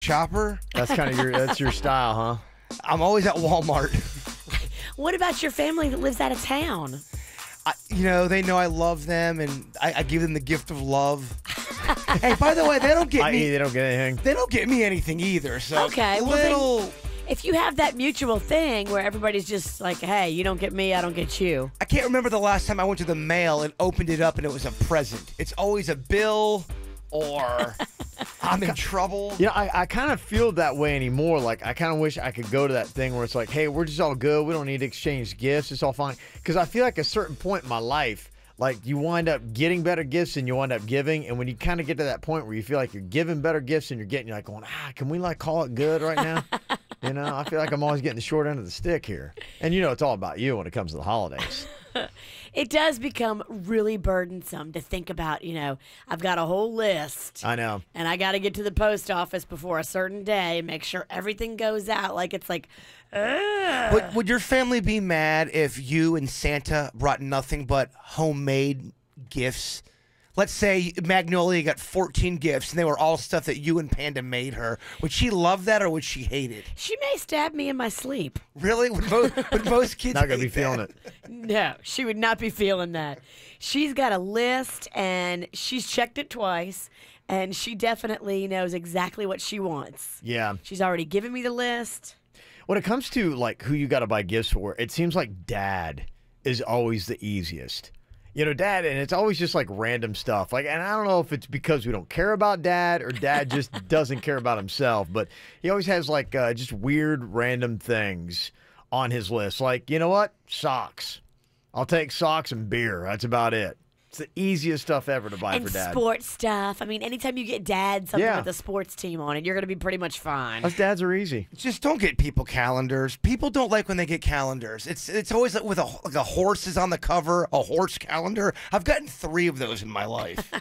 chopper. That's kind of that's your style, huh? I'm always at Walmart. What about your family that lives out of town? They know I love them, and I give them the gift of love. Hey, by the way, they don't get me. They don't get anything. They don't get me anything either. So Okay, well, if you have that mutual thing where everybody's just like, hey, you don't get me, I don't get you. I can't remember the last time I went to the mail and opened it up and it was a present. It's always a bill or I'm in trouble. Yeah, I kind of feel that way anymore. Like, I kind of wish I could go to that thing where it's like, hey, we're just all good. We don't need to exchange gifts. It's all fine. Because I feel like a certain point in my life, like, you wind up getting better gifts than you wind up giving. And when you kind of get to that point where you feel like you're giving better gifts than you're getting, you're like going, can we, like, call it good right now? I feel like I'm always getting the short end of the stick here. And it's all about you when it comes to the holidays. It does become really burdensome to think about, I've got a whole list. I know. And I got to get to the post office before a certain day and make sure everything goes out. Like, it's like, ugh. Would your family be mad if you and Santa brought nothing but homemade gifts? Let's say Magnolia got 14 gifts, and they were all stuff that you and Panda made her. Would she love that, or would she hate it? She may stab me in my sleep. Really? Would most kids not going to be hate feeling that? it. No, she would not be feeling that. She's got a list, and she's checked it twice, and she definitely knows exactly what she wants. Yeah. She's already given me the list. When it comes to, like, who you got to buy gifts for, it seems like Dad is always the easiest. Dad, and it's always just like random stuff. Like, and I don't know if it's because we don't care about Dad or Dad just doesn't care about himself, but he always has like just weird random things on his list. Like, you know what? Socks. I'll take socks and beer. That's about it. It's the easiest stuff ever to buy for Dad. And sports stuff. I mean, anytime you get Dad something Yeah. with a sports team on it, you're going to be pretty much fine. Us dads are easy. Just don't get people calendars. People don't like when they get calendars. It's always like with a horse is on the cover, a horse calendar. I've gotten 3 of those in my life.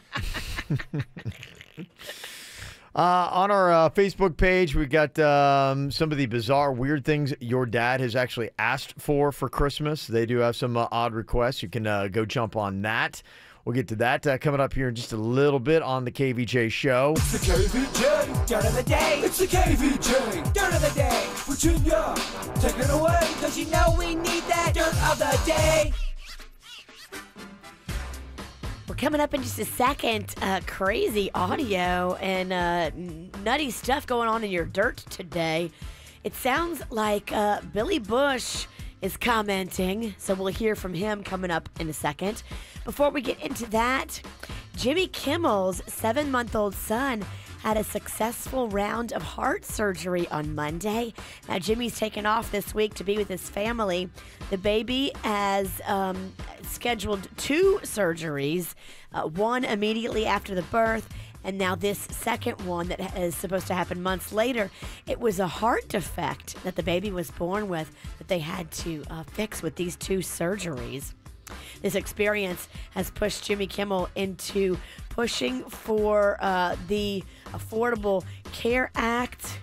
On our Facebook page, we got some of the bizarre, weird things your dad has actually asked for Christmas. They do have some odd requests. You can go jump on that. We'll get to that coming up here in just a little bit on the KVJ show. It's the KVJ Dirt of the Day. It's the KVJ Dirt of the Day. Virginia, take it away. Cause you know we need that Dirt of the Day. We're coming up in just a second. Crazy audio and nutty stuff going on in your dirt today. It sounds like Billy Bush is commenting, so we'll hear from him coming up in a second. Before we get into that, Jimmy Kimmel's 7-month-old son had a successful round of heart surgery on Monday. Now, Jimmy's taken off this week to be with his family. The baby has scheduled 2 surgeries, one immediately after the birth, and now this second one that is supposed to happen months later. It was a heart defect that the baby was born with that they had to fix with these 2 surgeries. This experience has pushed Jimmy Kimmel into pushing for the Affordable Care Act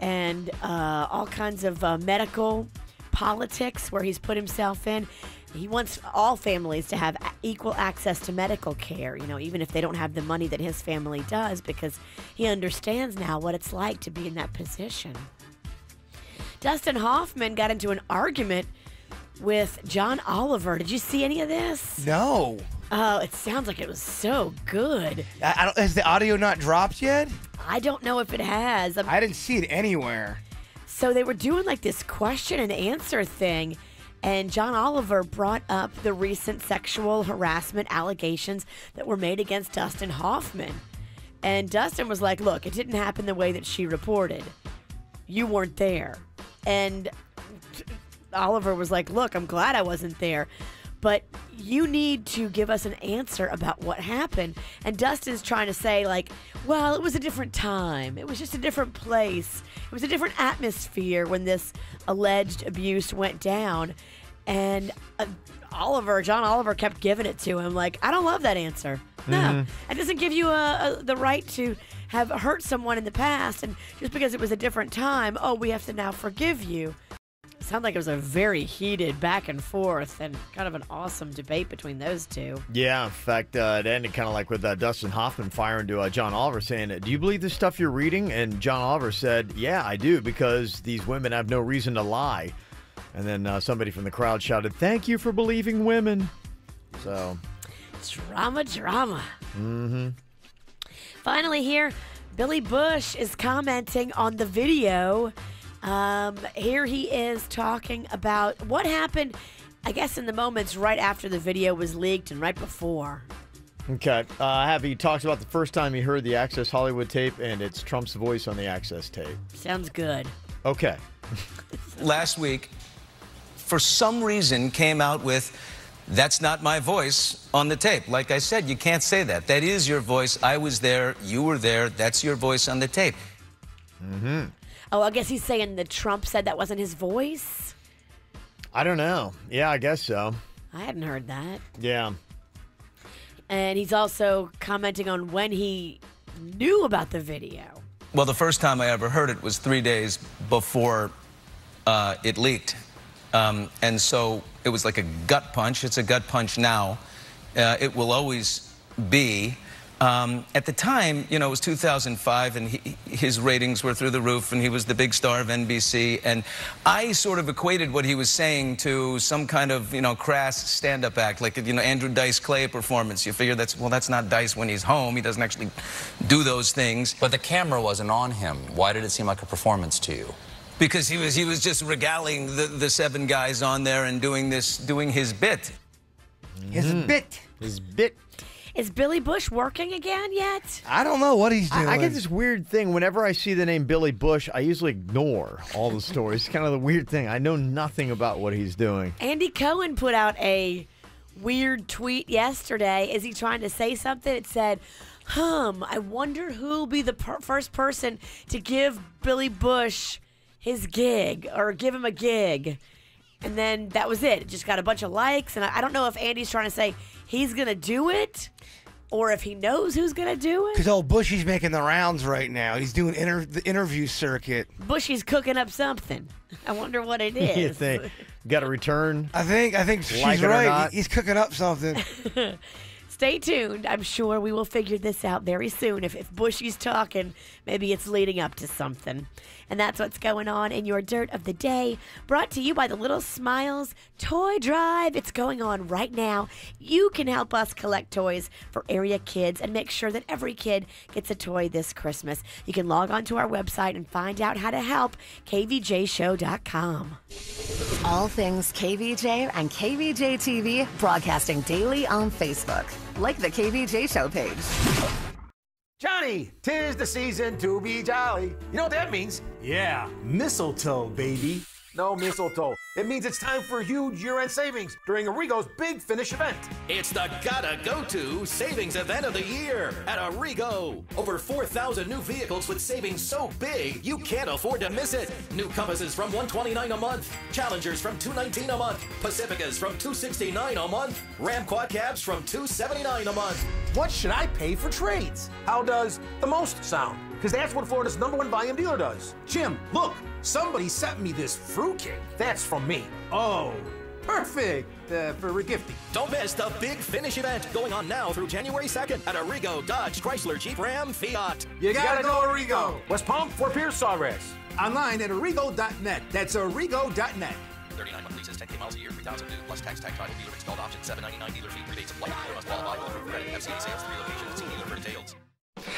and all kinds of medical politics where he's put himself in. He wants all families to have equal access to medical care, even if they don't have the money that his family does, because he understands now what it's like to be in that position. Dustin Hoffman got into an argument with John Oliver. Did you see any of this? No. Oh, it sounds like it was so good. Has the audio not dropped yet? I don't know if it has. I didn't see it anywhere. So they were doing like this question and answer thing, and John Oliver brought up the recent sexual harassment allegations that were made against Dustin Hoffman. And Dustin was like, look, it didn't happen the way that she reported. You weren't there. And Oliver was like, look, I'm glad I wasn't there, but you need to give us an answer about what happened. And Dustin's trying to say, like, well, it was a different time. It was just a different place. It was a different atmosphere when this alleged abuse went down. And John Oliver kept giving it to him, like, I don't love that answer. No, it doesn't give you the right to have hurt someone in the past. And just because it was a different time, we have to now forgive you. sounded like it was a very heated back and forth and kind of an awesome debate between those two. Yeah, in fact, it ended kind of like with Dustin Hoffman firing to John Oliver saying, do you believe this stuff you're reading? And John Oliver said, yeah, I do, because these women have no reason to lie. And then somebody from the crowd shouted, thank you for believing women. So... Drama. Mm-hmm. Finally here, Billy Bush is commenting on the video. Here he is talking about what happened, I guess, in the moments right after the video was leaked and right before. Okay. He talks about the first time he heard the Access Hollywood tape, and it's Trump's voice on the Access tape. Sounds good. Okay. Last week, for some reason, came out with, that's not my voice on the tape. Like I said, you can't say that. That is your voice. I was there. You were there. That's your voice on the tape. Mm-hmm. Oh, I guess he's saying that Trump said that wasn't his voice? I don't know. Yeah, I guess so. I hadn't heard that. Yeah. And he's also commenting on when he knew about the video. Well, the first time I ever heard it was 3 days before it leaked. And so it was like a gut punch. It's a gut punch now. It will always be. At the time, you know, it was 2005, and his ratings were through the roof, and he was the big star of NBC. And I sort of equated what he was saying to some kind of, you know, crass stand-up act, like, you know, Andrew Dice Clay performance. You figure that's not Dice when he's home. He doesn't actually do those things. But the camera wasn't on him. Why did it seem like a performance to you? Because he was just regaling the 7 guys on there and doing his bit. His bit. His bit. Is Billy Bush working again yet? I don't know what he's doing. I get this weird thing. Whenever I see the name Billy Bush, I usually ignore all the stories. It's kind of the weird thing. I know nothing about what he's doing. Andy Cohen put out a weird tweet yesterday. Is he trying to say something? It said, I wonder who'll be the first person to give Billy Bush his gig or give him a gig. And then that was it. It just got a bunch of likes. And I don't know if Andy's trying to say he's going to do it or if he knows who's going to do it. Because old Bushy's making the rounds right now. He's doing the interview circuit. Bushy's cooking up something. I wonder what it is. You think got a return? I think she's Like it or right. not? He's cooking up something. Stay tuned. I'm sure we will figure this out very soon. If Bushy's talking, maybe it's leading up to something. And that's what's going on in your Dirt of the Day, brought to you by the Little Smiles Toy Drive. It's going on right now. You can help us collect toys for area kids and make sure that every kid gets a toy this Christmas. You can log on to our website and find out how to help, kvjshow.com. All things KVJ and KVJ TV broadcasting daily on Facebook. Like the KVJ Show page. Johnny, 'tis the season to be jolly. You know what that means? Yeah, mistletoe, baby. No mistletoe. It means it's time for huge year-end savings during Arrigo's Big Finish event. It's the gotta-go-to savings event of the year at Arrigo. Over 4,000 new vehicles with savings so big, you can't afford to miss it. New Compasses from $129 a month. Challengers from $219 a month. Pacificas from $269 a month. Ram Quad Cabs from $279 a month. What should I pay for trades? How does the most sound? Because that's what Florida's #1 volume dealer does. Jim, look, somebody sent me this fruitcake. That's from me. Oh, perfect for regifting. Don't miss the Big Finish event going on now through January 2nd at Arrigo, Dodge, Chrysler, Jeep, Ram, Fiat. You gotta go Arrigo. West Palm, Fort Pierce, Sawgrass. Online at arrigo.net. That's arrigo.net. 39-month leases, 10K miles a year, 3,000 new, plus tax, title, dealer installed option, $799 dealer fee, rebates applied. Dealer must qualify for credit. FCA sales, 3 locations. See dealer for details.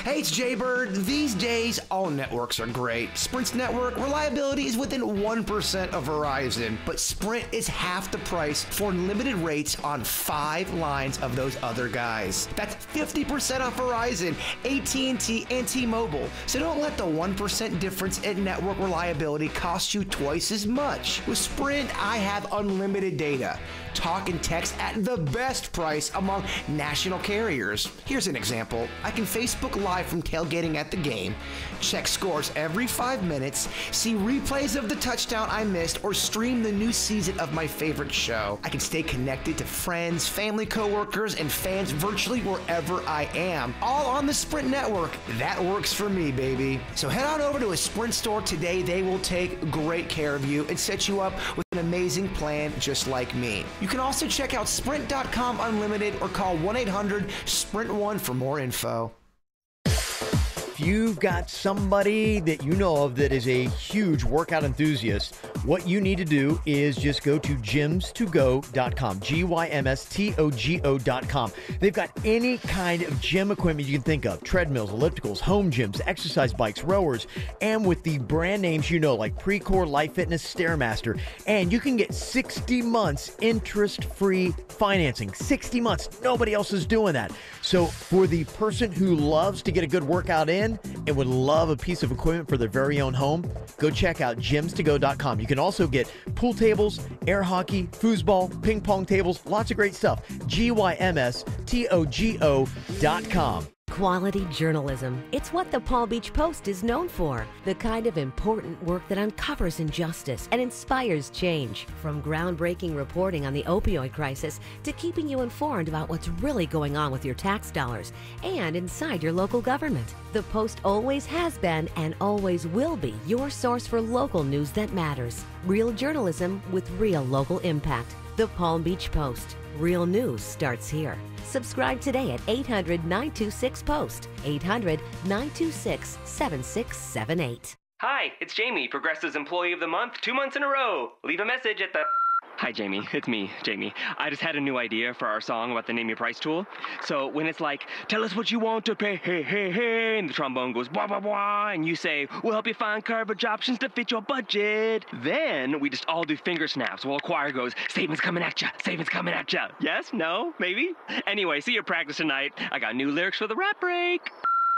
Hey, it's Jaybird. These days, all networks are great. Sprint's network reliability is within 1% of Verizon, but Sprint is half the price for unlimited rates on 5 lines of those other guys. That's 50% off Verizon, AT&T, and T-Mobile. So don't let the 1% difference in network reliability cost you twice as much. With Sprint, I have unlimited data, talk and text at the best price among national carriers. Here's an example. I can Facebook Live from tailgating at the game, check scores every 5 minutes, see replays of the touchdown I missed, or stream the new season of my favorite show. I can stay connected to friends, family, coworkers, and fans virtually wherever I am, all on the Sprint network. That works for me, baby. So head on over to a Sprint store today. They will take great care of you and set you up with an amazing plan just like me. You can also check out Sprint.com Unlimited or call 1-800-SPRINT1 for more info. If you've got somebody that you know of that is a huge workout enthusiast, what you need to do is just go to gymstogo.com, gymstogo.com. They've got any kind of gym equipment you can think of, treadmills, ellipticals, home gyms, exercise bikes, rowers, and with the brand names you know like Precor, Life Fitness, Stairmaster, and you can get 60 months interest-free financing. 60 months. Nobody else is doing that. So for the person who loves to get a good workout in and would love a piece of equipment for their very own home, go check out gymstogo.com. You can also get pool tables, air hockey, foosball, ping pong tables, lots of great stuff. gymstogo.com. Quality journalism. It's what the Palm Beach Post is known for. The kind of important work that uncovers injustice and inspires change. From groundbreaking reporting on the opioid crisis to keeping you informed about what's really going on with your tax dollars and inside your local government. The Post always has been and always will be your source for local news that matters. Real journalism with real local impact. The Palm Beach Post. Real news starts here. Subscribe today at 800-926-POST, 800-926-7678. Hi, it's Jamie, Progressive's Employee of the Month, 2 months in a row. Leave a message at the... Hi, Jamie. It's me, Jamie. I just had a new idea for our song about the Name Your Price tool. So when it's like, tell us what you want to pay, hey, hey, hey, and the trombone goes, blah, blah, blah, and you say, we'll help you find coverage options to fit your budget. Then we just all do finger snaps while a choir goes, savings coming at ya, savings coming at ya. Yes? No? Maybe? Anyway, see your practice tonight. I got new lyrics for the rap break.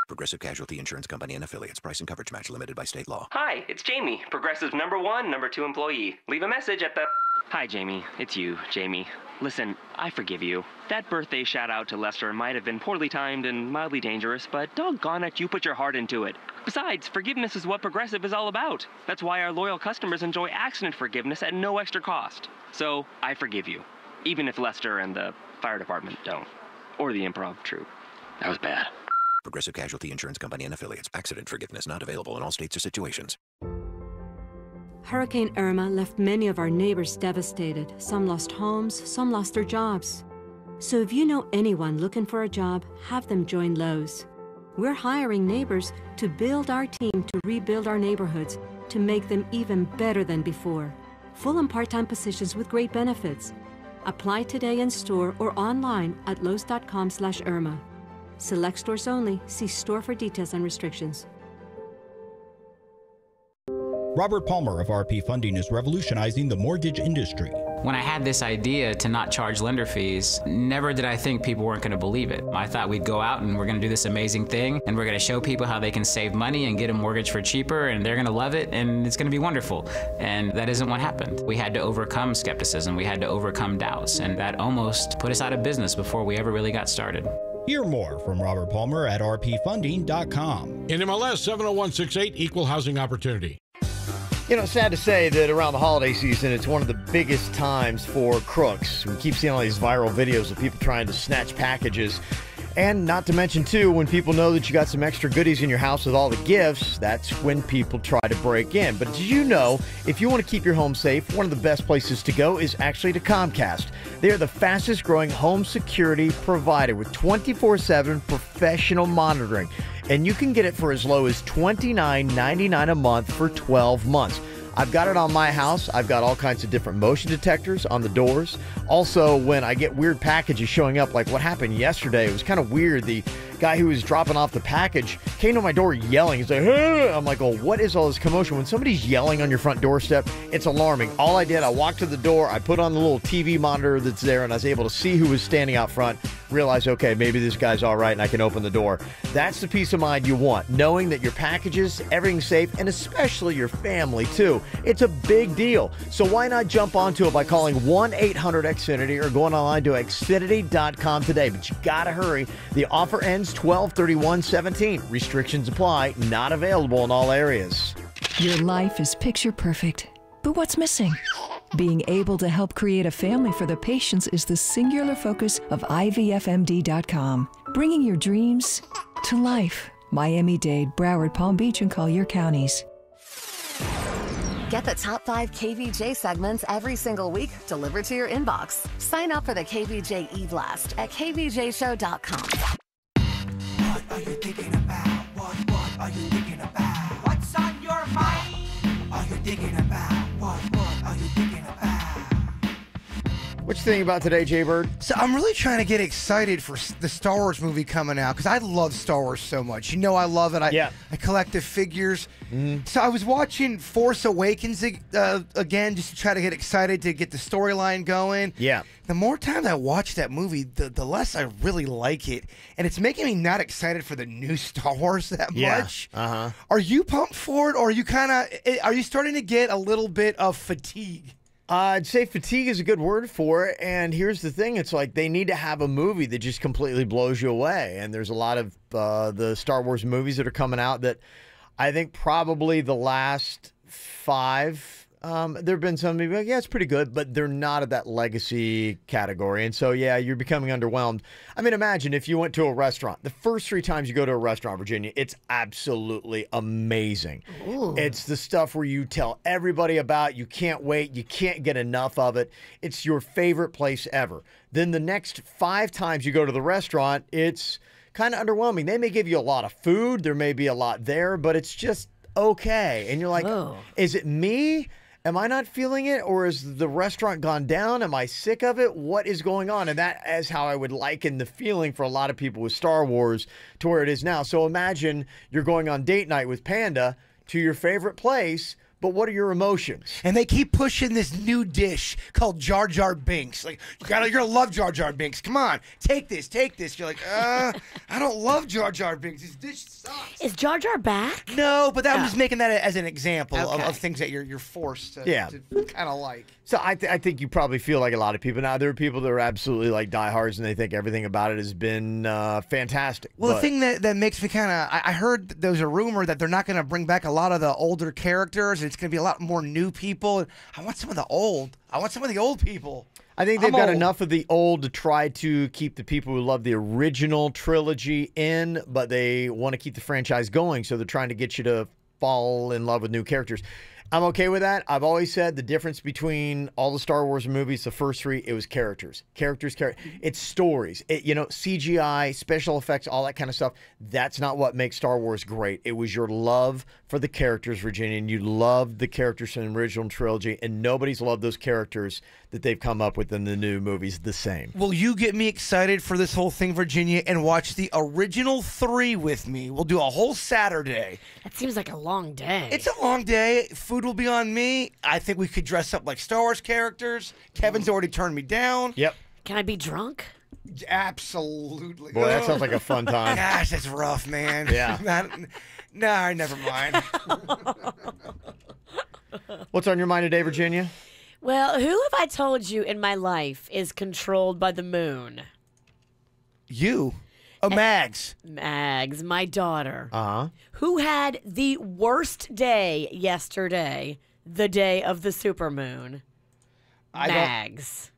Progressive Casualty Insurance Company and affiliates. Price and coverage match limited by state law. Hi, it's Jamie, Progressive's #1, #2 employee. Leave a message at the... Hi, Jamie. It's you, Jamie. Listen, I forgive you. That birthday shout-out to Lester might have been poorly timed and mildly dangerous, but doggone it, you put your heart into it. Besides, forgiveness is what Progressive is all about. That's why our loyal customers enjoy accident forgiveness at no extra cost. So, I forgive you. Even if Lester and the fire department don't. Or the improv troupe. That was bad. Progressive Casualty Insurance Company and affiliates. Accident forgiveness not available in all states or situations. Hurricane Irma left many of our neighbors devastated. Some lost homes, some lost their jobs. So if you know anyone looking for a job, have them join Lowe's. We're hiring neighbors to build our team to rebuild our neighborhoods to make them even better than before. Full and part-time positions with great benefits. Apply today in store or online at lowes.com/Irma. Select stores only. See store for details and restrictions. Robert Palmer of RP Funding is revolutionizing the mortgage industry. When I had this idea to not charge lender fees, never did I think people weren't going to believe it. I thought we'd go out and we're going to do this amazing thing and we're going to show people how they can save money and get a mortgage for cheaper and they're going to love it and it's going to be wonderful. And that isn't what happened. We had to overcome skepticism. We had to overcome doubts, and that almost put us out of business before we ever really got started. Hear more from Robert Palmer at rpfunding.com. NMLS 70168, Equal Housing Opportunity. You know, sad to say that around the holiday season, it's one of the biggest times for crooks. We keep seeing all these viral videos of people trying to snatch packages. And not to mention, too, when people know that you got some extra goodies in your house with all the gifts, that's when people try to break in. But did you know, if you want to keep your home safe, one of the best places to go is actually to Comcast. They are the fastest growing home security provider with 24/7 professional monitoring. And you can get it for as low as $29.99 a month for 12 months. I've got it on my house. I've got all kinds of different motion detectors on the doors. Also, when I get weird packages showing up, like what happened yesterday, it was kind of weird. The guy who was dropping off the package came to my door yelling. He's like, hey! I'm like, oh, what is all this commotion? When somebody's yelling on your front doorstep, it's alarming. All I did, I walked to the door, I put on the little TV monitor that's there, and I was able to see who was standing out front, realize, okay, maybe this guy's all right, and I can open the door. That's the peace of mind you want, knowing that your packages, everything's safe, and especially your family, too. It's a big deal. So why not jump onto it by calling 1-800-XFINITY or going online to Xfinity.com today. But you gotta hurry. The offer ends 12/31/17. Restrictions apply. Not available in all areas. Your life is picture perfect. But what's missing? Being able to help create a family for the patients is the singular focus of IVFMD.com. Bringing your dreams to life. Miami-Dade, Broward, Palm Beach, and Collier counties. Get the top 5 KVJ segments every single week delivered to your inbox. Sign up for the KVJ e-blast at kvjshow.com. What are you thinking about? What are you thinking about? What's on your mind? Are you thinking about? What are you thinking about? What you thinking about today, Jaybird? So I'm really trying to get excited for the Star Wars movie coming out because I love Star Wars so much. You know I love it. I collect the figures. So I was watching Force Awakens again just to try to get excited to get the storyline going. Yeah. The more time I watch that movie, the less I really like it. And it's making me not excited for the new Star Wars that much. Are you pumped for it, or are you starting to get a little bit of fatigue? I'd say fatigue is a good word for it, and here's the thing. It's like they need to have a movie that just completely blows you away, and there's a lot of the Star Wars movies that are coming out that I think probably the last 5, there have been some people like, yeah, it's pretty good, but they're not at that legacy category, and so, yeah, you're becoming underwhelmed. I mean, imagine if you went to a restaurant. The first 3 times you go to a restaurant, Virginia, it's absolutely amazing. Ooh. It's the stuff where you tell everybody about, you can't wait, you can't get enough of it. It's your favorite place ever. Then the next 5 times you go to the restaurant, it's kind of underwhelming. They may give you a lot of food, there may be a lot there, but it's just okay. And you're like, is it me? Am I not feeling it, or has the restaurant gone down? Am I sick of it? What is going on? And that is how I would liken the feeling for a lot of people with Star Wars to where it is now. So imagine you're going on date night with Panda to your favorite place, but what are your emotions? And they keep pushing this new dish called Jar Jar Binks. Like, you're gonna love Jar Jar Binks. Come on, take this. You're like, I don't love Jar Jar Binks. This dish sucks. Is Jar Jar back? No, but I'm just making that as an example of things that you're forced to kind of like. So I think you probably feel like a lot of people. Now, there are people that are absolutely like diehards and they think everything about it has been fantastic. Well, the thing that makes me kind of, I heard there's a rumor that they're not going to bring back a lot of the older characters. It's going to be a lot more new people. I want some of the old. I want some of the old people. I think they've got enough of the old to try to keep the people who love the original trilogy in, but they want to keep the franchise going, so they're trying to get you to fall in love with new characters. I'm okay with that. I've always said the difference between all the Star Wars movies, the first 3, it was characters. It's stories. CGI, special effects, all that kind of stuff. That's not what makes Star Wars great. It was your love for the characters, Virginia, and you loved the characters from the original trilogy, and nobody's loved those characters that they've come up with in the new movies the same. Will you get me excited for this whole thing, Virginia, and watch the original 3 with me? We'll do a whole Saturday. That seems like a long day. It's a long day. Food will be on me. I think we could dress up like Star Wars characters. Kevin's already turned me down. Yep. Can I be drunk? Absolutely. Boy, that sounds like a fun time. Gosh, that's rough, man. Yeah. Nah, never mind. What's on your mind today, Virginia? Well, who have I told you in my life is controlled by the moon? You. Oh, Mags. Mags, my daughter. Uh-huh. Who had the worst day yesterday, the day of the supermoon? Mags.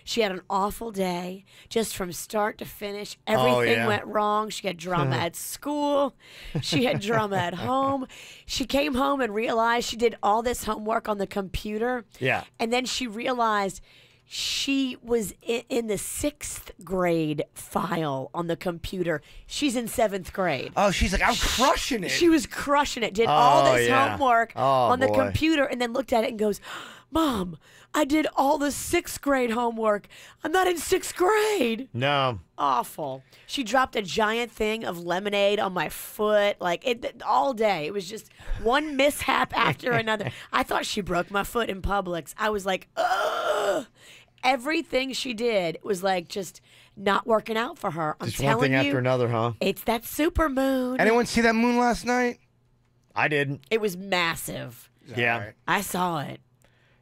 She had an awful day, just from start to finish. Everything went wrong. She had drama at school. She had drama at home. She came home and realized she did all this homework on the computer. Yeah. And then she realized she was in the 6th grade file on the computer. She's in 7th grade. Oh, she's like, I'm crushing it. She was crushing it. Did all this homework on the computer and then looked at it and goes, Mom, I did all the 6th grade homework. I'm not in 6th grade. No. Awful. She dropped a giant thing of lemonade on my foot, like it all day. It was just one mishap after another. I thought she broke my foot in Publix. I was like, ugh. Everything she did was like just not working out for her. I'm just telling one thing you, after another, huh? It's that super moon. Anyone see that moon last night? I didn't. It was massive. Yeah. Right. I saw it.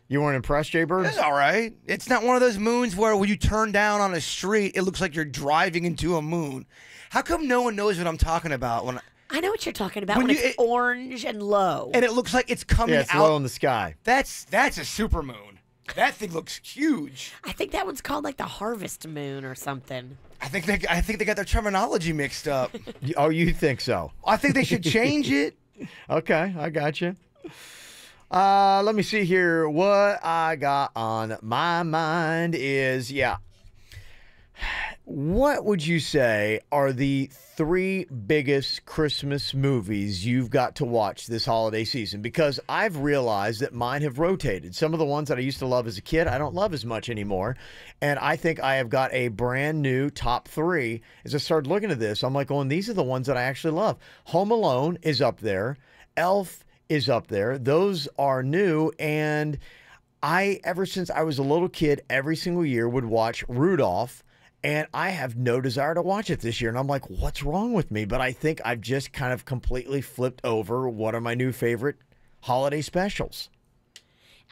You weren't impressed, Jaybird? It's all right. It's not one of those moons where when you turn down on a street, it looks like you're driving into a moon. How come no one knows what I'm talking about? I know what you're talking about when it's orange and low. And it looks like it's coming it's out. low in the sky. That's a super moon. That thing looks huge. I think that one's called like the harvest moon or something. I think they got their terminology mixed up. Oh, you think so? I think they should change it. Okay, I got you. Let me see here. What I got on my mind is, what would you say are the 3 biggest Christmas movies you've got to watch this holiday season? Because I've realized that mine have rotated. Some of the ones that I used to love as a kid, I don't love as much anymore. And I think I have got a brand new top 3. As I started looking at this, I'm like, oh, and these are the ones that I actually love. Home Alone is up there. Elf is up there. Those are new. And ever since I was a little kid, every single year would watch Rudolph. And I have no desire to watch it this year. And I'm like, what's wrong with me? But I think I've just kind of completely flipped over what are my new favorite holiday specials.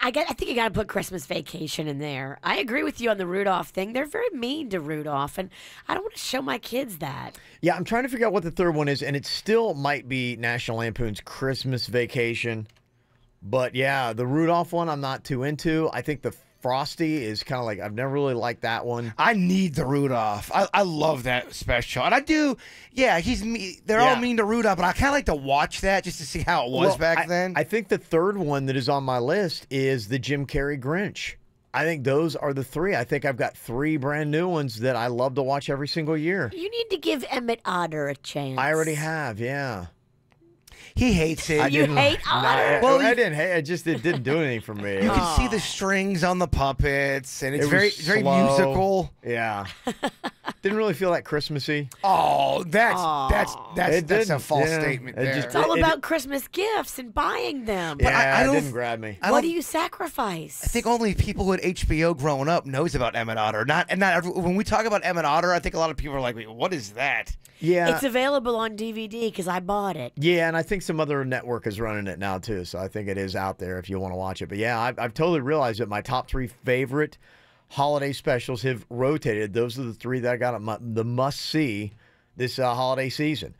I think you got to put Christmas Vacation in there. I agree with you on the Rudolph thing. They're very mean to Rudolph, and I don't want to show my kids that. Yeah, I'm trying to figure out what the third one is, and it still might be National Lampoon's Christmas Vacation. But yeah, the Rudolph one I'm not too into. I think the Frosty is kind of like, I've never really liked that one. I need the Rudolph. I love that special. And I do, they're all mean to Rudolph, but I kind of like to watch that just to see how it was back then. I think the third one that is on my list is the Jim Carrey Grinch. I think those are the 3. I think I've got 3 brand new ones that I love to watch every single year. You need to give Emmett Otter a chance. I already have, yeah. He hates it. You hate Otter? Well, I didn't hate it. It didn't do anything for me. You can see the strings on the puppets, and it's very slow. musical. Yeah. Didn't really feel that Christmassy. Oh, that's a false statement there. It's all about Christmas gifts and buying them. But it didn't grab me. What do you sacrifice? I think only people who had HBO growing up knows about Emmett Otter. When we talk about Emmett Otter, I think a lot of people are like, wait, what is that? Yeah. It's available on DVD because I bought it. Yeah, and I think some other network is running it now too, so I think it is out there if you want to watch it. But yeah, I've totally realized that my top 3 favorite holiday specials have rotated. Those are the 3 that I got the must-see this holiday season.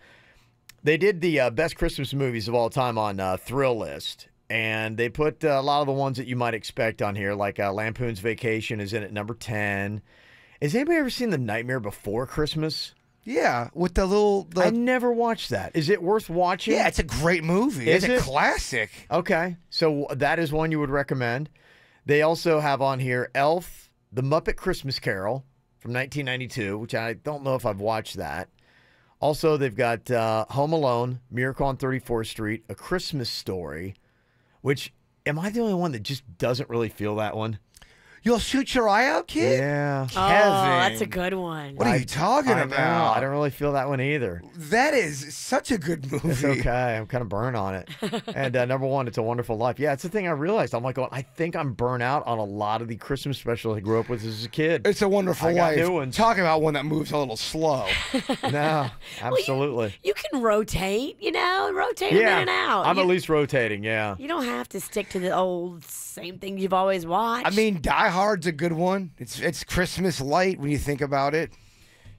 They did the best Christmas movies of all time on Thrill List, and they put a lot of the ones that you might expect on here, like Lampoon's Vacation is in at number 10. Has anybody ever seen The Nightmare Before Christmas? Yeah, with the little... I never watched that. Is it worth watching? Yeah, it's a great movie. It's a classic. Okay, so that is one you would recommend. They also have on here Elf, The Muppet Christmas Carol from 1992, which I don't know if I've watched that. Also, they've got Home Alone, Miracle on 34th Street, A Christmas Story, which, am I the only one that just doesn't really feel that one? You'll shoot your eye out, kid? Yeah. Oh, that's a good one. What are you talking about? I don't really feel that one either. That is such a good movie. It's okay. I'm kind of burnt on it. And number 1, It's a Wonderful Life. Yeah, it's the thing I realized. I'm like, I think I'm burnt out on a lot of the Christmas specials I grew up with as a kid. It's a Wonderful Life. New ones. Talking about one that moves a little slow. No, absolutely. Well, you can rotate, rotate them in and out. I'm at least rotating, yeah. You don't have to stick to the old same thing you've always watched. I mean, Die Hard's a good one. It's Christmas light when you think about it.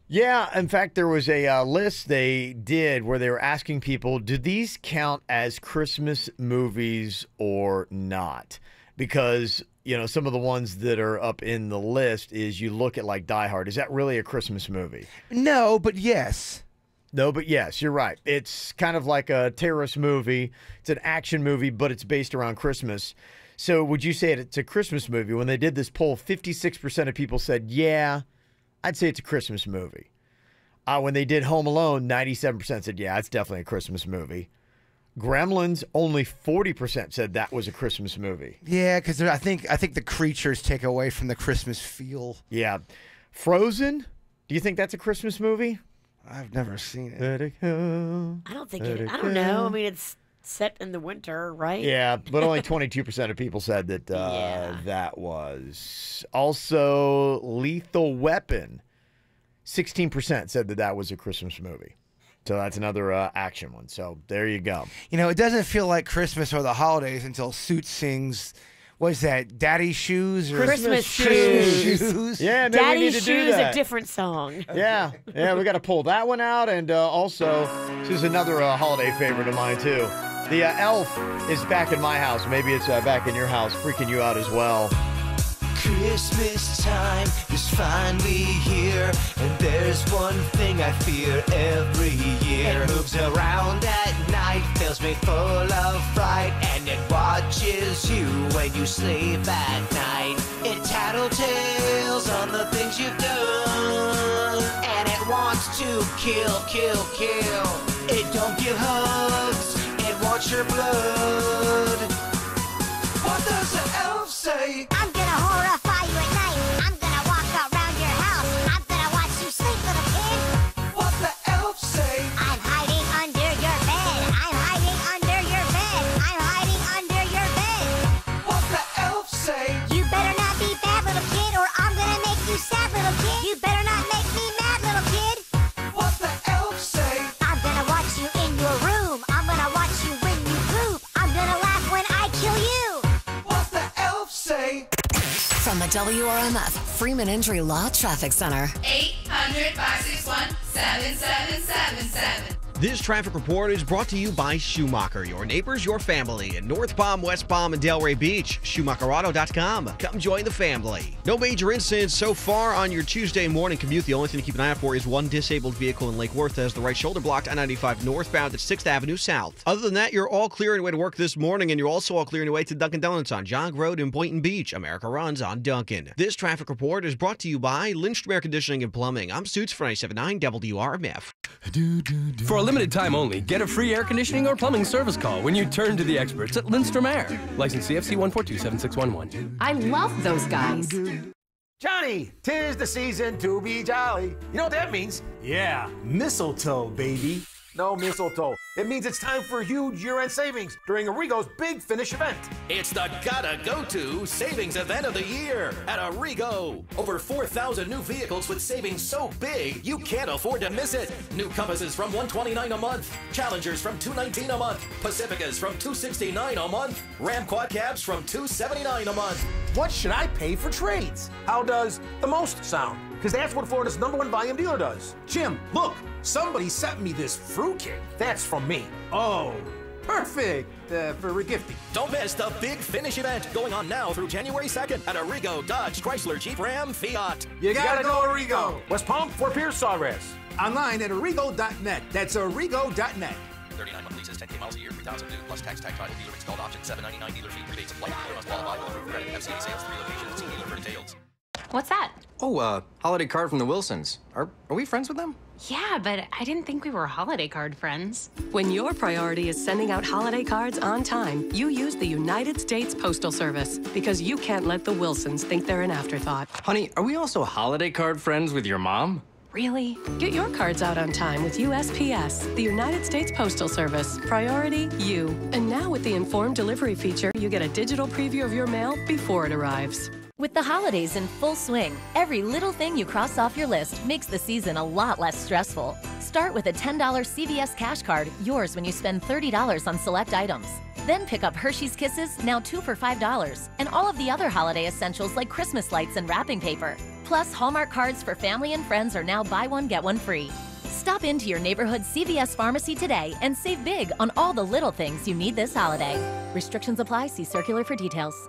Yeah, in fact, there was a list they did where they were asking people, do these count as Christmas movies or not? Because, some of the ones that are up in the list is you look at like Die Hard. Is that really a Christmas movie? No, but yes. No, but yes, you're right. It's kind of like a terrorist movie. It's an action movie, but it's based around Christmas. So would you say it's a Christmas movie? When they did this poll, 56% of people said, yeah, I'd say it's a Christmas movie. When they did Home Alone, 97% said, yeah, it's definitely a Christmas movie. Gremlins, only 40% said that was a Christmas movie. Yeah, because I think the creatures take away from the Christmas feel. Yeah. Frozen, do you think that's a Christmas movie? I've never seen it. I don't think I don't know. I mean, it's set in the winter, right? Yeah, but only 22% of people said that that was. Also, Lethal Weapon, 16% said that was a Christmas movie. So that's another action one. So there you go. It doesn't feel like Christmas or the holidays until Suits sings... What is that? Daddy's Shoes? Or Christmas Shoes. Yeah, maybe Daddy's we need to do Shoes, that. a different song. Yeah, we got to pull that one out. And also, this is another holiday favorite of mine, too. The Elf is back in my house. Maybe it's back in your house, freaking you out as well. Christmas time is finally here, and there's one thing I fear every year. It moves around at night, fills me full of fright, and it watches is you when you sleep at night. It tattletales on the things you've done, and it wants to kill, kill, kill. It don't give hugs, it wants your blood. What does the elf say? I'm gonna horrify you at night. I'm gonna walk around your house. I'm gonna watch you sleep, little kid. What the elf say? I'm hiding under your bed. I'm hiding under your bed. I'm hiding under your bed. What the elf say? You better not be bad, little kid, or I'm gonna make you sad, little kid. You better not make me mad, little kid. What the elf say? I'm gonna watch you in your room. I'm gonna watch you when you poop. I'm gonna laugh when I kill you. What the elf say? From the WRMF Freeman Injury Law Traffic Center. 800-561-7777. This traffic report is brought to you by Schumacher, your neighbors, your family in North Palm, West Palm, and Delray Beach. SchumacherAuto.com. Come join the family. No major incidents so far on your Tuesday morning commute. The only thing to keep an eye out for is one disabled vehicle in Lake Worth as the right shoulder blocked I-95 northbound at 6th Avenue South. Other than that, you're all clear on your way to work this morning, and you're also all clear on your way to Dunkin' Donuts on Jog Road in Boynton Beach. America runs on Dunkin'. This traffic report is brought to you by Lindstrom Air Conditioning and Plumbing. I'm Suits for 97.9 WRMF. For a limited time only, get a free air conditioning or plumbing service call when you turn to the experts at Lindstrom Air. License CFC 1427611. I love those guys. Johnny, 'tis the season to be jolly. You know what that means? Yeah, mistletoe, baby. No mistletoe. It means it's time for huge year-end savings during Arrigo's Big Finish event. It's the gotta go-to savings event of the year at Arrigo. Over 4,000 new vehicles with savings so big you can't afford to miss it. New Compasses from $129 a month, Challengers from $219 a month, Pacificas from $269 a month, Ram Quad Cabs from $279 a month. What should I pay for trades? How does the most sound? Because that's what Florida's #1 volume dealer does. Jim, look, somebody sent me this fruitcake. That's from me. Oh, perfect for regifting. Don't miss the Big Finish event going on now through January 2nd at Arrigo, Dodge, Chrysler, Jeep, Ram, Fiat. You gotta go Arrigo. West Palm, Fort Pierce, Sawgrass. Online at arrigo.net. That's arrigo.net. 39 month leases, 10K miles a year, 3,000 new, plus tax, title, dealer installed option, $799 dealer fee, rebates apply. Dealer must qualify with approved credit. FCA sales, 3 locations. See dealer for details. What's that? Oh, holiday card from the Wilsons. Are we friends with them? Yeah, but I didn't think we were holiday card friends. When your priority is sending out holiday cards on time, you use the United States Postal Service because you can't let the Wilsons think they're an afterthought. Honey, are we also holiday card friends with your mom? Really? Get your cards out on time with USPS, the United States Postal Service. Priority, you. And now with the Informed Delivery feature, you get a digital preview of your mail before it arrives. With the holidays in full swing, every little thing you cross off your list makes the season a lot less stressful. Start with a $10 CVS cash card, yours when you spend $30 on select items. Then pick up Hershey's Kisses, now 2 for $5, and all of the other holiday essentials like Christmas lights and wrapping paper. Plus, Hallmark cards for family and friends are now buy one, get one free. Stop into your neighborhood CVS pharmacy today and save big on all the little things you need this holiday. Restrictions apply. See circular for details.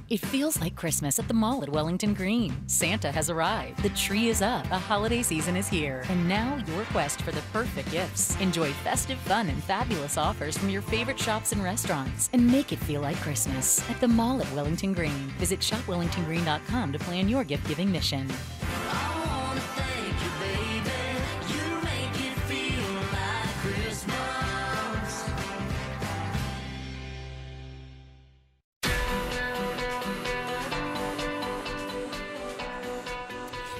It feels like Christmas at the mall at Wellington Green. Santa has arrived. The tree is up. The holiday season is here. And now your quest for the perfect gifts. Enjoy festive fun and fabulous offers from your favorite shops and restaurants. And make it feel like Christmas at the mall at Wellington Green. Visit shopwellingtongreen.com to plan your gift-giving mission.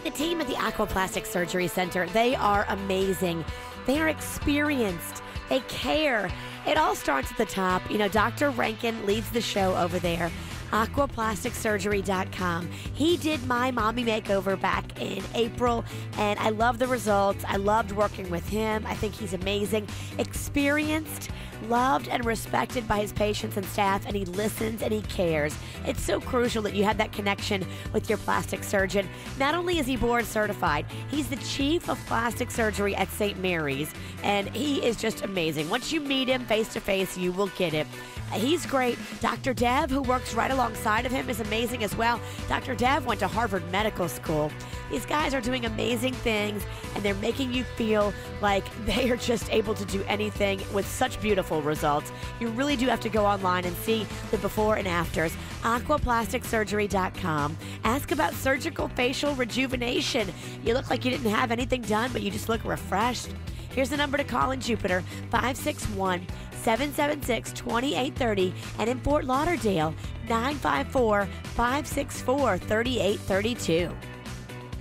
The team at the Aquaplastic Surgery Center, they are amazing. They are experienced. They care. It all starts at the top. You know, Dr. Rankin leads the show over there. Aquaplasticsurgery.com. He did my mommy makeover back in April, and I love the results. I loved working with him. I think he's amazing. Experienced, loved, and respected by his patients and staff, and he listens and he cares. It's so crucial that you have that connection with your plastic surgeon. Not only is he board certified, he's the chief of plastic surgery at St. Mary's, and he is just amazing. Once you meet him face to face, you will get it. He's great. Dr. Dev, who works right alongside of him, is amazing as well. Dr. Dev went to Harvard Medical School. These guys are doing amazing things, and they're making you feel like they are just able to do anything with such beautiful results. You really do have to go online and see the before and afters. Aquaplasticsurgery.com. Ask about surgical facial rejuvenation. You look like you didn't have anything done, but you just look refreshed. Here's the number to call in Jupiter, 561-776-2830, and in Fort Lauderdale, 954-564-3832.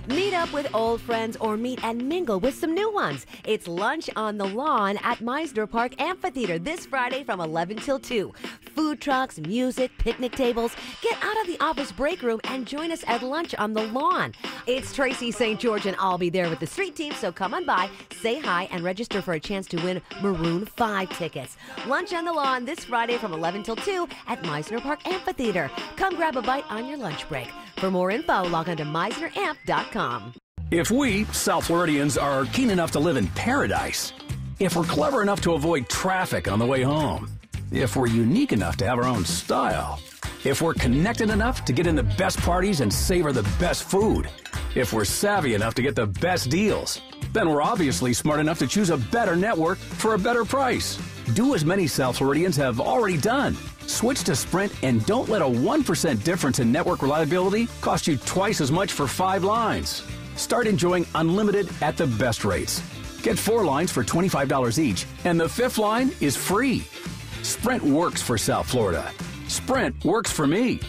Meet up with old friends or meet and mingle with some new ones. It's Lunch on the Lawn at Meisner Park Amphitheater this Friday from 11 till 2. Food trucks, music, picnic tables. Get out of the office break room and join us at Lunch on the Lawn. It's Tracy St. George and I'll be there with the street team, so come on by, say hi, and register for a chance to win Maroon 5 tickets. Lunch on the Lawn this Friday from 11 till 2 at Meisner Park Amphitheater. Come grab a bite on your lunch break. For more info, log on to MeisnerAmp.com. If we, South Floridians, are keen enough to live in paradise, if we're clever enough to avoid traffic on the way home, if we're unique enough to have our own style, if we're connected enough to get in the best parties and savor the best food, if we're savvy enough to get the best deals, then we're obviously smart enough to choose a better network for a better price. Do as many South Floridians have already done. Switch to Sprint and don't let a 1% difference in network reliability cost you twice as much for 5 lines. Start enjoying unlimited at the best rates. Get 4 lines for $25 each, and the 5th line is free. Sprint works for South Florida. Sprint works for me.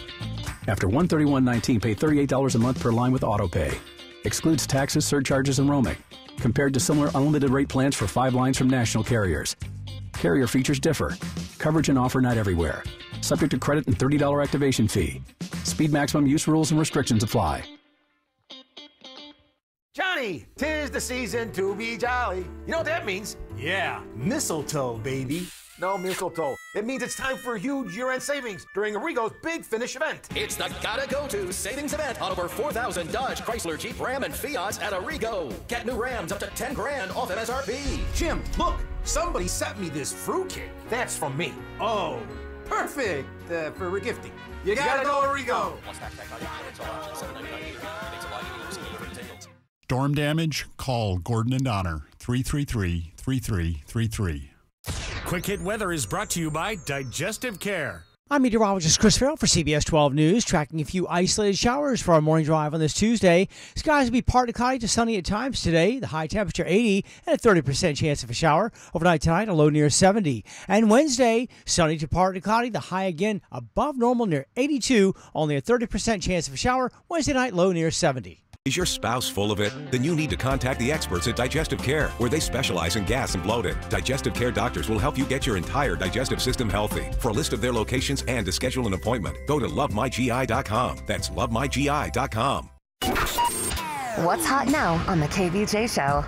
After $131.19, pay $38 a month per line with AutoPay. Excludes taxes, surcharges, and roaming. Compared to similar unlimited rate plans for 5 lines from national carriers. Carrier features differ. Coverage and offer not everywhere. Subject to credit and $30 activation fee. Speed maximum use rules and restrictions apply. Johnny, 'tis the season to be jolly. You know what that means? Yeah, mistletoe, baby. No mistletoe. It means it's time for huge year-end savings during Arrigo's Big Finish event. It's the gotta go-to savings event on over 4,000 Dodge, Chrysler, Jeep, Ram, and Fiats at Arrigo. Get new Rams up to 10 grand off MSRP. Jim, look, somebody sent me this fruitcake. That's from me. Oh, perfect for regifting. You gotta go Arrigo. Storm damage? Call Gordon and Donner, 333-3333. Quick Hit Weather is brought to you by Digestive Care. I'm meteorologist Chris Farrell for CBS 12 News, tracking a few isolated showers for our morning drive on this Tuesday. Skies will be partly cloudy to sunny at times today. The high temperature 80 and a 30% chance of a shower. Overnight tonight, a low near 70. And Wednesday, sunny to partly cloudy. The high again above normal near 82. Only a 30% chance of a shower. Wednesday night, low near 70. Is your spouse full of it? Then you need to contact the experts at Digestive Care, where they specialize in gas and bloating. Digestive Care doctors will help you get your entire digestive system healthy. For a list of their locations and to schedule an appointment, go to lovemygi.com. That's lovemygi.com. What's hot now on the KVJ Show?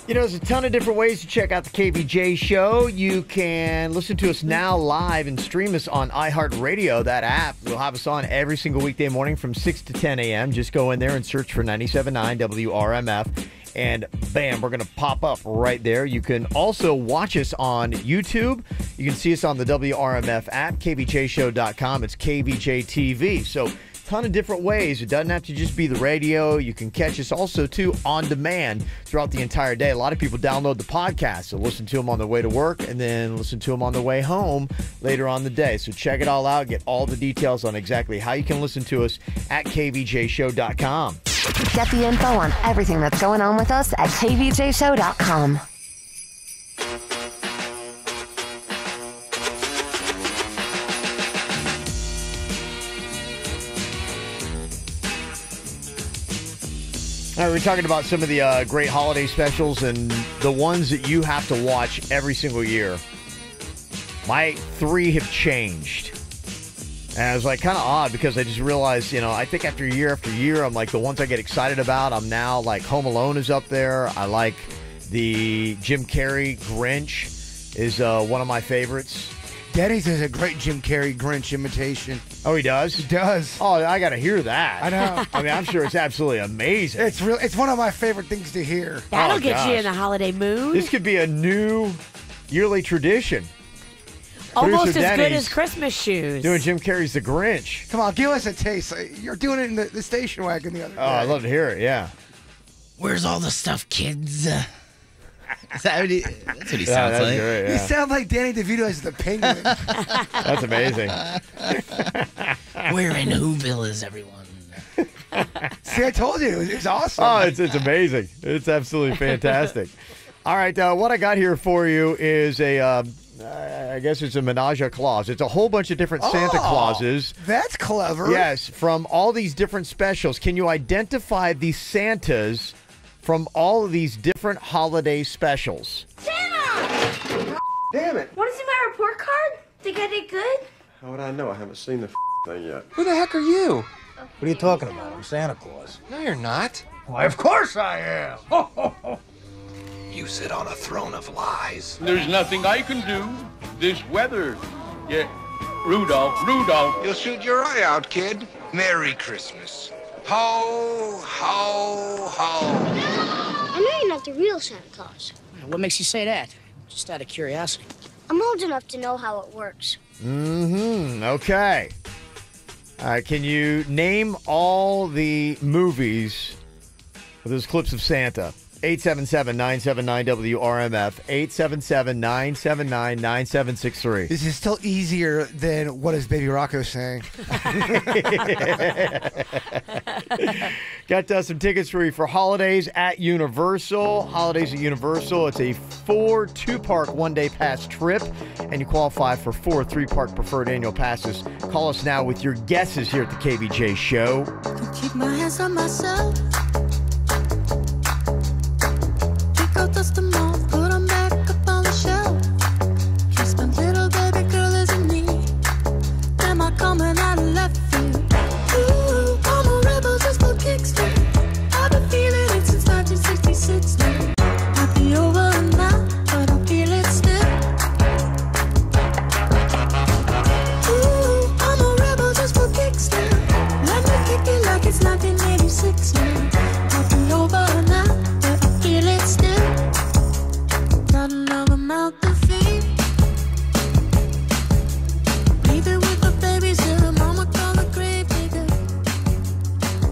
You know, there's a ton of different ways to check out the KVJ Show. You can listen to us now live and stream us on iHeartRadio, that app. We'll have us on every single weekday morning from 6 to 10 a.m. Just go in there and search for 97.9 WRMF, and bam, we're going to pop up right there. You can also watch us on YouTube. You can see us on the WRMF app, kvjshow.com. It's KVJ TV. So ton of different ways. It doesn't have to just be the radio. You can catch us also, too, on demand throughout the entire day. A lot of people download the podcast, so listen to them on their way to work and then listen to them on their way home later on the day. So check it all out. Get all the details on exactly how you can listen to us at kvjshow.com. Get the info on everything that's going on with us at kvjshow.com. All right, we're talking about some of the great holiday specials and the ones that you have to watch every single year. My 3 have changed. And I was like, kind of odd because I just realized, you know, I think after year, I'm like, the ones I get excited about, I'm now like Home Alone is up there. I like the Jim Carrey Grinch is one of my favorites. Denny's is a great Jim Carrey Grinch imitation. Oh, he does? He does. Oh, I got to hear that. I know. I mean, I'm sure it's absolutely amazing. It's one of my favorite things to hear. That'll get you in the holiday mood. This could be a new yearly tradition. Almost as Denny's good as Christmas shoes. doing Jim Carrey's The Grinch. Come on, give us a taste. You're doing it in the station wagon the other day. Oh, I'd love to hear it, yeah. Where's all the stuff, kids? Is that what that's what he Yeah, sounds that's like. great, You yeah. sound like Danny DeVito as the penguin. That's amazing. Where in Whoville is everyone? See, I told you. It was awesome. Oh, it's amazing. It's absolutely fantastic. All right, what I got here for you is I guess it's a menage a clause. It's a whole bunch of different Santa Clauses. That's clever. Yes, from all these different specials. Can you identify the Santas from all of these different holiday specials? Santa! Damn it. Want to see my report card? Think I did good? How would I know? I haven't seen the thing yet. Who the heck are you? What are you talking about? I'm Santa Claus. No, you're not. Why, of course I am. Ho, ho, ho. You sit on a throne of lies. There's nothing I can do. This weather. Yeah, Rudolph. You'll shoot your eye out, kid. Merry Christmas. Ho, ho, ho. I know you're not the real Santa Claus. What makes you say that? Just out of curiosity. I'm old enough to know how it works. Okay. Can you name all the movies with those clips of Santa? 877-979-WRMF, 877-979-9763. This is still easier than what is Baby Rocco saying. Got some tickets for you for Holidays at Universal. Holidays at Universal. It's a 2-park 1-day pass trip, and you qualify for 4 3-park preferred annual passes. Call us now with your guesses here at the KVJ Show. Keep my hands on myself. Dust them off, put them back up on the shelf. Kiss my little baby girl is in need. Am I coming out of left field? Ooh, I'm a rebel just for kicks now. I've been feeling it since 1966 now. Might be over now, but I feel it still. Ooh, I'm a rebel just for kicks now. Let me kick it like it's 1986 now. Might be over now, but I feel it still. Got another mouth to feed. Leaving with the babies here, mama call the grave digger.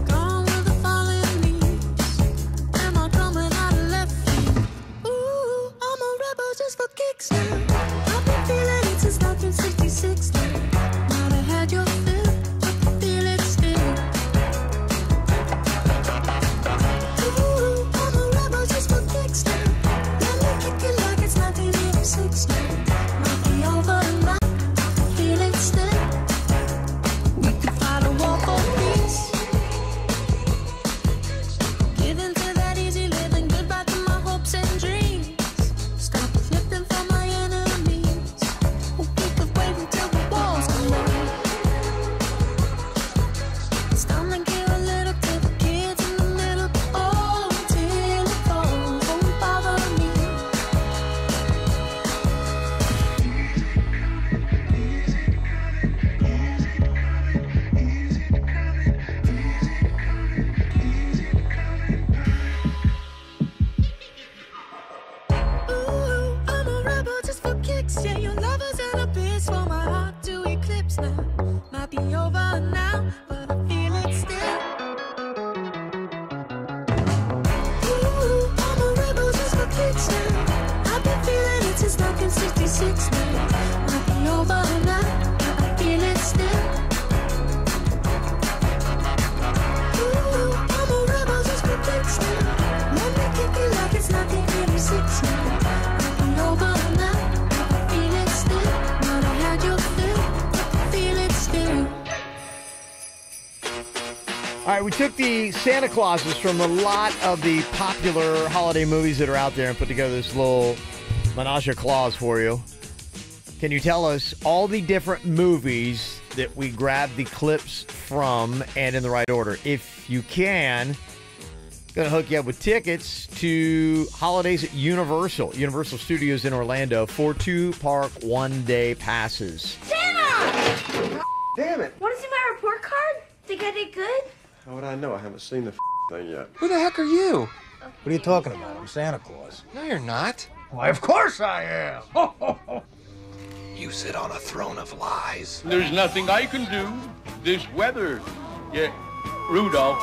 Gone with the fallen leaves. Am I coming out of left field? Ooh, I'm a rebel just for kicks now. I've been feeling it since 1966 now. Might have had your fill, but I feel it still. Ooh, I'm a rebel just for kicks now. Kick it like it's 1986 now. Might be over now. Feel it still. We could fight a war for peace. Give in to that easy living. Goodbye to my hopes and dreams. Stop flipping for my enemies. Who think of waiting till the walls come down. It's time to give a little to the kids in the middle. Oh, till it falls. Won't bother me. Ooh, I'm a rebel just for kicks. Yeah, your lovers and a bitch for my heart to eclipse now. Might be over now, but I feel it still. Ooh, I'm a rebel just for kicks now. I've been feeling it since 1966 now. Might be over now, but I feel it still. Ooh, I'm a rebel just for kicks now. Let me kick it like it's 1986 now. Might be over now, but I feel it still. Might have had your fill, but I feel it still. All right, we took the Santa Clauses from a lot of the popular holiday movies that are out there and put together this little menage a clause for you. Can you tell us all the different movies that we grabbed the clips from and in the right order? If you can, going to hook you up with tickets to Holidays at Universal. Universal Studios in Orlando for 2-park 1-day passes. Santa! Damn it. Want to see my report card? Think I did good? How would I know? I haven't seen the thing yet. Who the heck are you? What are you talking about? I'm Santa Claus. No, you're not. Why, of course I am. Ho, ho, ho. You sit on a throne of lies. There's nothing I can do. This weather. Yeah, Rudolph.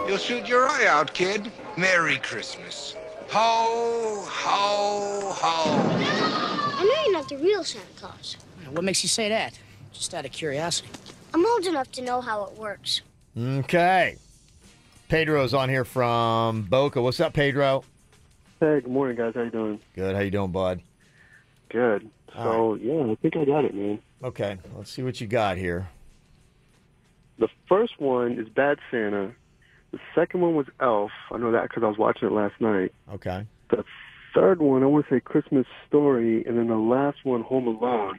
You'll shoot your eye out, kid. Merry Christmas. Ho, ho, ho. I know you're not the real Santa Claus. What makes you say that? Just out of curiosity. I'm old enough to know how it works. Okay. Pedro's on here from Boca. What's up, Pedro? Hey, good morning, guys. How you doing? Good. How you doing, bud? Good. So, yeah, I think I got it, man. Okay. Let's see what you got here. The first one is Bad Santa. The second one was Elf. I know that because I was watching it last night. Okay. The third one, I want to say Christmas Story, and then the last one, Home Alone.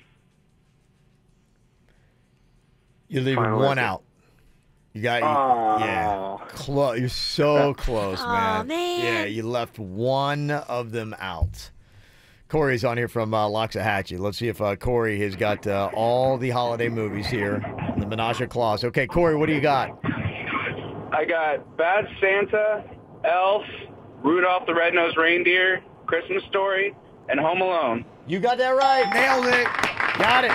You're leaving one out. You got, yeah, close. You're so close, man. Man. Yeah, you left one of them out. Corey's on here from Loxahatchee. Let's see if Corey has got all the holiday movies here. The Menage a Claus. Okay, Corey, what do you got? I got Bad Santa, Elf, Rudolph the Red-Nosed Reindeer, Christmas Story, and Home Alone. You got that right. Nailed it. Got it.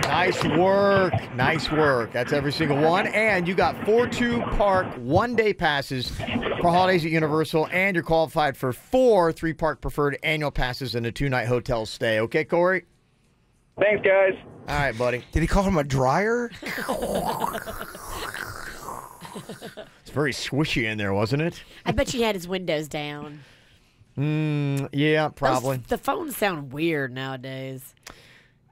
Nice work. Nice work. That's every single one. And you got 4 park one-day passes for holidays at Universal, and you're qualified for 4 3-park preferred annual passes and a 2-night hotel stay. Okay, Corey? Thanks, guys. All right, buddy. Did he call him a dryer? It's very swishy in there, wasn't it? I bet he had his windows down. Yeah, probably. The phones sound weird nowadays.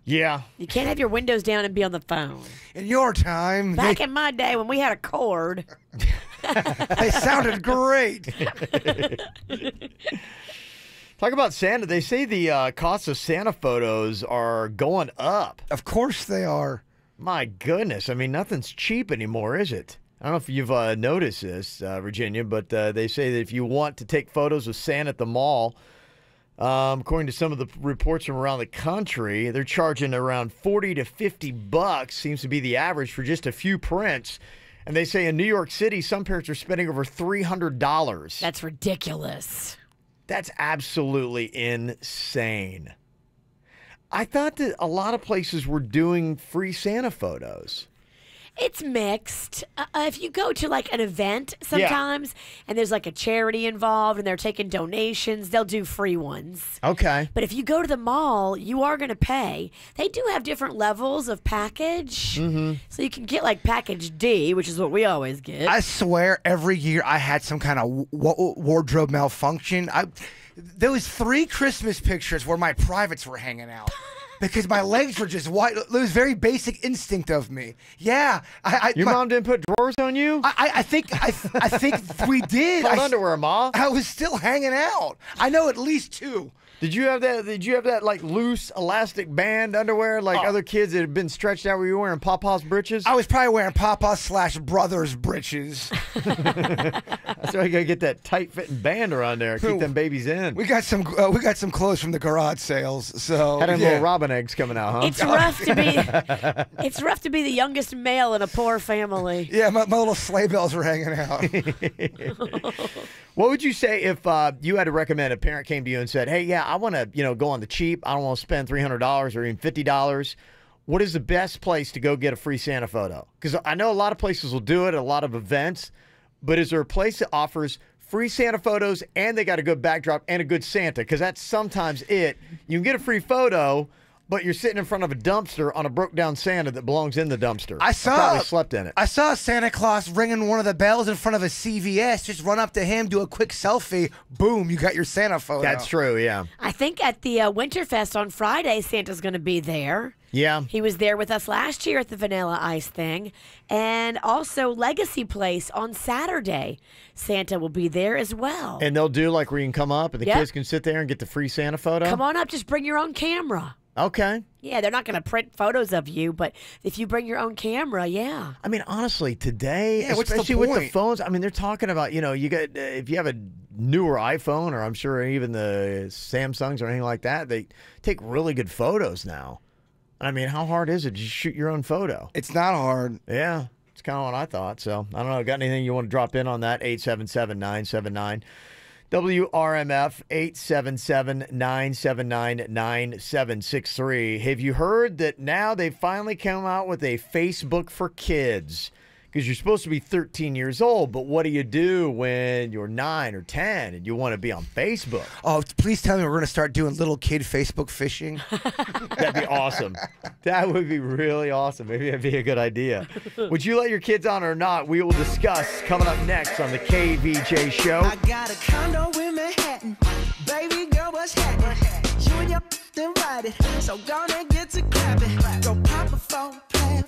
Yeah. You can't have your windows down and be on the phone. In your time. Back in my day when we had a cord. They sounded great. Talk about Santa. They say the cost of Santa photos are going up. Of course they are. My goodness. I mean, nothing's cheap anymore, is it? I don't know if you've noticed this, Virginia, but they say that if you want to take photos of Santa at the mall, according to some of the reports from around the country, they're charging around $40 to $50 seems to be the average for just a few prints. And they say in New York City, some parents are spending over $300. That's ridiculous. That's absolutely insane. I thought that a lot of places were doing free Santa photos. It's mixed. If you go to like an event sometimes and there's like a charity involved and they're taking donations, they'll do free ones. Okay. But if you go to the mall, you are going to pay. They do have different levels of package. Mm-hmm. So you can get like package D, which is what we always get. I swear every year I had some kind of wardrobe malfunction. Those 3 Christmas pictures where my privates were hanging out. Because my legs were just wide. It was very basic instinct of me. Yeah. Your mom didn't put drawers on you? I think we did. Called underwear, Ma. I was still hanging out. I know at least 2. Did you have that? Did you have that like loose elastic band underwear like other kids that had been stretched out? Were you wearing Papa's britches? I was probably wearing Papa/Brothers britches. That's why you gotta get that tight fitting band around there. Keep them babies in. We got some clothes from the garage sales. So had little robin eggs coming out, huh? It's rough to be. It's rough to be the youngest male in a poor family. Yeah, my little sleigh bells were hanging out. What would you say if you had to recommend a parent came to you and said, "Hey, yeah, I want to, go on the cheap. I don't want to spend $300 or even $50. What is the best place to go get a free Santa photo?" Because I know a lot of places will do it, a lot of events, but is there a place that offers free Santa photos and they got a good backdrop and a good Santa? Because that's sometimes it. You can get a free photo, but you're sitting in front of a dumpster on a broke down Santa that belongs in the dumpster. I probably slept in it. I saw Santa Claus ringing one of the bells in front of a CVS. Just run up to him, do a quick selfie. Boom, you got your Santa photo. That's true, yeah. I think at the Winterfest on Friday, Santa's going to be there. Yeah. He was there with us last year at the Vanilla Ice thing. And also Legacy Place on Saturday. Santa will be there as well. And they'll do like where you can come up and the Yep. kids can sit there and get the free Santa photo? Come on up, just bring your own camera. Okay. Yeah, they're not going to print photos of you, but if you bring your own camera, yeah. I mean, honestly, today, Yeah, what's the especially with the point? phones, I mean, they're talking about, you get if you have a newer iPhone, or I'm sure even the Samsungs or anything like that, they take really good photos now. I mean, how hard is it to shoot your own photo? It's not hard. Yeah, it's kind of what I thought. So I don't know. Got anything you want to drop in on that? 877-979. WRMF 877-979-9763. Have you heard that now they've finally come out with a Facebook for kids? Because you're supposed to be 13 years old, but what do you do when you're 9 or 10 and you want to be on Facebook? Oh, please tell me we're going to start doing little kid Facebook fishing. That'd be awesome. That would be really awesome. Maybe that'd be a good idea. Would you let your kids on or not? We will discuss coming up next on the KVJ Show. I got a condo in Manhattan. Baby girl, what's happening? You and your then ride it. So gonna get to clapping. Go pop it for a plan.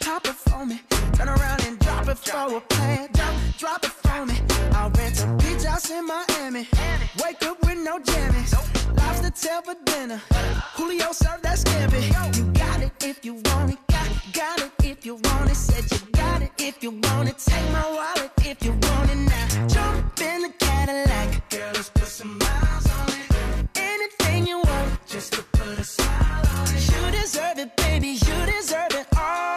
Pop it for me. Turn around and drop it for a plan. Drop it for me. I'll rent a beach house in Miami. Wake up with no jammies. Lobster tail for dinner. Julio served that scampi. You got it if you want it. Got it if you want it. Said you got it if you want it. Take my wallet if you want it now. Jump in the Cadillac. Girl, let's put some miles on it. Anything you want, just to put a smile on it. You deserve it, baby. You deserve it all.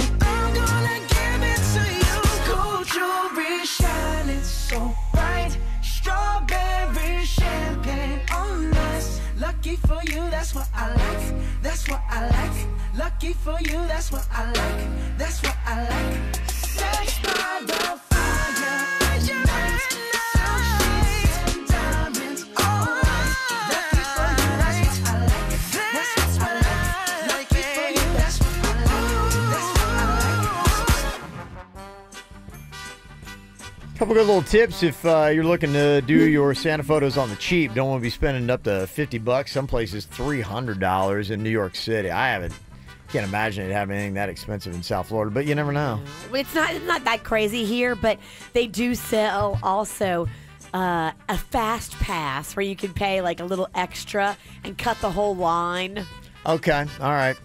And I'm gonna give it to you. Gold jewelry shining so bright. Strawberry champagne on us. Lucky for you, that's what I like. That's what I like. Lucky for you, that's what I like. That's what I like. Sex by the fire. Couple good little tips if you're looking to do your Santa photos on the cheap. Don't want to be spending up to $50. Some places $300 in New York City. Can't imagine it having anything that expensive in South Florida, but you never know. It's not that crazy here, but they do sell also a fast pass where you can pay like a little extra and cut the whole line. Okay, all right.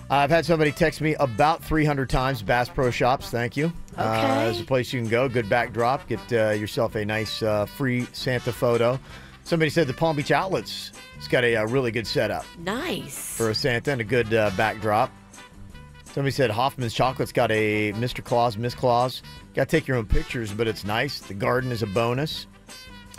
I've had somebody text me about 300 times. Bass Pro Shops, thank you. Okay. There's a place you can go. Good backdrop. Get yourself a nice free Santa photo. Somebody said the Palm Beach Outlets. It's got a really good setup. Nice. For a Santa and a good backdrop. Somebody said Hoffman's Chocolate's got a Mr. Claus, Miss Claus. Got to take your own pictures, but it's nice. The garden is a bonus.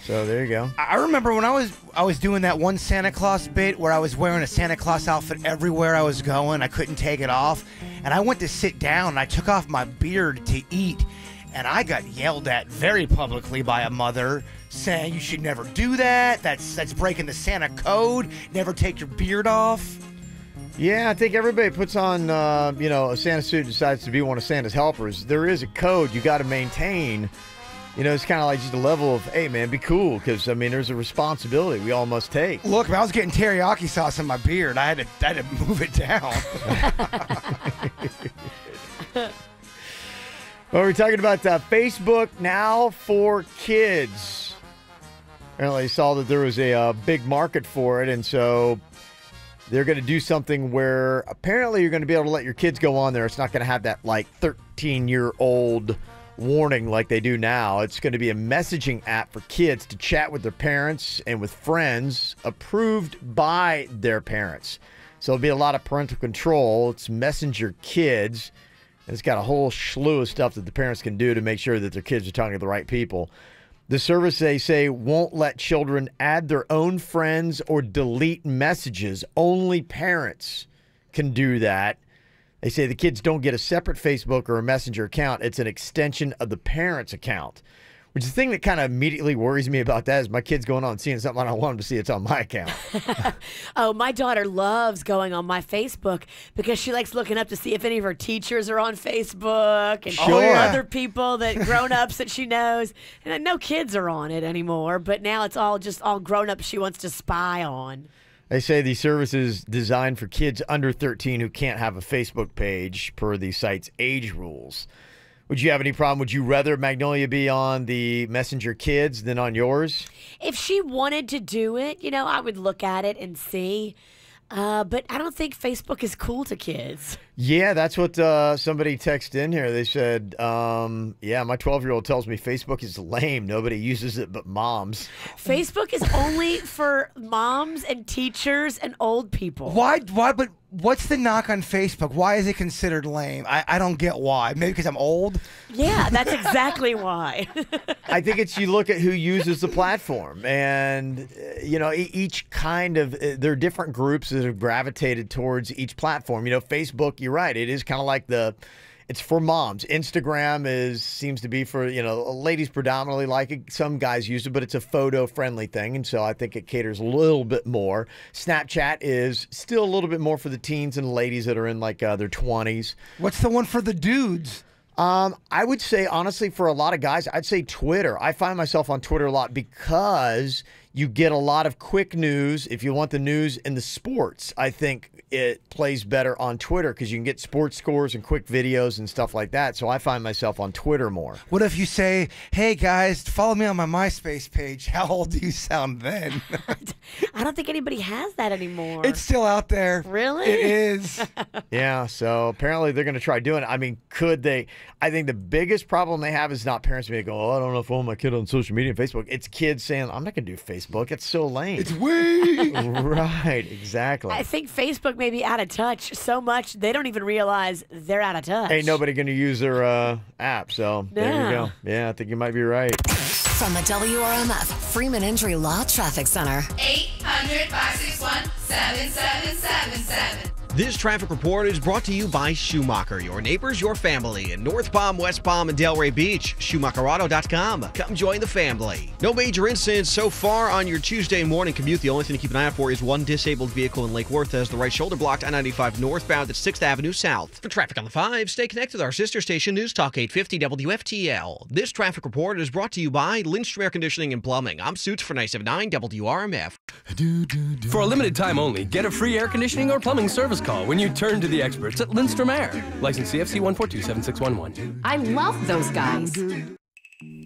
So there you go. I remember when I was doing that one Santa Claus bit where I was wearing a Santa Claus outfit everywhere I was going. I couldn't take it off. And I went to sit down and I took off my beard to eat. And I got yelled at very publicly by a mother saying you should never do that. That's breaking the Santa code. Never take your beard off. Yeah, I think everybody puts on, a Santa suit and decides to be one of Santa's helpers. There is a code you got to maintain. It's kind of like just a level of, hey, man, be cool, because, there's a responsibility we all must take. Look, I was getting teriyaki sauce in my beard. I had to move it down. Well, we're talking about Facebook now for kids. Apparently, I saw that there was a big market for it, and so they're going to do something where apparently you're going to be able to let your kids go on there. It's not going to have that, 13-year-old warning like they do now. It's going to be a messaging app for kids to chat with their parents and with friends approved by their parents. So there'll be a lot of parental control. It's Messenger Kids. And it's got a whole slew of stuff that the parents can do to make sure that their kids are talking to the right people. The service, they say, won't let children add their own friends or delete messages. Only parents can do that. They say the kids don't get a separate Facebook or a Messenger account. It's an extension of the parent's account, which is the thing that kind of immediately worries me about that is my kids going on and seeing something I don't want them to see. It's on my account. Oh, my daughter loves going on my Facebook because she likes looking up to see if any of her teachers are on Facebook and other people, grown-ups that she knows. And no kids are on it anymore, but now it's all grown-ups she wants to spy on. They say the service is designed for kids under 13 who can't have a Facebook page per the site's age rules. Would you have any problem? Would you rather Magnolia be on the Messenger Kids than on yours? If she wanted to do it, I would look at it and see. But I don't think Facebook is cool to kids. Yeah, that's what somebody texted in here. They said, yeah, my 12-year-old tells me Facebook is lame. Nobody uses it but moms. Facebook is only for moms and teachers and old people. Why? But What's the knock on Facebook? Why is it considered lame? I don't get why. Maybe because I'm old? Yeah, that's exactly why. I think it's you look at who uses the platform, and each kind of there are different groups that have gravitated towards each platform. Facebook, you're right, it is kind of like it's for moms. Instagram seems to be for ladies predominantly like it. Some guys use it, but it's a photo friendly thing, and so I think it caters a little bit more. Snapchat is still a little bit more for the teens and ladies that are in like their 20s. What's the one for the dudes? I would say, honestly, for a lot of guys, I'd say Twitter. I find myself on Twitter a lot because you get a lot of quick news. If you want the news in the sports, I think it plays better on Twitter because you can get sports scores and quick videos and stuff like that. So I find myself on Twitter more. What if you say, hey, guys, follow me on my MySpace page? How old do you sound then? I don't think anybody has that anymore. It's still out there. Really? It is. Yeah, so apparently they're going to try doing it. I mean, could they? I think the biggest problem they have is not parents being go, I don't know if I want my kid on social media and Facebook. It's kids saying, I'm not going to do Facebook. It's so lame. It's weak. Right, exactly. I think Facebook may be out of touch so much they don't even realize they're out of touch. Ain't nobody going to use their app, so there you go. Yeah, I think you might be right. From the WRMF Freeman Injury Law Traffic Center. 800-561-7777. This traffic report is brought to you by Schumacher, your neighbors, your family in North Palm, West Palm, and Delray Beach. SchumacherAuto.com. Come join the family. No major incidents so far on your Tuesday morning commute. The only thing to keep an eye out for is one disabled vehicle in Lake Worth as the right shoulder blocked I-95 northbound at 6th Avenue South. For traffic on the 5, stay connected with our sister station News Talk 850 WFTL. This traffic report is brought to you by Lindstrom Air Conditioning and Plumbing. I'm Suits for 979 WRMF. For a limited time only, get a free air conditioning or plumbing service call when you turn to the experts at Lindstrom Air. License CFC 1427611. I love those guys.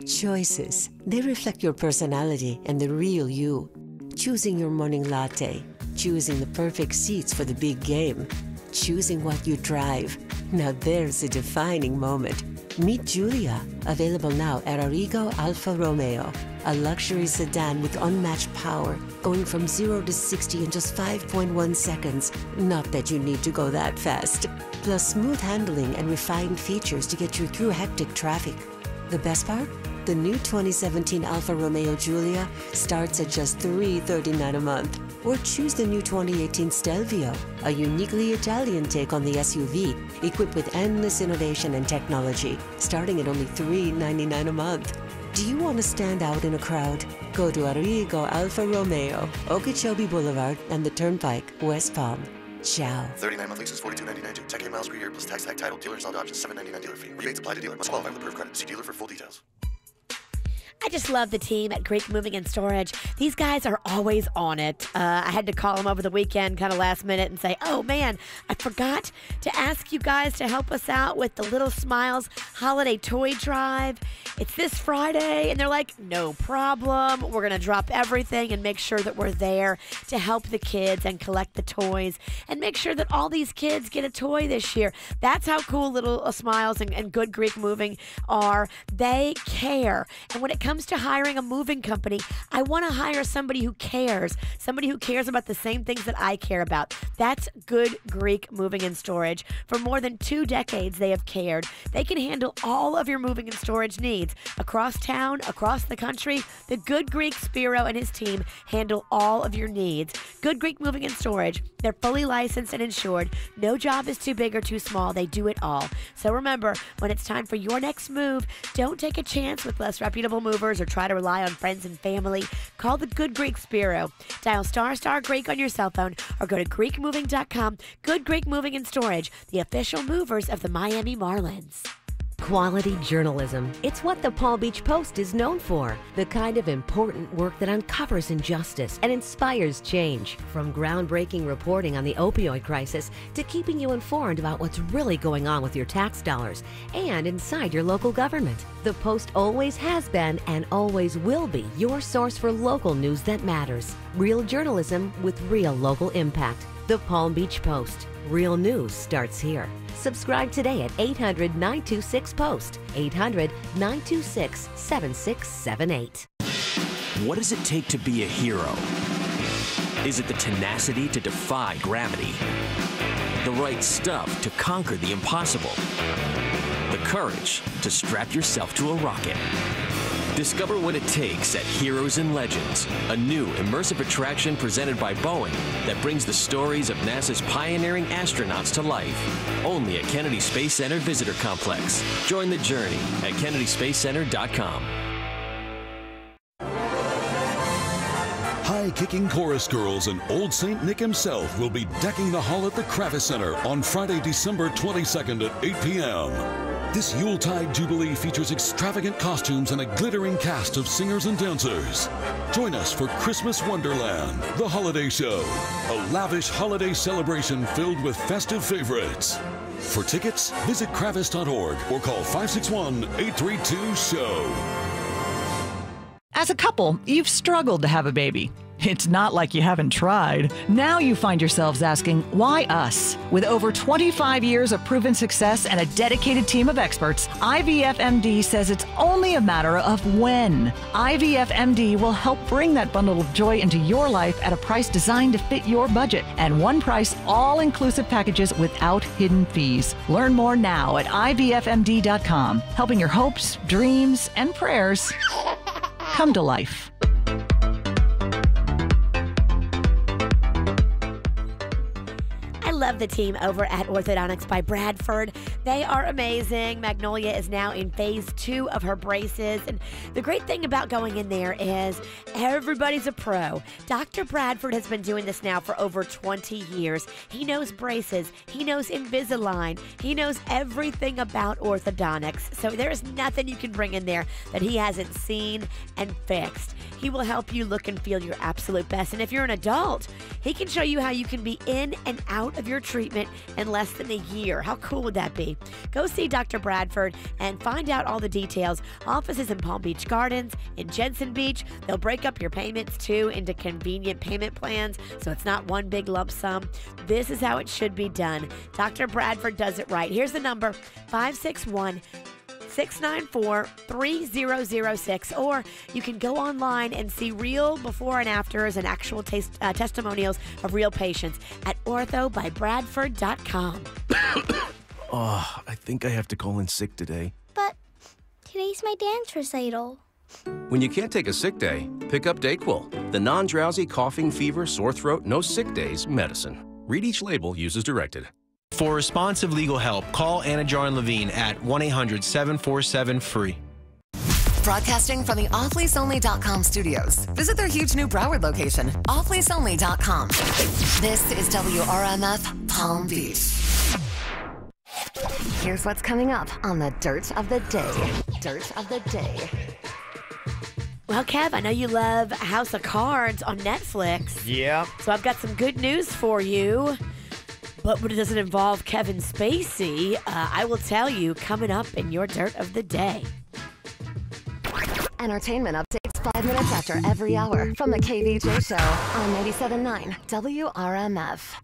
Choices. They reflect your personality and the real you. Choosing your morning latte. Choosing the perfect seats for the big game. Choosing what you drive. Now there's a defining moment. Meet Giulia, available now at Arrigo Alfa Romeo, a luxury sedan with unmatched power, going from 0 to 60 in just 5.1 seconds. Not that you need to go that fast. Plus smooth handling and refined features to get you through hectic traffic. The best part? The new 2017 Alfa Romeo Giulia starts at just $339 a month. Or choose the new 2018 Stelvio, a uniquely Italian take on the SUV, equipped with endless innovation and technology, starting at only $399 a month. Do you want to stand out in a crowd? Go to Arrigo Alfa Romeo, Okeechobee Boulevard, and the Turnpike, West Palm. Ciao. 39 month leases, $42.99. 10K miles per year plus tax, tag, title, dealer installed options, $7.99 dealer fee. Rebates apply to dealer. Must qualify with approved credit. See dealer for full details. I just love the team at Greek Moving and Storage. These guys are always on it. I had to call them over the weekend, kind of last minute, and say, oh man, I forgot to ask you guys to help us out with the Little Smiles Holiday Toy Drive. It's this Friday. And they're like, no problem. We're going to drop everything and make sure that we're there to help the kids and collect the toys and make sure that all these kids get a toy this year. That's how cool Little Smiles and Good Greek Moving are. They care. And when it comes to hiring a moving company, I want to hire somebody who cares about the same things that I care about. That's Good Greek Moving and Storage. For more than 2 decades, they have cared. They can handle all of your moving and storage needs across town, across the country. The Good Greek Spiro and his team handle all of your needs. Good Greek Moving and Storage. They're fully licensed and insured. No job is too big or too small. They do it all. So remember, when it's time for your next move, don't take a chance with less reputable movers or try to rely on friends and family. Call the Good Greek Spiro. Dial ** Greek on your cell phone or go to GreekMoving.com. Good Greek Moving and Storage, the official movers of the Miami Marlins. Quality journalism. It's what the Palm Beach Post is known for. The kind of important work that uncovers injustice and inspires change. From groundbreaking reporting on the opioid crisis to keeping you informed about what's really going on with your tax dollars and inside your local government. The Post always has been and always will be your source for local news that matters. Real journalism with real local impact. The Palm Beach Post. Real news starts here. Subscribe today at 800-926-POST, 800-926-7678. What does it take to be a hero? Is it the tenacity to defy gravity? the right stuff to conquer the impossible, the courage to strap yourself to a rocket. Discover what it takes at Heroes and Legends, a new immersive attraction presented by Boeing that brings the stories of NASA's pioneering astronauts to life. Only at Kennedy Space Center Visitor Complex. Join the journey at KennedySpaceCenter.com. High-kicking chorus girls and Old St. Nick himself will be decking the hall at the Kravis Center on Friday, December 22nd at 8 p.m. This Yuletide Jubilee features extravagant costumes and a glittering cast of singers and dancers. Join us for Christmas Wonderland, the holiday show, a lavish holiday celebration filled with festive favorites. For tickets, visit kravis.org or call 561-832-SHOW. As a couple, you've struggled to have a baby. It's not like you haven't tried. Now you find yourselves asking, why us? With over 25 years of proven success and a dedicated team of experts, IVF-MD says it's only a matter of when. IVF-MD will help bring that bundle of joy into your life at a price designed to fit your budget. And one price, all-inclusive packages without hidden fees. Learn more now at IVFMD.com, helping your hopes, dreams, and prayers come to life. I love the team over at Orthodontics by Bradford. They are amazing. Magnolia is now in phase 2 of her braces. And the great thing about going in there is everybody's a pro. Dr. Bradford has been doing this now for over 20 years. He knows braces. He knows Invisalign. He knows everything about orthodontics. So there's nothing you can bring in there that he hasn't seen and fixed. He will help you look and feel your absolute best. And if you're an adult, he can show you how you can be in and out of your treatment in less than a year. How cool would that be? Go see Dr. Bradford and find out all the details. Offices in Palm Beach Gardens, in Jensen Beach. They'll break up your payments too into convenient payment plans, so it's not one big lump sum. This is how it should be done. Dr. Bradford does it right. Here's the number, 561-694-3006, or you can go online and see real before and afters and actual testimonials of real patients at orthobybradford.com. Oh, I think I have to call in sick today. But today's my dance recital. When you can't take a sick day, pick up Dayquil, the non-drowsy coughing, fever, sore throat, no sick days medicine. Read each label, use as directed. For responsive legal help, call Anna Jar Levine at 1-800-747-FREE. Broadcasting from the offleaseonly.com studios. Visit their huge new Broward location, offleaseonly.com. This is WRMF Palm Beach. Here's what's coming up on the Dirt of the Day. Dirt of the Day. Well, Kev, I know you love House of Cards on Netflix. Yeah. So I've got some good news for you. But when it doesn't involve Kevin Spacey, I will tell you coming up in your Dirt of the Day. Entertainment updates 5 minutes after every hour from the KVJ Show on 97.9 WRMF.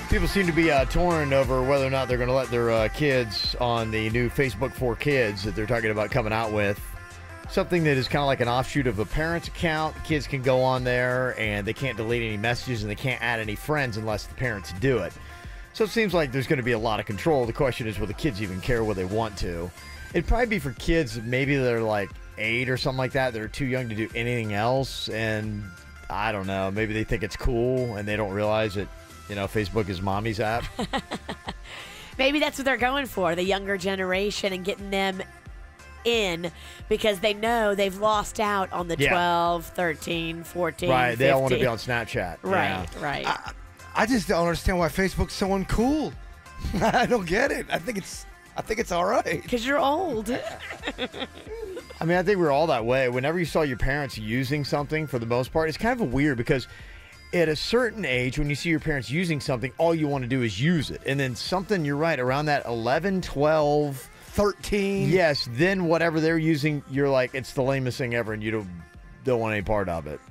People seem to be torn over whether or not they're going to let their kids on the new Facebook for Kids that they're talking about coming out with. Something that is kind of like an offshoot of a parent's account. The kids can go on there and they can't delete any messages and they can't add any friends unless the parents do it. So it seems like there's going to be a lot of control. The question is, will the kids even care what they want to? It'd probably be for kids, maybe they're like 8 or something like that. They're too young to do anything else. And I don't know, maybe they think it's cool and they don't realize that, you know, Facebook is mommy's app. Maybe that's what they're going for, the younger generation, and getting them in because they know they've lost out on the 12, 13, 14, Right, 15. they all want to be on Snapchat. Right, right. I just don't understand why Facebook's so uncool. I don't get it. I think it's all right. Because you're old. I mean, I think we're all that way. Whenever you saw your parents using something, for the most part, it's kind of weird because at a certain age, when you see your parents using something, all you want to do is use it. And then something, you're right, around that 11, 12... 13. Yes, then whatever they're using, you're like, it's the lamest thing ever, and you don't want any part of it.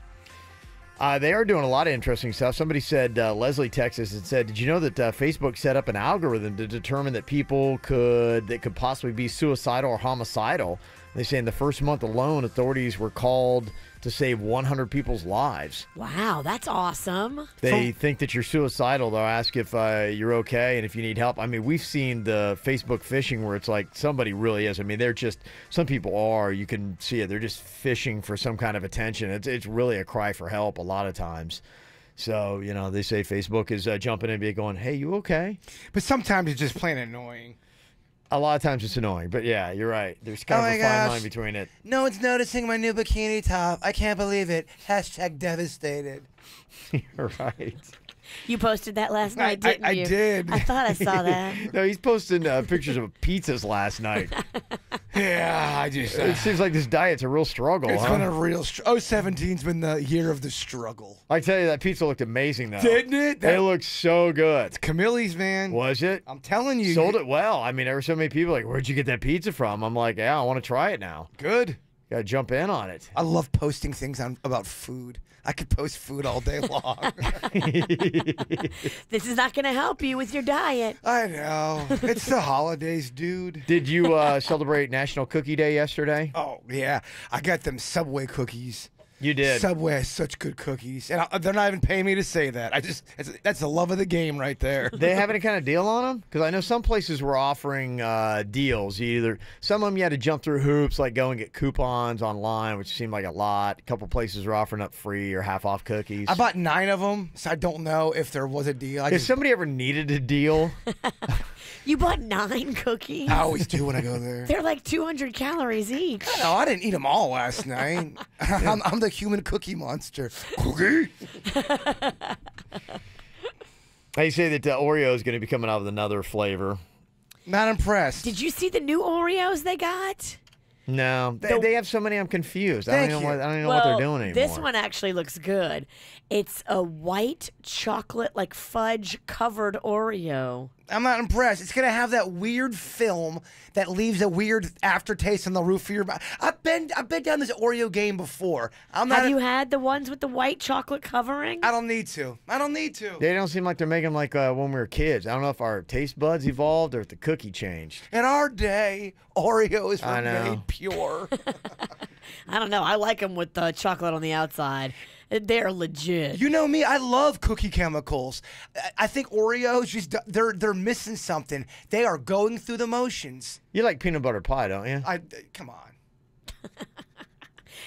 They are doing a lot of interesting stuff. Somebody said, Leslie Texas, and said, did you know that Facebook set up an algorithm to determine that people that could possibly be suicidal or homicidal? They say in the first month alone, authorities were called to save 100 people's lives. Wow, that's awesome. They think that you're suicidal. They'll ask if you're okay and if you need help. I mean, we've seen the Facebook phishing where it's like somebody really is. I mean, they're just, some people are, you can see it. They're just fishing for some kind of attention. It's really a cry for help a lot of times. So, you know, they say Facebook is jumping in and going, hey, you okay? But sometimes it's just plain annoying. A lot of times it's annoying, but yeah, you're right. There's kind of a fine line between it. No one's noticing my new bikini top. I can't believe it. # devastated. You're right. You posted that last night, didn't you? I did. I thought I saw that. No, he's posting pictures of pizzas last night. Yeah, I just... It seems like this diet's a real struggle, It's been a real... 2017's been the year of the struggle. I tell you, that pizza looked amazing, though. Didn't it? It looked so good. It's Camille's, man. Was it? I'm telling you. Sold it well. I mean, there were so many people like, where'd you get that pizza from? I'm like, yeah, I want to try it now. Good. Got to jump in on it. I love posting things about food. I could post food all day long. This is not going to help you with your diet. I know. It's the holidays, dude. Did you celebrate National Cookie Day yesterday? Oh, yeah. I got them Subway cookies. You did. Subway has such good cookies. And they're not even paying me to say that. That's the love of the game right there. They have any kind of deal on them? Because I know some places were offering deals. Some of them you had to jump through hoops, like go and get coupons online, which seemed like a lot. A couple places were offering up free or half-off cookies. I bought 9 of them, so I don't know if there was a deal. If somebody ever needed a deal... You bought 9 cookies? I always do when I go there. They're like 200 calories each. No, I didn't eat them all last night. I'm the human cookie monster. Cookie? They say that Oreo is going to be coming out with another flavor. Not impressed. Did you see the new Oreos they got? No. They have so many, I'm confused. I don't even know what they're doing anymore. This one actually looks good. It's a white chocolate, like fudge-covered Oreo. I'm not impressed. It's going to have that weird film that leaves a weird aftertaste on the roof of your mouth. I've been down this Oreo game before. Have you had the ones with the white chocolate covering? I don't need to. They don't seem like they're making them like when we were kids. I don't know if our taste buds evolved or if the cookie changed. In our day, Oreos were made pure. I don't know. I like them with the chocolate on the outside. They're legit. You know me, I love cookie chemicals. I think Oreos just they're missing something. They are going through the motions. You like peanut butter pie, don't you? Come on.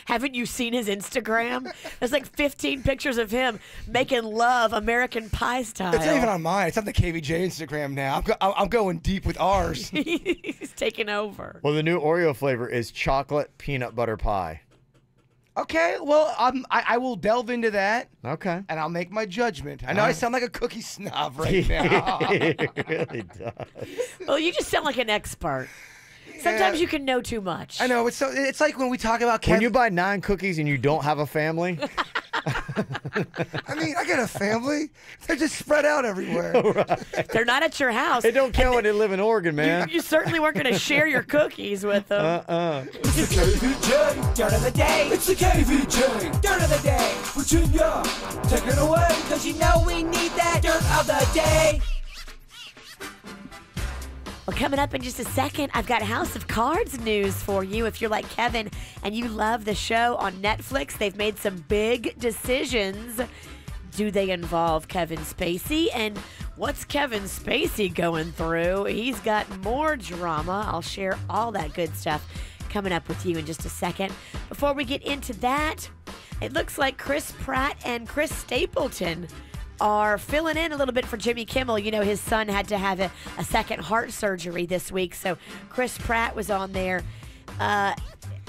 Haven't you seen his Instagram? There's like 15 pictures of him making love American Pie style. It's not even on mine. It's on the KVJ Instagram now. I'm going deep with ours. He's taking over. Well, the new Oreo flavor is chocolate peanut butter pie. Okay, well, I will delve into that. Okay. And I'll make my judgment. I know I sound like a cookie snob right now. It really does. Well, you just sound like an expert. Sometimes you can know too much. I know. It's like when we talk about Kevin. When you buy 9 cookies and you don't have a family. I mean, I got a family. They're just spread out everywhere. Right. They're not at your house. It don't count when they live in Oregon, man. You certainly weren't going to share your cookies with them. It's the KVJ dirt of the day. It's the KVJ dirt of the day. Virginia, take it away. Cause you know we need that dirt of the day. Well, coming up in just a second, I've got House of Cards news for you. If you're like Kevin and you love the show on Netflix, they've made some big decisions. Do they involve Kevin Spacey? And what's Kevin Spacey going through? He's got more drama. I'll share all that good stuff coming up with you in just a second. Before we get into that, it looks like Chris Pratt and Chris Stapleton are filling in a little bit for Jimmy Kimmel. You know, his son had to have a second heart surgery this week, so Chris Pratt was on there.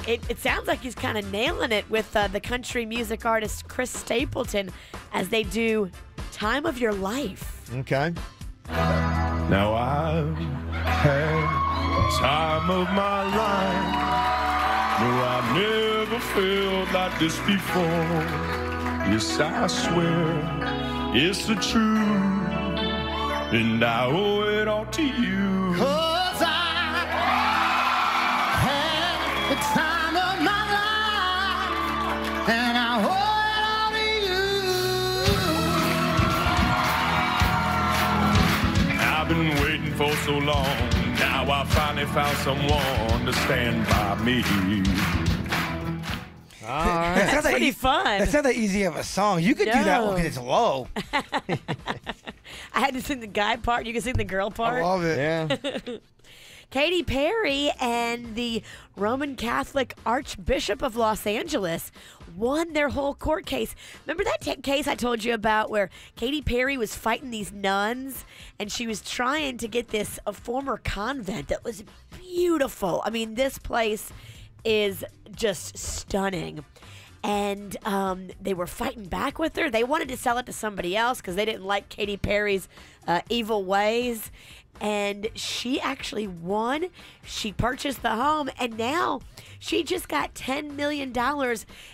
It sounds like he's kind of nailing it with the country music artist Chris Stapleton as they do Time of Your Life. Okay. Now I've had time of my life. No, I've never felt like this before. Yes, I swear it's the truth, and I owe it all to you. 'Cause I had the time of my life, and I owe it all to you. I've been waiting for so long, now I finally found someone to stand by me. right. That's pretty fun. That's not that easy of a song. You could do that one because it's low. I had to sing the guy part. You can sing the girl part. I love it. Yeah. Katy Perry and the Roman Catholic Archbishop of Los Angeles won their whole court case. Remember that case I told you about where Katy Perry was fighting these nuns and she was trying to get a former convent that was beautiful. I mean, this place is just stunning. And they were fighting back with her. They wanted to sell it to somebody else because they didn't like Katy Perry's evil ways. And she actually won. She purchased the home, and now she just got $10 million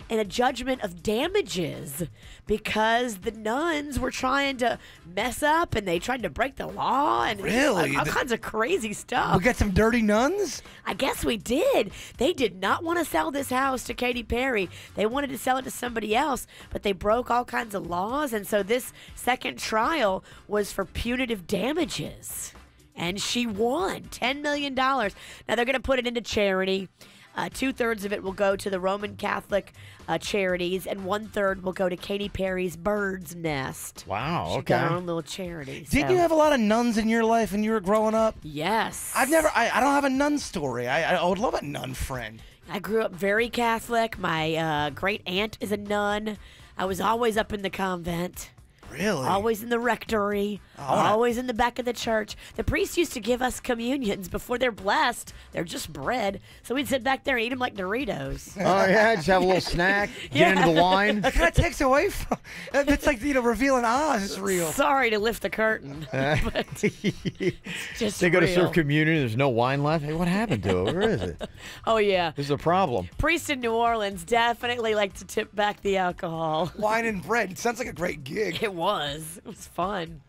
in a judgment of damages because the nuns were trying to mess up and they tried to break the law and Really? all kinds of crazy stuff. We got some dirty nuns? I guess we did. They did not want to sell this house to Katy Perry. They wanted to sell it to somebody else, but they broke all kinds of laws, and so this second trial was for punitive damages. And she won $10 million. Now, they're going to put it into charity. 2/3 of it will go to the Roman Catholic charities, and 1/3 will go to Katy Perry's Bird's Nest. Wow, She okay. got her own little charity. Didn't you have a lot of nuns in your life when you were growing up? Yes. I don't have a nun story. I would love a nun friend. I grew up very Catholic. My great aunt is a nun. I was always up in the convent. Really? Always in the rectory. Always in the back of the church. The priest used to give us communions before they're blessed. They're just bread. So we'd sit back there and eat them like Doritos. Oh, yeah, just have a little snack, get into the wine. That kind of takes away from... It's like, revealing Oz is real. Sorry to lift the curtain. But just they go to real. serve communion, there's no wine left. Hey, what happened to it? Where is it? Oh, yeah. This is a problem. Priests in New Orleans definitely like to tip back the alcohol. Wine and bread. It sounds like a great gig. It was. It was fun.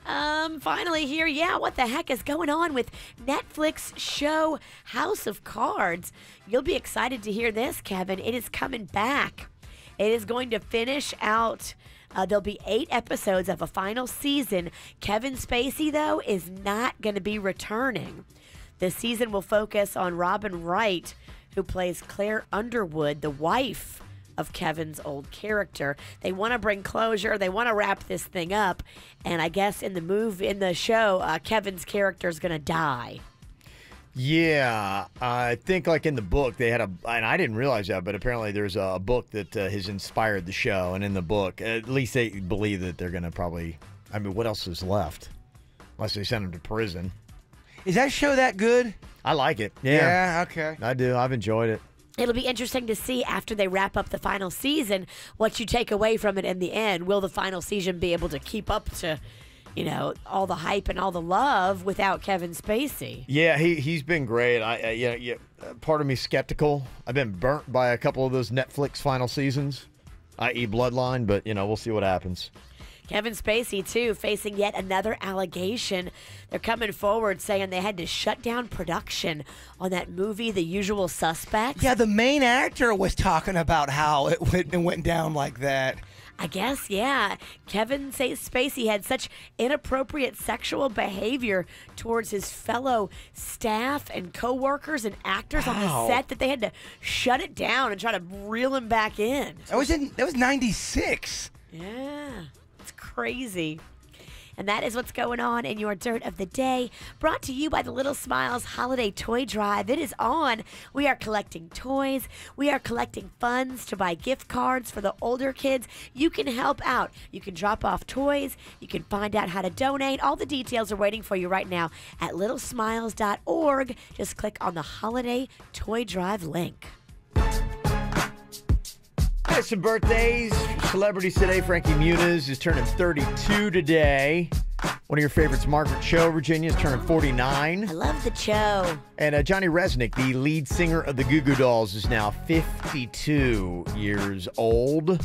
Finally here, what the heck is going on with Netflix show House of Cards? You'll be excited to hear this, Kevin. It is coming back. It is going to finish out. There'll be 8 episodes of a final season. Kevin Spacey, though, is not going to be returning. The season will focus on Robin Wright, who plays Claire Underwood, the wife of Kevin's old character. They want to bring closure. They want to wrap this thing up. And I guess in the show, Kevin's character is going to die. Yeah, I think like in the book they had and I didn't realize that, but apparently there's a book that has inspired the show. And in the book, at least they believe that they're going to probably, what else is left? Unless they send him to prison. Is that show that good? I like it. Yeah, okay. I do. I've enjoyed it. It'll be interesting to see after they wrap up the final season what you take away from it in the end. Will the final season be able to keep up to, all the hype and all the love without Kevin Spacey? Yeah, he's been great. Part of me skeptical. I've been burnt by a couple of those Netflix final seasons, i.e. Bloodline, but we'll see what happens. Kevin Spacey, too, facing yet another allegation. They're coming forward saying they had to shut down production on that movie, The Usual Suspects. Yeah, the main actor was talking about how it went down like that. I guess, yeah. Kevin Spacey had such inappropriate sexual behavior towards his fellow staff and co-workers and actors on the set that they had to shut it down and try to reel him back in. That was 96. Yeah. Crazy. And that is what's going on in your Dirt of the Day, brought to you by the Little Smiles Holiday Toy Drive. It is on. We are collecting toys. We are collecting funds to buy gift cards for the older kids. You can help out. You can drop off toys. You can find out how to donate. All the details are waiting for you right now at littlesmiles.org. Just click on the Holiday Toy Drive link. Some birthdays. Celebrities today. Frankie Muniz is turning 32 today. One of your favorites, Margaret Cho, Virginia, is turning 49. I love the Cho. And Johnny Resnick, the lead singer of the Goo Goo Dolls, is now 52 years old.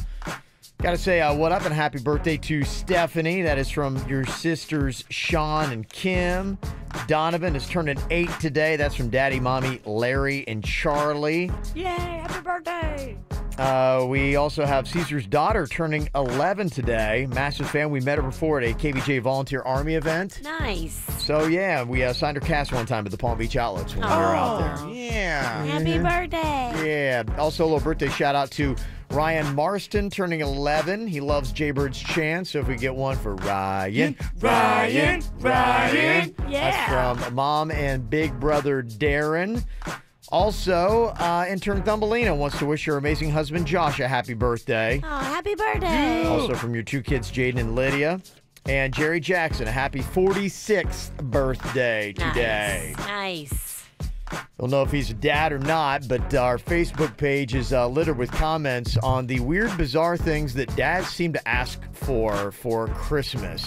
Got to say, what up and happy birthday to Stephanie. That is from your sisters, Sean and Kim. Donovan is turning 8 today. That's from Daddy, Mommy, Larry, and Charlie. Yay, happy birthday. We also have Caesar's daughter turning 11 today. Massive fan. We met her before at a KVJ Volunteer Army event. Nice. So, yeah, we signed her cast one time at the Palm Beach Outlets when we were out there. Yeah. Happy birthday. Yeah. Also, a little birthday shout out to Ryan Marston turning 11. He loves Jaybird's chant, so if we get one for Ryan. Ryan. That's Yeah. from Mom and Big Brother Darren. Also, intern Thumbelina wants to wish her amazing husband Josh a happy birthday. Oh, happy birthday. Also from your two kids, Jaden and Lydia. And Jerry Jackson, a happy 46th birthday today. Nice. Don't know if he's a dad or not, but our Facebook page is littered with comments on the weird, bizarre things that dads seem to ask for Christmas.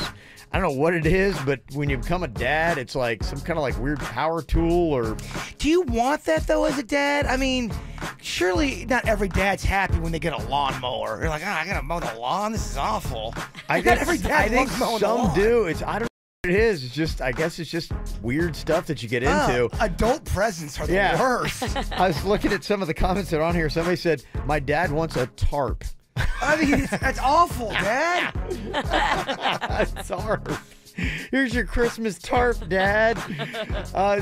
I don't know what it is, but when you become a dad, it's like some kind of like weird power tool or... Do you want that, though, as a dad? I mean, surely not every dad's happy when they get a lawnmower. You're like, I got to mow the lawn? This is awful. I Not every dad think loves mowing the some lawn. do. I don't know what it is. It's just, I guess it's just weird stuff that you get into. Adult presents are the worst. I was looking at some of the comments that are on here. Somebody said, my dad wants a tarp. I mean, that's awful, Dad. Tarp. Here's your Christmas tarp, Dad.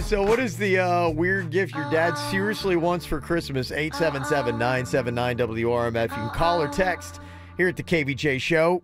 So what is the weird gift your dad seriously wants for Christmas? 877-979-WRMF. You can call or text here at the KVJ Show.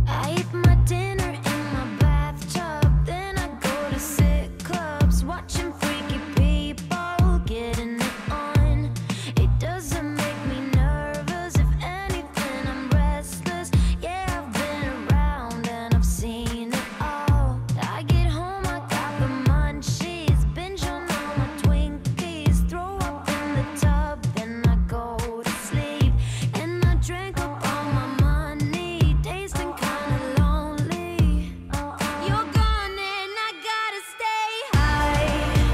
I eat my dinner in my bathtub, then I go to sick clubs, watching freaky people getting it on. It doesn't make me nervous, if anything, I'm restless. Yeah, I've been around and I've seen it all. I get home, I got the munchies, binge on all my Twinkies, throw up in the tub, then I go to sleep, and I drink up all my money, tasting kinda lonely. You're gone and I gotta stay high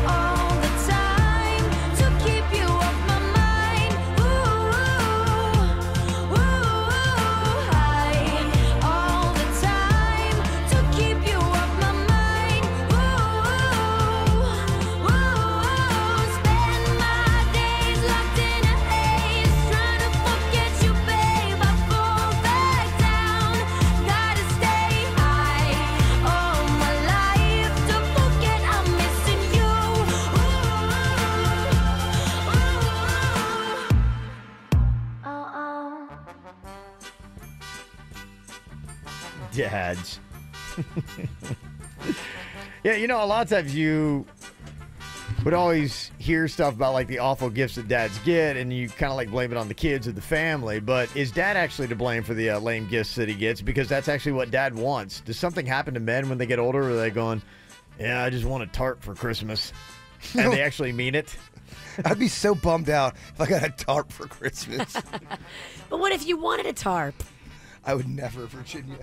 all the time to keep you off my mind. Ooh, high all the time to keep you off my mind. Spend my days locked in a haze, trying to forget you, babe. I fall back down. Gotta stay high all my life to forget I'm missing you. Dads. Yeah, you know, a lot of times you would always hear stuff about like the awful gifts that dads get, and you kind of like blame it on the kids or the family. But is dad actually to blame for the lame gifts that he gets? Because that's actually what dad wants. Does something happen to men when they get older? Or are they going, yeah, I just want a tarp for Christmas? And they actually mean it? I'd be so bummed out if I got a tarp for Christmas. But what if you wanted a tarp? I would never, Virginia.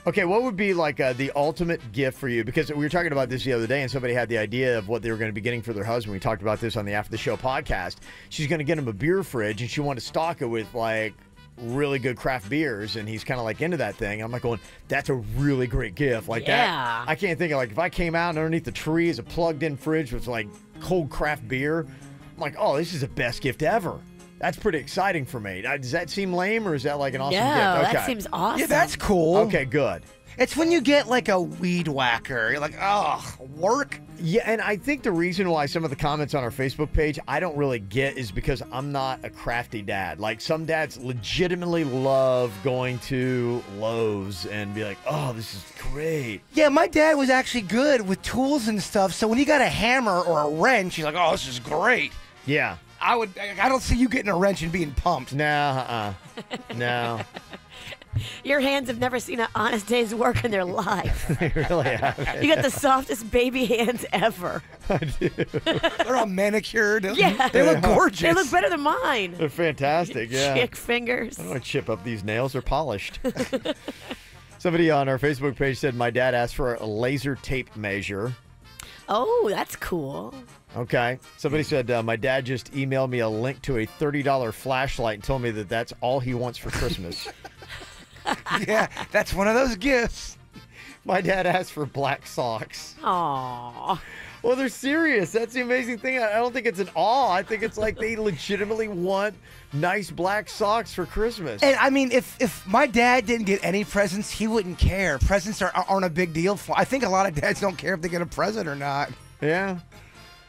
Okay, what would be like the ultimate gift for you? Because we were talking about this the other day, and somebody had the idea of what they were going to be getting for their husband. We talked about this on the After the Show podcast. She's going to get him a beer fridge, and she wanted to stock it with like really good craft beers, and he's kind of like into that thing. I'm like going, that's a really great gift. Like that, I can't think of like if I came out and underneath the tree is a plugged-in fridge with like cold craft beer. I'm like, oh, this is the best gift ever. That's pretty exciting for me. Does that seem lame, or is that like an awesome gift? Okay. That seems awesome. Yeah, that's cool. Okay, good. It's when you get like a weed whacker. You're like, oh, work? Yeah, and I think the reason why some of the comments on our Facebook page I don't really get is because I'm not a crafty dad. Like some dads legitimately love going to Lowe's and be like, oh, this is great. Yeah, my dad was actually good with tools and stuff. So when he got a hammer or a wrench, he's like, oh, this is great. Yeah. I don't see you getting a wrench and being pumped. No. Your hands have never seen an honest day's work in their life. They really have. You got the softest baby hands ever. I do. They're all manicured. Yeah. They look gorgeous. They look better than mine. They're fantastic, yeah. Chick fingers. I don't want to chip up these nails. They're polished. Somebody on our Facebook page said my dad asked for a laser tape measure. Oh, that's cool. Okay. Somebody said, my dad just emailed me a link to a $30 flashlight and told me that that's all he wants for Christmas. Yeah, that's one of those gifts. My dad asked for black socks. Aww. Well, they're serious. That's the amazing thing. I don't think it's an awe. I think it's like they legitimately want nice black socks for Christmas. And I mean, if my dad didn't get any presents, he wouldn't care. Presents aren't a big deal for. I think a lot of dads don't care if they get a present or not. Yeah.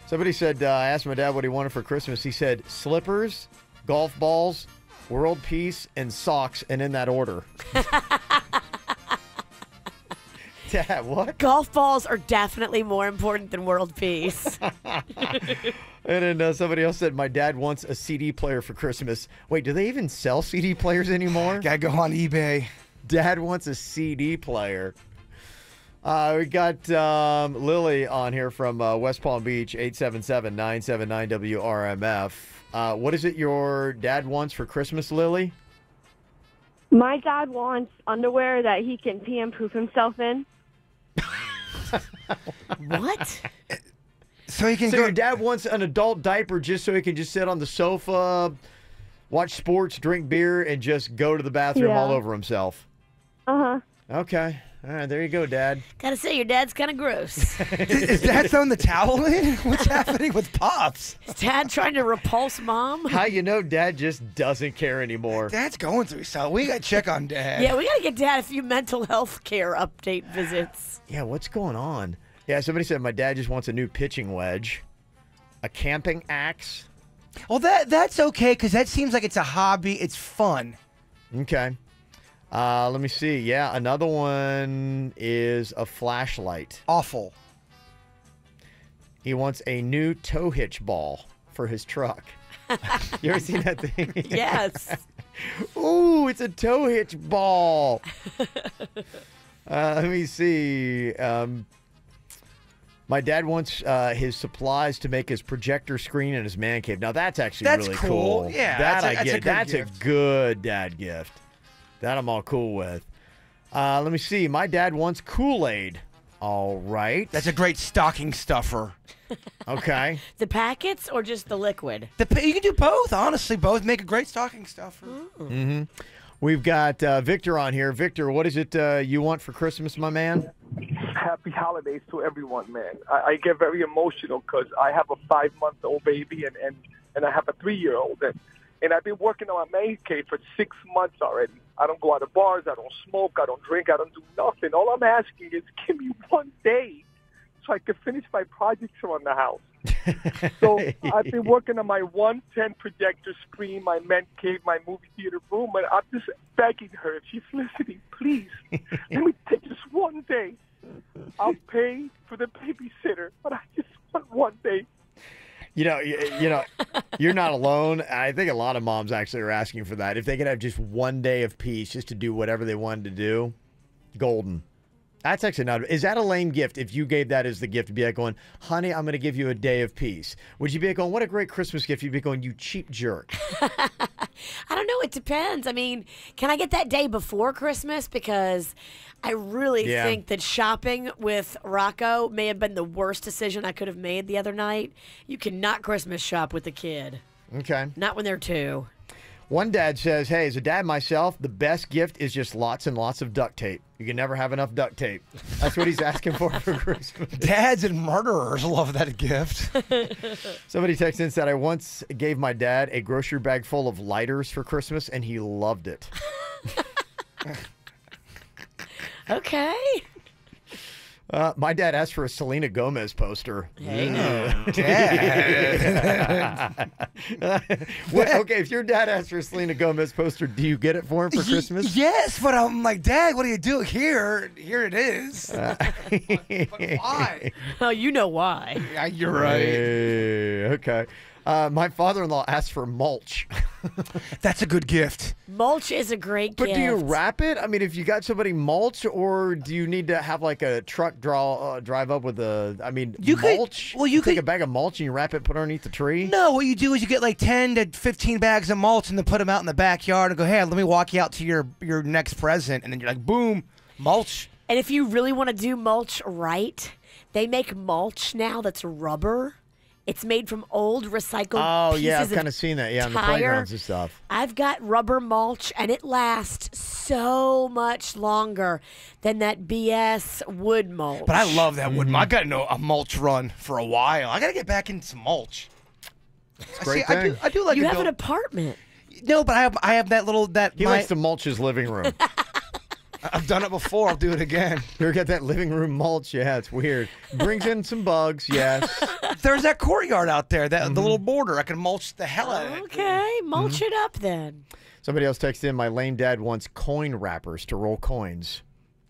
Somebody said, I asked my dad what he wanted for Christmas. He said slippers, golf balls, world peace, and socks, and in that order. Dad, what? Golf balls are definitely more important than world peace. And then somebody else said, my dad wants a CD player for Christmas. Wait, do they even sell CD players anymore? Gotta go on eBay. Dad wants a CD player. We got Lily on here from West Palm Beach, 877-979-WRMF. What is it your dad wants for Christmas, Lily? My dad wants underwear that he can pee and poop himself in. What? So he can So go. your dad wants an adult diaper just so he can just sit on the sofa, watch sports, drink beer, and just go to the bathroom all over himself. Uh-huh. Okay. All right, there you go, Dad. Gotta say, your dad's kind of gross. Is Dad throwing the towel in? What's happening with Pops? Is Dad trying to repulse Mom? How you know Dad just doesn't care anymore? Dad's going through something. We gotta check on Dad. Yeah, we gotta get Dad a few mental health care update visits. Yeah, what's going on? Yeah, somebody said my dad just wants a new pitching wedge, a camping axe. Well, that's okay because that seems like it's a hobby. It's fun. Okay. Let me see. Yeah, another one is a flashlight. Awful. He wants a new tow hitch ball for his truck. You ever seen that thing? Yes. Ooh, it's a tow hitch ball. Let me see. My dad wants his supplies to make his projector screen in his man cave. Now, that's actually really cool. Yeah, that I get. a good That's gift. a good dad gift. That I'm all cool with. Let me see. My dad wants Kool-Aid. All right. That's a great stocking stuffer. Okay. The packets or just the liquid? You can do both. Honestly, both make a great stocking stuffer. Mm-hmm. We've got Victor on here. Victor, what is it you want for Christmas, my man? Happy holidays to everyone, man. I get very emotional because I have a 5-month-old baby and I have a 3-year-old. And I've been working on my man cave for 6 months already. I don't go out of bars. I don't smoke. I don't drink. I don't do nothing. All I'm asking is give me one day so I can finish my projects around the house. So I've been working on my 110 projector screen, my man cave, my movie theater room, and I'm just begging her, if she's listening, please, let me take just one day. I'll pay for the babysitter, but I just want one day. You know, you're not alone. I think a lot of moms actually are asking for that. If they could have just one day of peace just to do whatever they wanted to do, golden. That's actually not. Is that a lame gift if you gave that as the gift? To be like going, honey, I'm going to give you a day of peace. Would you be like going, what a great Christmas gift? You'd be going, you cheap jerk. I don't know. It depends. I mean, can I get that day before Christmas? Because I really think that shopping with Rocco may have been the worst decision I could have made the other night. You cannot Christmas shop with a kid. Okay. Not when they're 2. One dad says, hey, as a dad myself, the best gift is just lots and lots of duct tape. You can never have enough duct tape. That's what he's asking for Christmas. Dads and murderers love that gift. Somebody texted in and said, I once gave my dad a grocery bag full of lighters for Christmas, and he loved it. Okay. My dad asked for a Selena Gomez poster. Hey, Dad. Okay, if your dad asked for a Selena Gomez poster, do you get it for him for Christmas? Yes, but I'm like, Dad, what do you do here? Here it is. Why? Oh, you know why. Yeah, you're right. Hey, okay. My father-in-law asked for mulch. That's a good gift. Mulch is a great But gift. do you wrap it? I mean, if you got somebody mulch, or do you need to have like a truck drive up with a? I mean, mulch. You take a bag of mulch and you wrap it, put it underneath the tree. No, what you do is you get like 10 to 15 bags of mulch and then put them out in the backyard and go, hey, let me walk you out to your next present, and then you're like, boom, mulch. And if you really want to do mulch right, they make mulch now that's rubber. It's made from old recycled Oh, pieces yeah, I've of kind of seen that, yeah, on the tire. playgrounds and stuff. I've got rubber mulch, and it lasts so much longer than that BS wood mulch. But I love that wood. I got to know a mulch run for a while. I got to get back into some mulch. It's a great thing. I do like You a have an build- apartment. No, but I have that little He likes to mulch his living room. I've done it before. I'll do it again. You ever got that living room mulch? Yeah, it's weird. Brings in some bugs, yes. There's that courtyard out there, the little border. I can mulch the hell out of it. Okay, mulch it up then. Somebody else texted in, my lame dad wants coin wrappers to roll coins.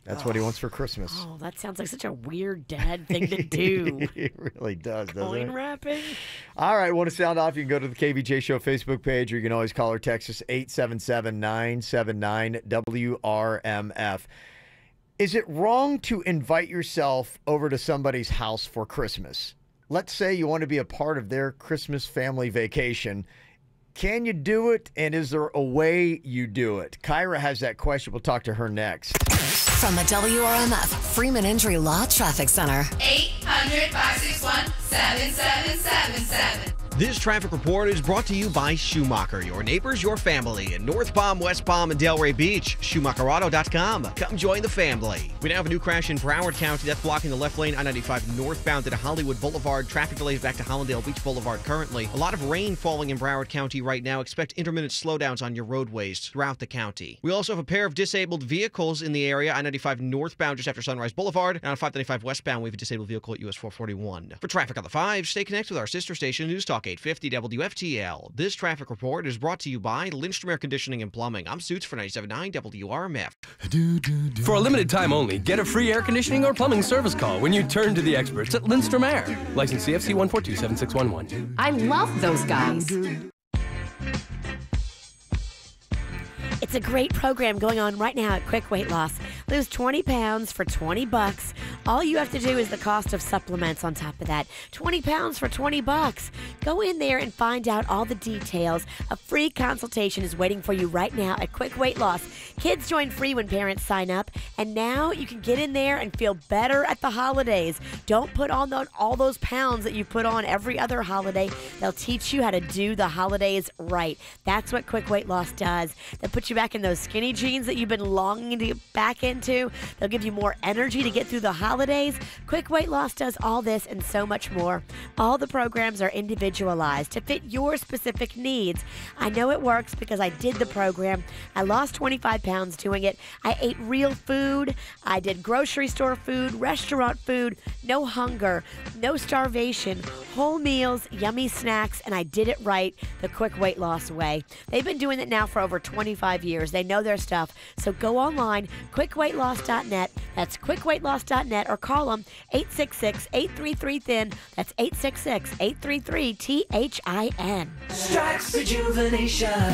That's what he wants for Christmas. Oh, that sounds like such a weird dad thing to do. It really does, doesn't Coin it? wrapping? All right, want to sound off? You can go to the KVJ Show Facebook page, or you can always call or text us 877-979-WRMF. Is it wrong to invite yourself over to somebody's house for Christmas? Let's say you want to be a part of their Christmas family vacation. Can you do it, and is there a way you do it? Kyra has that question. We'll talk to her next. From the WRMF Freeman Injury Law Traffic Center. 800-561-7777. This traffic report is brought to you by Schumacher, your neighbors, your family in North Palm, West Palm, and Delray Beach. SchumacherAuto.com. Come join the family. We now have a new crash in Broward County that's blocking the left lane I-95 northbound to Hollywood Boulevard. Traffic delays back to Hollandale Beach Boulevard currently. A lot of rain falling in Broward County right now. Expect intermittent slowdowns on your roadways throughout the county. We also have a pair of disabled vehicles in the area. I-95 northbound just after Sunrise Boulevard, and on 595 westbound we have a disabled vehicle at US 441. For traffic on the 5, stay connected with our sister station News Talk 850 WFTL. This traffic report is brought to you by Lindstrom Air Conditioning and Plumbing. I'm Suits for 97.9 WRMF. For a limited time only, get a free air conditioning or plumbing service call when you turn to the experts at Lindstrom Air. License CFC 1427611. I love those guys. It's a great program going on right now at Quick Weight Loss. Lose 20 pounds for $20. All you have to do is the cost of supplements on top of that. 20 pounds for $20. Go in there and find out all the details. A free consultation is waiting for you right now at Quick Weight Loss. Kids join free when parents sign up, and now you can get in there and feel better at the holidays. Don't put on all those pounds that you put on every other holiday. They'll teach you how to do the holidays right. That's what Quick Weight Loss does. They'll put you back in those skinny jeans that you've been longing to get back into. They'll give you more energy to get through the holidays. Quick Weight Loss does all this and so much more. All the programs are individualized to fit your specific needs. I know it works because I did the program. I lost 25 pounds doing it. I ate real food. I did grocery store food, restaurant food, no hunger, no starvation, whole meals, yummy snacks, and I did it right the Quick Weight Loss way. They've been doing it now for over 25 years. They know their stuff. So go online, quickweightloss.net. That's quickweightloss.net, or call them 866-833-THIN. That's 866-833-THIN. Strax Rejuvenation.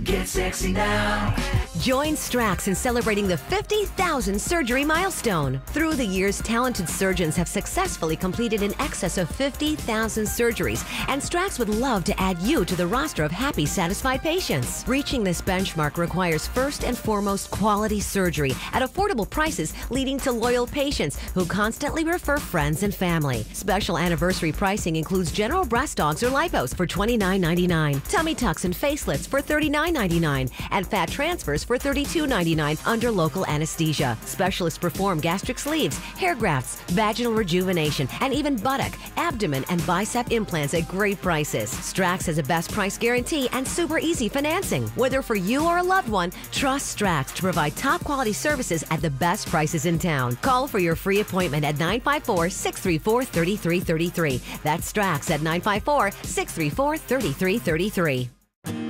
Get sexy now. Join Strax in celebrating the 50,000 surgery milestone. Through the years, talented surgeons have successfully completed in excess of 50,000 surgeries, and Strax would love to add you to the roster of happy, satisfied patients. Reaching this benchmark requires first and foremost quality surgery at affordable prices, leading to loyal patients who constantly refer friends and family. Special anniversary pricing includes general breast dogs or lipos for $29.99, tummy tucks and facelifts for $39.99, and fat transfers for $32.99 under local anesthesia. Specialists perform gastric sleeves, hair grafts, vaginal rejuvenation, and even buttock, abdomen, and bicep implants at great prices. Strax has a best price guarantee and super easy financing. Whether for you or a loved one, trust Strax to provide top quality services at the best prices in town. Call for your free appointment at 954-634-3333. That's Strax at 954-634-3333.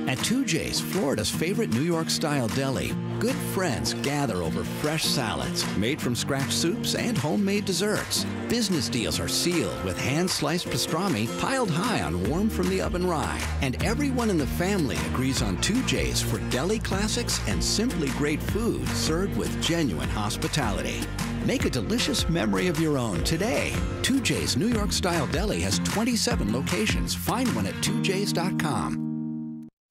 At 2J's, Florida's favorite New York-style deli, good friends gather over fresh salads, made from scratch soups, and homemade desserts. Business deals are sealed with hand-sliced pastrami piled high on warm-from-the-oven rye. And everyone in the family agrees on 2J's for deli classics and simply great food served with genuine hospitality. Make a delicious memory of your own today. 2J's New York-style deli has 27 locations. Find one at 2J's.com.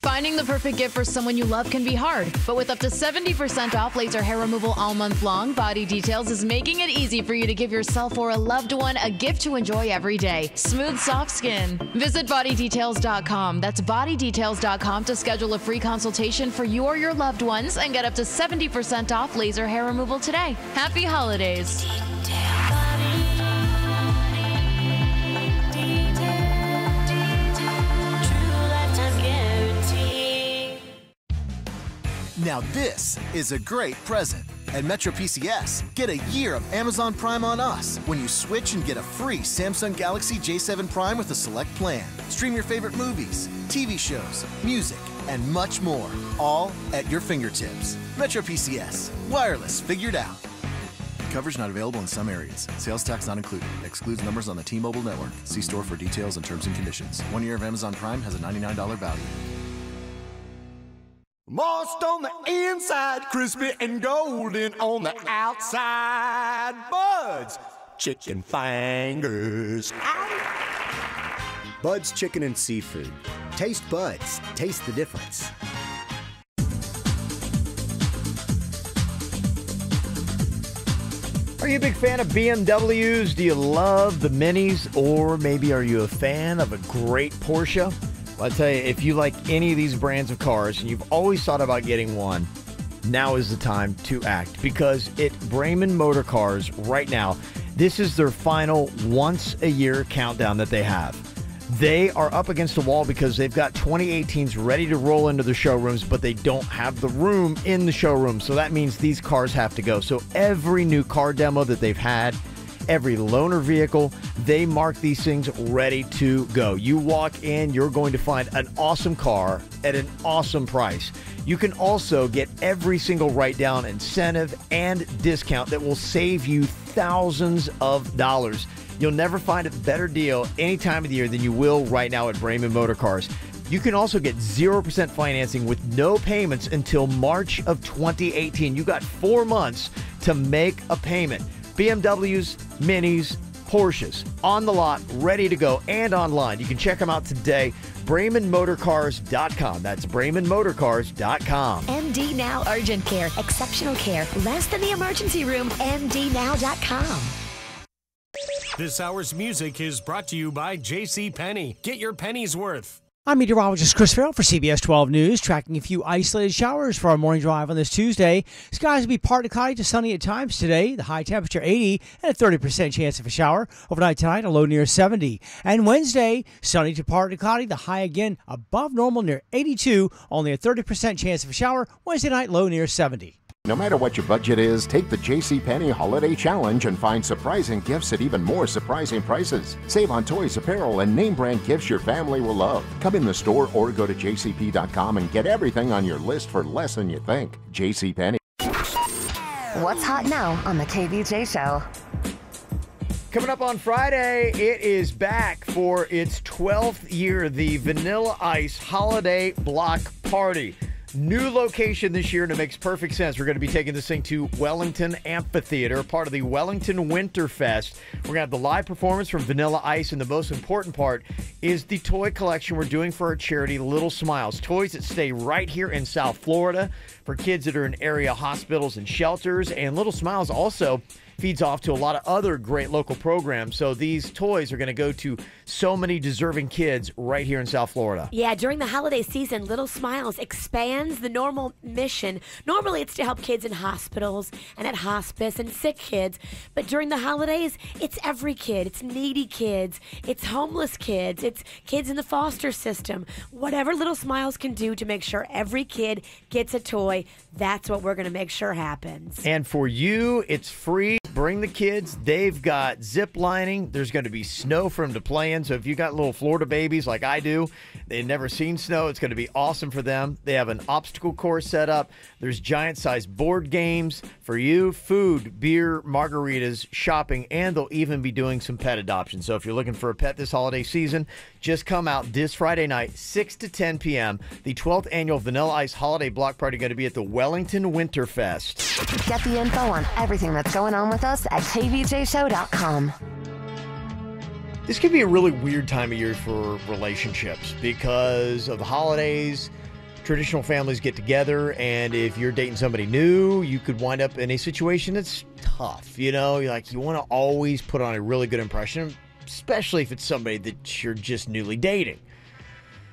Finding the perfect gift for someone you love can be hard, but with up to 70% off laser hair removal all month long, Body Details is making it easy for you to give yourself or a loved one a gift to enjoy every day. Smooth, soft skin. Visit bodydetails.com. That's bodydetails.com to schedule a free consultation for you or your loved ones and get up to 70% off laser hair removal today. Happy holidays. Now this is a great present. At Metro PCS, get a year of Amazon Prime on us when you switch and get a free Samsung Galaxy J7 Prime with a select plan. Stream your favorite movies, TV shows, music, and much more, all at your fingertips. Metro PCS. Wireless figured out. Coverage not available in some areas. Sales tax not included. Excludes numbers on the T-Mobile network. See store for details and terms and conditions. 1 year of Amazon Prime has a $99 value. Moist on the inside, crispy and golden on the outside. Bud's chicken fingers. Bud's Chicken and Seafood. Taste Bud's. Taste the difference. Are you a big fan of BMWs? Do you love the Minis? Or maybe are you a fan of a great Porsche? Well, I tell you, if you like any of these brands of cars and you've always thought about getting one, now is the time to act. Because at Bremen Motor Cars right now, this is their final once-a-year countdown that they have. They are up against the wall because they've got 2018s ready to roll into the showrooms, but they don't have the room in the showroom. So that means these cars have to go. So every new car demo that they've had, every loaner vehicle, they mark these things ready to go. You walk in, you're going to find an awesome car at an awesome price. You can also get every single write-down incentive and discount that will save you thousands of dollars. You'll never find a better deal any time of the year than you will right now at Bremen Motor Cars. You can also get 0% financing with no payments until March of 2018. You got 4 months to make a payment. BMWs, Minis, Porsches, on the lot, ready to go, and online. You can check them out today, BremenMotorCars.com. That's BremenMotorCars.com. MD Now Urgent Care. Exceptional care. Less than the emergency room. MDNow.com. This hour's music is brought to you by JCPenney. Get your pennies worth. I'm meteorologist Chris Farrell for CBS 12 News, tracking a few isolated showers for our morning drive on this Tuesday. Skies will be partly cloudy to sunny at times today. The high temperature 80 and a 30% chance of a shower. Overnight tonight, a low near 70. And Wednesday, sunny to partly cloudy. The high again above normal near 82. Only a 30% chance of a shower. Wednesday night, low near 70. No matter what your budget is, take the JCPenney Holiday Challenge and find surprising gifts at even more surprising prices. Save on toys, apparel, and name brand gifts your family will love. Come in the store or go to jcp.com and get everything on your list for less than you think. JCPenney. What's hot now on the KVJ Show? Coming up on Friday, it is back for its 12th year, the Vanilla Ice Holiday Block Party. New location this year, and it makes perfect sense. We're going to be taking this thing to Wellington Amphitheater, part of the Wellington Winterfest. We're going to have the live performance from Vanilla Ice, and the most important part is the toy collection we're doing for our charity, Little Smiles. Toys that stay right here in South Florida for kids that are in area hospitals and shelters. And Little Smiles also feeds off to a lot of other great local programs. So these toys are going to go to so many deserving kids right here in South Florida. Yeah, during the holiday season, Little Smiles expands the normal mission. Normally, it's to help kids in hospitals and at hospice and sick kids. But during the holidays, it's every kid. It's needy kids. It's homeless kids. It's kids in the foster system. Whatever Little Smiles can do to make sure every kid gets a toy, that's what we're going to make sure happens. And for you, it's free. Bring the kids. They've got zip lining. There's going to be snow for them to play in. So if you got little Florida babies like I do, they've never seen snow, it's going to be awesome for them. They have an obstacle course set up. There's giant-sized board games for you, food, beer, margaritas, shopping, and they'll even be doing some pet adoption. So if you're looking for a pet this holiday season, just come out this Friday night, 6 to 10 p.m. The 12th annual Vanilla Ice Holiday Block Party going to be at the Wellington Winterfest. Get the info on everything that's going on with us at kvjshow.com. This could be a really weird time of year for relationships because of the holidays. traditional families get together, and if you're dating somebody new, you could wind up in a situation that's tough. You know, you want to always put on a really good impression, especially if it's somebody that you're just newly dating.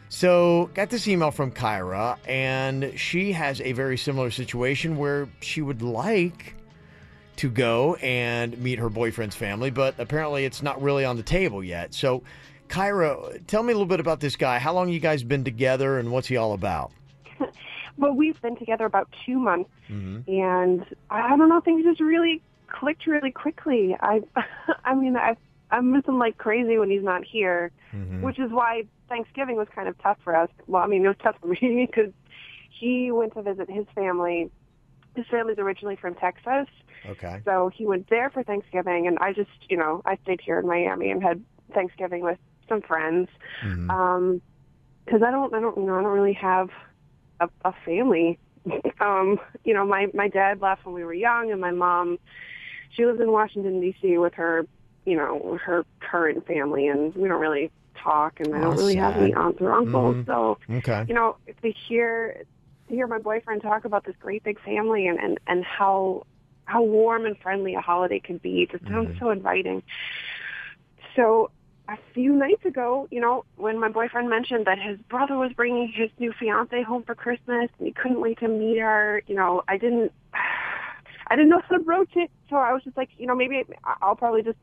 So, got this email from Kyra, and she has a very similar situation where she would like to go and meet her boyfriend's family, but apparently it's not really on the table yet. So, Kyra, tell me a little bit about this guy. How long you guys been together, and what's he all about? Well, we've been together about 2 months, and I don't know, things just really clicked really quickly. I'm missing like crazy when he's not here, which is why Thanksgiving was kind of tough for us. Well, I mean, it was tough for me because he went to visit his family. His family's originally from Texas. Okay. So he went there for Thanksgiving, and I just, I stayed here in Miami and had Thanksgiving with some friends. Because I don't really have a family. My dad left when we were young, and my mom, she lives in Washington, D.C. with her, her current family, and we don't really talk, and I don't really have any aunts or uncles. So, okay. If to hear my boyfriend talk about this great big family and how warm and friendly a holiday could be, it just sounds so inviting. So a few nights ago, when my boyfriend mentioned that his brother was bringing his new fiance home for Christmas and he couldn't wait to meet her, I didn't know how to broach it. So I was just like, maybe I'll probably just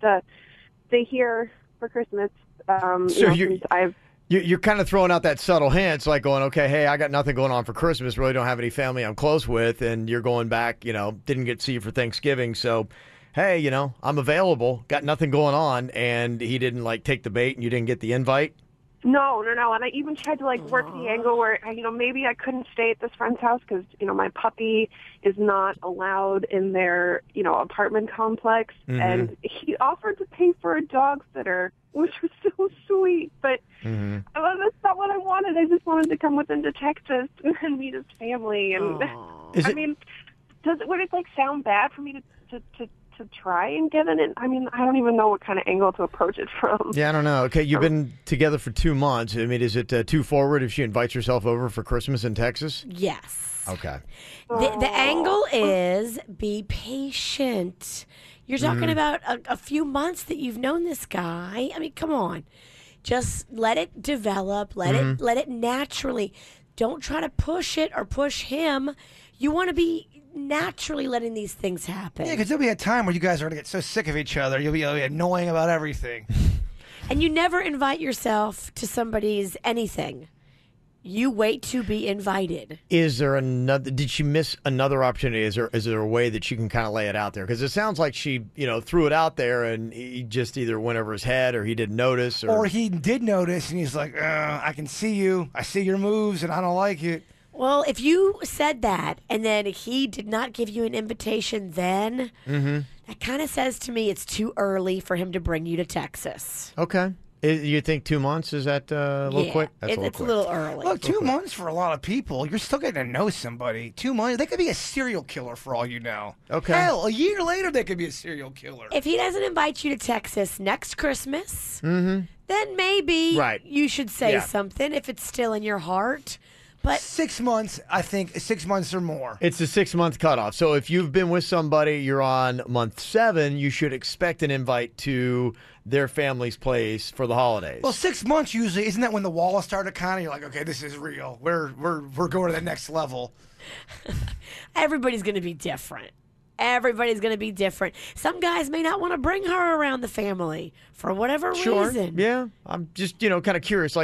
stay here for Christmas. So you're kind of throwing out that subtle hint, like going, okay, hey, I got nothing going on for Christmas, really don't have any family I'm close with, and you're going back, didn't get to see you for Thanksgiving, so, hey, I'm available, got nothing going on, and he didn't, take the bait and you didn't get the invite? No. And I even tried to, work the angle where, maybe I couldn't stay at this friend's house because, my puppy is not allowed in their, apartment complex. And he offered to pay for a dog sitter, which was so sweet. But that's not what I wanted. I just wanted to come with him to Texas and meet his family. And would it, sound bad for me to try and get in it? I mean, I don't even know what kind of angle to approach it from. Yeah, I don't know. Okay, you've been together for 2 months. I mean, is it too forward if she invites herself over for Christmas in Texas? Yes. Okay. The angle is be patient. You're talking about a few months that you've known this guy. I mean, come on. Just let it develop. Let it naturally. Don't try to push it or push him. You want to be naturally letting these things happen. Yeah, because there'll be a time where you guys are going to get so sick of each other, you'll be annoying about everything. And you never invite yourself to somebody's anything. You wait to be invited. Is there another? Did she miss another opportunity? Is there a way that she can kind of lay it out there? Because it sounds like she, threw it out there, and he just either went over his head, or he didn't notice, or he did notice, and he's like, "I can see you. I see your moves, and I don't like it." Well, if you said that, and then he did not give you an invitation, then that kind of says to me it's too early for him to bring you to Texas. Okay. You think 2 months, is that a little quick? That's it's a little early. Look, 2 months for a lot of people. You're still getting to know somebody. 2 months, they could be a serial killer for all you know. Okay. Hell, a year later, they could be a serial killer. If he doesn't invite you to Texas next Christmas, then maybe you should say something if it's still in your heart. But 6 months, I think 6 months or more. It's a 6 month cutoff. So if you've been with somebody, you're on month 7, you should expect an invite to their family's place for the holidays. Well, 6 months usually, isn't that when the walls started kind of, you're like, okay, this is real. We're going to the next level. Everybody's going to be different. Everybody's going to be different. Some guys may not want to bring her around the family for whatever reason. Yeah. I'm just, kind of curious.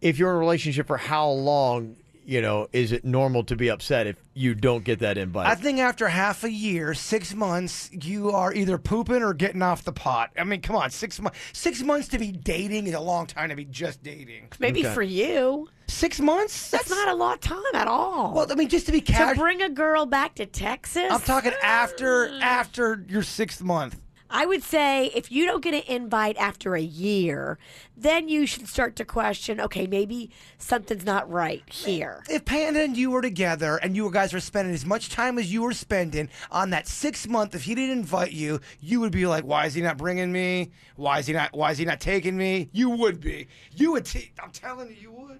If you're in a relationship for how long, is it normal to be upset if you don't get that invite? I think after half a year, 6 months, you are either pooping or getting off the pot. I mean, come on, 6 months. 6 months to be dating is a long time to be just dating. Maybe for you. 6 months? That's not a lot of time at all. Well, I mean, just to be casual. To bring a girl back to Texas? I'm talking after your 6th month. I would say if you don't get an invite after a year, then you should start to question, okay, maybe something's not right here. If Panda and you were together and you guys were spending as much time as you were spending on that 6 month, if he didn't invite you, you would be like, why is he not bringing me? Why is he not taking me? You would be. You would. I'm telling you, you would.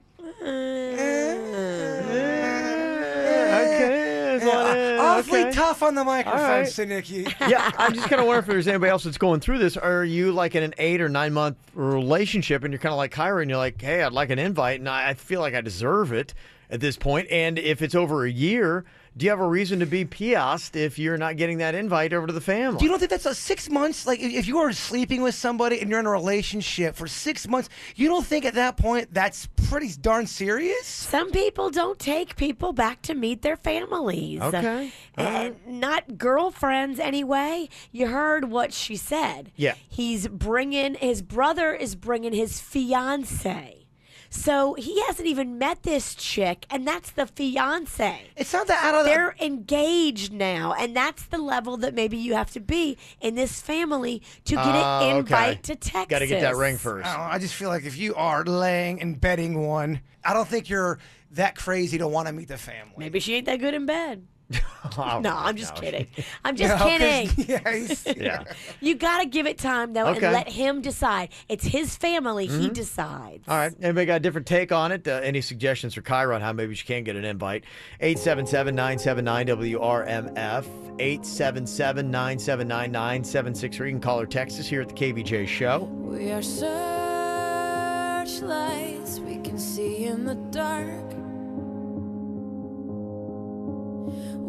Awfully tough on the microphone, Nikki. Yeah, I'm just kind of wondering if there's anybody else that's going through this. Are you like in an 8 or 9 month relationship and you're kind of like Kyra and you're like, hey, I'd like an invite and I feel like I deserve it at this point. And if it's over a year, do you have a reason to be pissed if you're not getting that invite over to the family? Do you don't think that's 6 months? Like, if you are sleeping with somebody and you're in a relationship for 6 months, you don't think at that point that's pretty darn serious? Some people don't take people back to meet their families. Okay. Not girlfriends anyway. You heard what she said. Yeah. His brother is bringing his fiance. So he hasn't even met this chick, and that's the fiance. It's not that out of They're engaged now, and that's the level that maybe you have to be in this family to get an invite to Texas. Got to get that ring first. I don't know, I just feel like if you are laying and betting one, I don't think you're that crazy to want to meet the family. Maybe she ain't that good in bed. Oh, no, I'm just kidding. I'm just kidding. Yeah. You got to give it time, though, Okay. and let him decide. It's his family. He Mhm. decides. All right. Anybody got a different take on it? Any suggestions for Kyra on how maybe she can get an invite? 877-979-WRMF, 877-979-9763. You can call or text us here at the KVJ Show. We are searchlights we can see in the dark.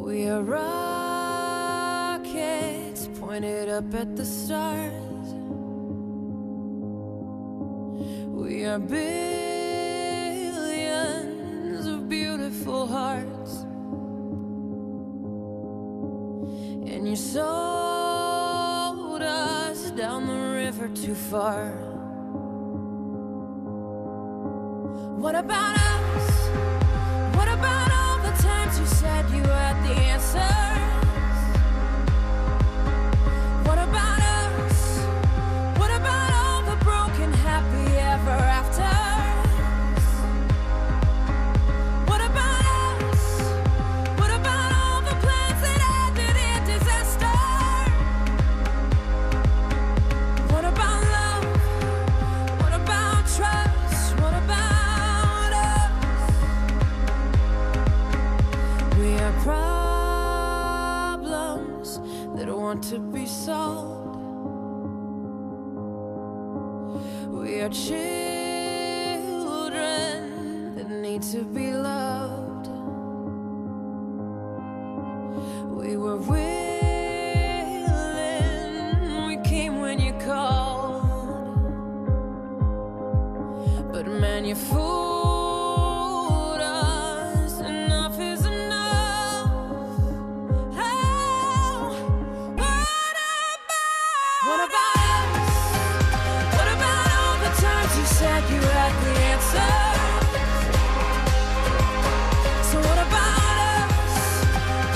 We are rockets pointed up at the stars. We are billions of beautiful hearts. And you sold us down the river too far. What about us? What about all the times you said you had the answers? What about us? What about all the broken happy ever afters? What about us? What about all the plans that ended in disaster? What about love? What about trust? What about us? We are problems that want to be solved. We are children that need to be loved. We were willing, we came when you called. But man, you fooled us. Enough is enough. Oh, what about us? What about all the times you said you had the answer? So what about us?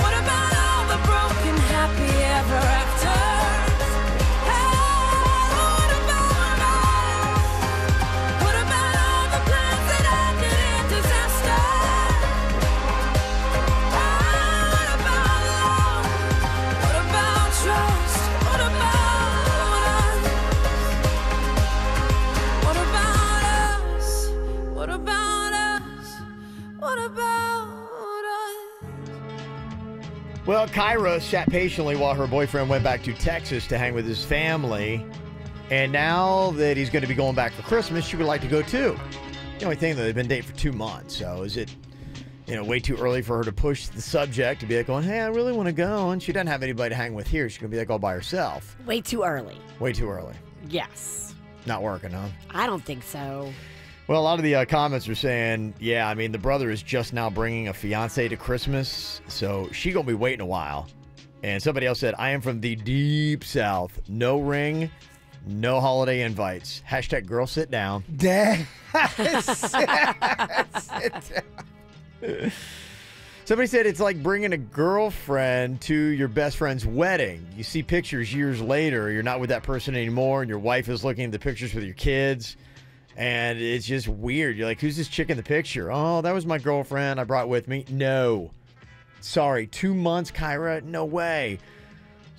What about all the broken happy ever afters? What about us? What about all the plans that ended in disaster? What about love? What about trust? What about us? What about us? What about us? What about us? Well, Kyra sat patiently while her boyfriend went back to Texas to hang with his family. And now that he's going to be going back for Christmas, she would like to go too. The only thing that they've been dating for 2 months. So is it, way too early for her to push the subject to be like going, hey, I really want to go. And she doesn't have anybody to hang with here. She's going to be like all by herself. Way too early. Way too early. Yes. Not working, huh? I don't think so. Well, a lot of the comments are saying, yeah, I mean, the brother is just now bringing a fiance to Christmas, so she going to be waiting a while. And somebody else said, I am from the deep south. No ring, no holiday invites. Hashtag girl sit down. Dad. Somebody said it's like bringing a girlfriend to your best friend's wedding. You see pictures years later, you're not with that person anymore, and your wife is looking at the pictures with your kids, and it's just weird. You're like, who's this chick in the picture? Oh, that was my girlfriend I brought with me. No. Sorry, 2 months, Kyra? No way.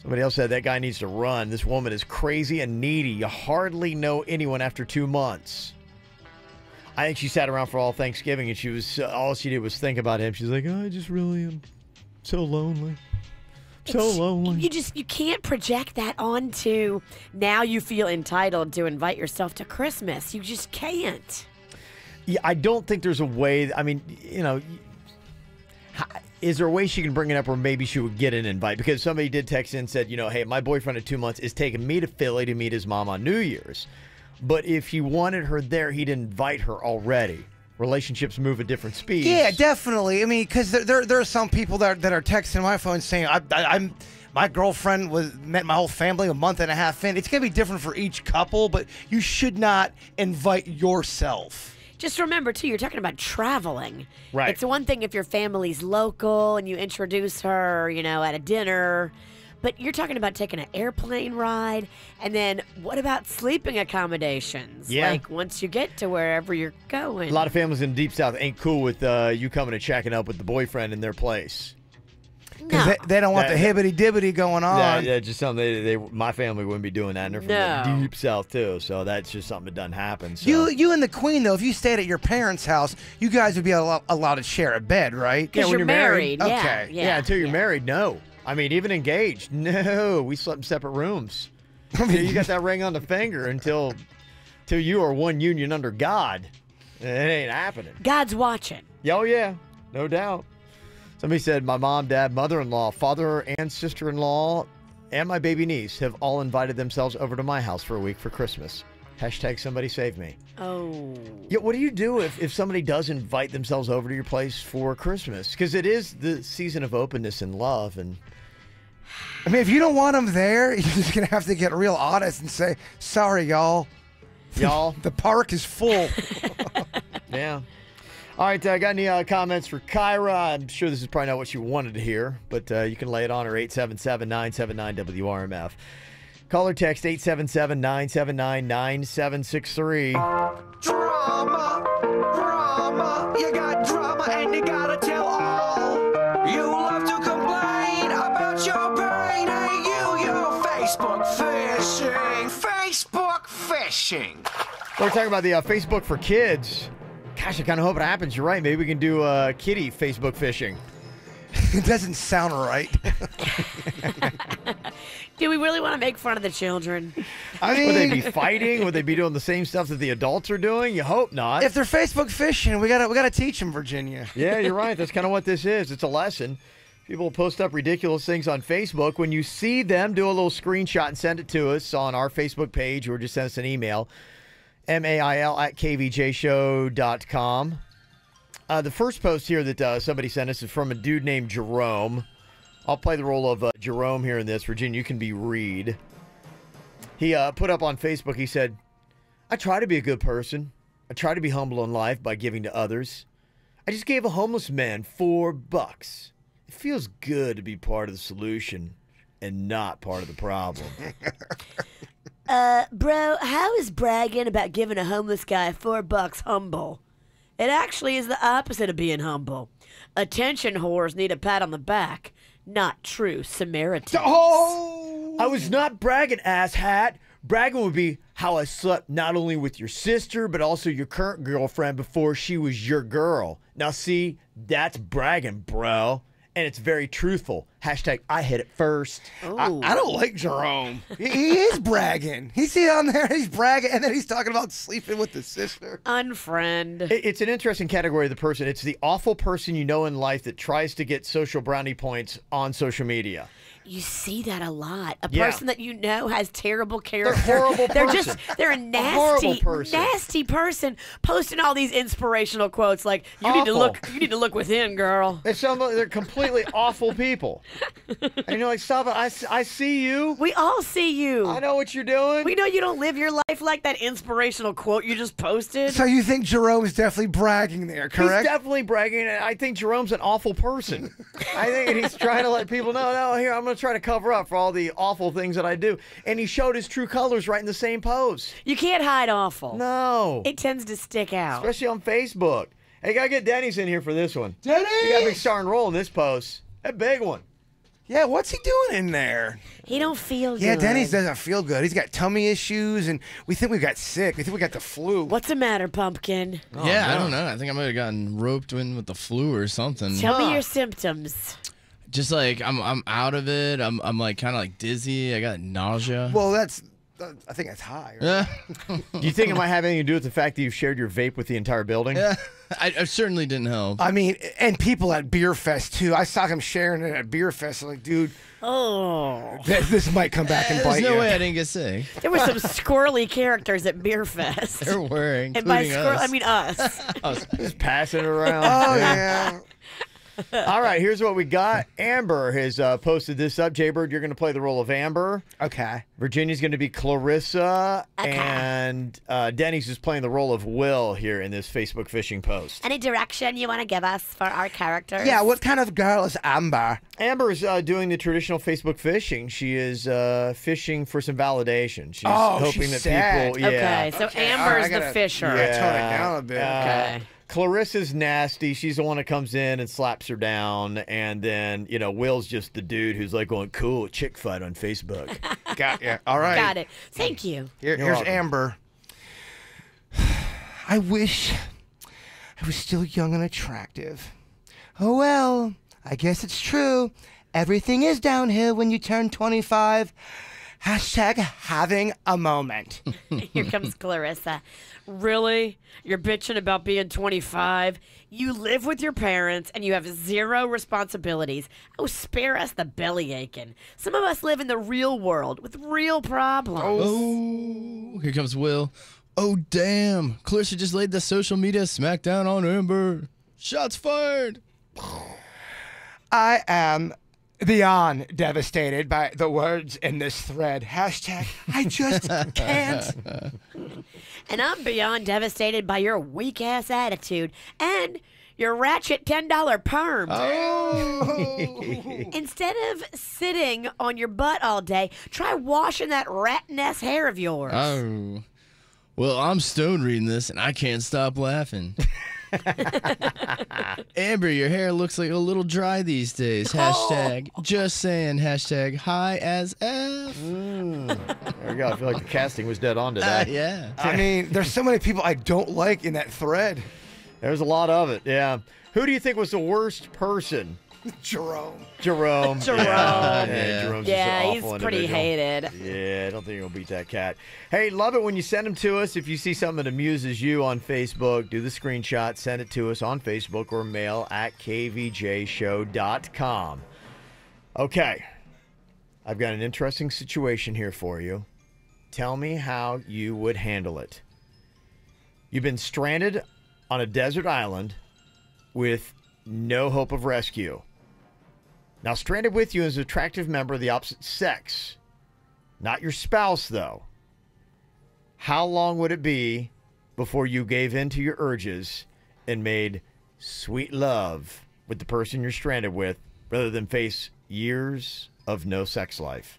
Somebody else said that guy needs to run. This woman is crazy and needy. You hardly know anyone after 2 months. I think she sat around for all Thanksgiving, and she was all she did was think about him. She's like, oh, I just really am so lonely. So lonely. You can't project that onto now you feel entitled to invite yourself to Christmas. You just can't. Yeah, I don't think there's a way. I mean, you know, is there a way she can bring it up where maybe she would get an invite? Because somebody did text in and said, you know, hey, my boyfriend of 2 months is taking me to Philly to meet his mom on New Year's. But if he wanted her there, he'd invite her already. Relationships move at different speeds. Yeah, definitely. I mean, because there are some people that are texting my phone saying, I'm my girlfriend met my whole family a month and a half in. It's going to be different for each couple, but you should not invite yourself. Just remember, too, you're talking about traveling. Right. It's one thing if your family's local and you introduce her, you know, at a dinner. But you're talking about taking an airplane ride, and then what about sleeping accommodations? Yeah. Like, once you get to wherever you're going. A lot of families in the Deep South ain't cool with you coming and checking up with the boyfriend in their place. Because they don't want the hibbity-dibbity going on. Yeah, just something my family wouldn't be doing that. And they're from the Deep South, too, so that's just something that doesn't happen. So. You and the Queen, though, if you stayed at your parents' house, you guys would be allowed to share a bed, right? Because you're married. Okay. Yeah, until you're married, no. I mean, even engaged, no. We slept in separate rooms. You got that ring on the finger until you are one union under God. It ain't happening. God's watching. Oh, yeah. No doubt. Somebody said my mom, dad, mother-in-law, father, and sister-in-law, and my baby niece have all invited themselves over to my house for a week for Christmas. Hashtag somebody save me. Oh. Yeah, what do you do if somebody does invite themselves over to your place for Christmas? Because it is the season of openness and love. And I mean, if you don't want them there, you're just going to have to get real honest and say, sorry, y'all. Y'all? The park is full. Yeah. All right, got any comments for Kyra? I'm sure this is probably not what you wanted to hear, but you can lay it on her 877-979-WRMF. Call or text 877-979-9763. Drama, you got drama and you gotta tell all. You love to complain about your pain. Hey, you're Facebook fishing. We're talking about the Facebook for kids. Gosh, I kind of hope it happens. You're right. Maybe we can do kitty Facebook fishing. It doesn't sound right. Do we really want to make fun of the children? I mean, would they be fighting? Would they be doing the same stuff that the adults are doing? You hope not. If they're Facebook fishing, we gotta teach them, Virginia. Yeah, you're right. That's kind of what this is. It's a lesson. People post up ridiculous things on Facebook. When you see them, do a little screenshot and send it to us on our Facebook page, or just send us an email. mail@kvjshow.com. The first post here that somebody sent us is from a dude named Jerome. I'll play the role of Jerome here in this. Virginia, you can be Reed. He put up on Facebook, he said, I try to be a good person. I try to be humble in life by giving to others. I just gave a homeless man $4. It feels good to be part of the solution and not part of the problem. Bro, how is bragging about giving a homeless guy $4 humble? It actually is the opposite of being humble. Attention whores need a pat on the back, not true Samaritans. Oh! I was not bragging, asshat. Bragging would be how I slept not only with your sister, but also your current girlfriend before she was your girl. Now, see, that's bragging, bro. And it's very truthful. Hashtag I hit it first. I don't like Jerome. He is bragging. He's on there, he's bragging, and then he's talking about sleeping with the sister. Unfriend. It's an interesting category of the person. It's the awful person you know in life that tries to get social brownie points on social media. You see that a lot. A Yeah. person that you know has terrible character. They're a horrible They're person. they're a horrible nasty, person. nasty person posting all these inspirational quotes like you need to look within, girl. They're completely awful people. And you're like, stop it. I see you. We all see you. I know what you're doing. We know you don't live your life like that inspirational quote you just posted. So you think Jerome's definitely bragging there, correct? He's definitely bragging. And I think Jerome's an awful person. I think he's trying to let people know, no, here, I'm going to try to cover up for all the awful things that I do. And he showed his true colors right in the same post. You can't hide awful. No. It tends to stick out. Especially on Facebook. Hey, gotta get Denny's in here for this one. Denny! You got a big starring role in this post. A big one. Yeah, what's he doing in there? He don't feel good. Yeah, Denny's doesn't feel good. He's got tummy issues, and we think we got sick. We think we got the flu. What's the matter, Pumpkin? Yeah, I don't know. I think I might have gotten roped in with the flu or something. Tell me your symptoms. Just like I'm out of it. I'm like kind of like dizzy. I got nausea. Well, I think that's high. Right? Yeah. Do you think it might have anything to do with the fact that you've shared your vape with the entire building? Yeah, I certainly didn't help. I mean, and people at Beer Fest, too. I saw him sharing it at Beer Fest. I'm like, dude, this might come back and bite you. There's no way I didn't get sick. There were some squirrely characters at Beer Fest. There were, And by including squirrel, us. I mean us. Just passing it around. Oh, yeah. All right, here's what we got. Amber has posted this up. Jaybird, you're going to play the role of Amber. Okay. Virginia's going to be Clarissa. And Denny's is playing the role of Will here in this Facebook phishing post. Any direction you want to give us for our characters? Yeah, what kind of girl is Amber? Amber is doing the traditional Facebook phishing. She is fishing for some validation. She's hoping she's that sad. people... Yeah. Okay, so Amber's the fisher. Yeah, tone it down a bit. Okay. Clarissa's nasty. She's the one that comes in and slaps her down. And then, Will's just the dude who's like going, cool, chick fight on Facebook. Got you. All right. Got it. Thank you. Here's welcome. Amber. I wish I was still young and attractive. Oh, well, I guess it's true. Everything is downhill when you turn 25. Hashtag having a moment. Here comes Clarissa. Really? You're bitching about being 25? You live with your parents and you have zero responsibilities. Oh, spare us the belly aching. Some of us live in the real world with real problems. Oh, here comes Will. Oh, damn. Clarissa just laid the social media smackdown on Amber. Shots fired. I am beyond devastated by the words in this thread. Hashtag I just can't. And I'm beyond devastated by your weak-ass attitude and your ratchet $10 perm. Oh. Instead of sitting on your butt all day, try washing that rat-ass hair of yours. Oh. Well, I'm stoned reading this, and I can't stop laughing. Amber, your hair looks like a little dry these days. Hashtag just saying. Hashtag high as F. There we go. I feel like the casting was dead on today. Yeah. I mean, there's so many people I don't like in that thread. There's a lot of it, yeah. Who do you think was the worst person? Jerome. Jerome. Jerome. Yeah, Jerome's just Yeah, an he's awful pretty individual. hated. Yeah, I don't think you'll beat that cat. Hey, love it when you send them to us. If you see something that amuses you on Facebook, do the screenshot, send it to us on Facebook or mail at kvjshow.com. Okay, I've got an interesting situation here for you. Tell me how you would handle it. You've been stranded on a desert island with no hope of rescue. Now, stranded with you is an attractive member of the opposite sex. Not your spouse, though. How long would it be before you gave in to your urges and made sweet love with the person you're stranded with rather than face years of no sex life?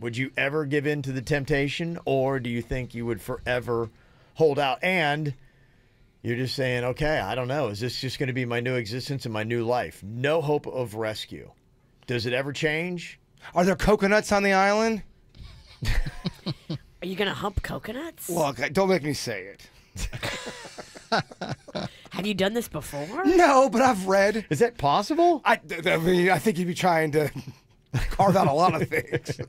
Would you ever give in to the temptation, or do you think you would forever hold out? And you're just saying, okay, I don't know. Is this just going to be my new existence and my new life? No hope of rescue. Does it ever change? Are there coconuts on the island? Are you going to hump coconuts? Look, don't make me say it. Have you done this before? No, but I've read. Is that possible? I mean, I think you'd be trying to carve out a lot of things.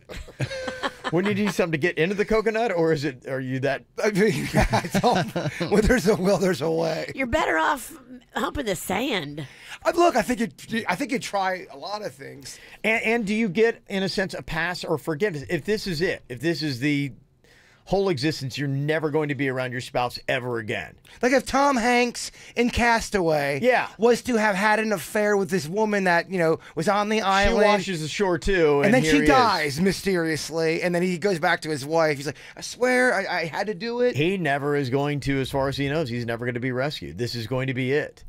When you need something to get into the coconut, or are you that? I mean, when there's a will, there's a way. You're better off humping the sand. Look, I think you try a lot of things. And do you get, in a sense, a pass or forgiveness? If this is it, if this is the whole existence, you're never going to be around your spouse ever again. Like if Tom Hanks in Castaway was to have had an affair with this woman that, was on the island. She washes ashore too. And then she dies mysteriously. And then he goes back to his wife. He's like, I swear I had to do it. He never is going to, as far as he knows, he's never going to be rescued. This is going to be it.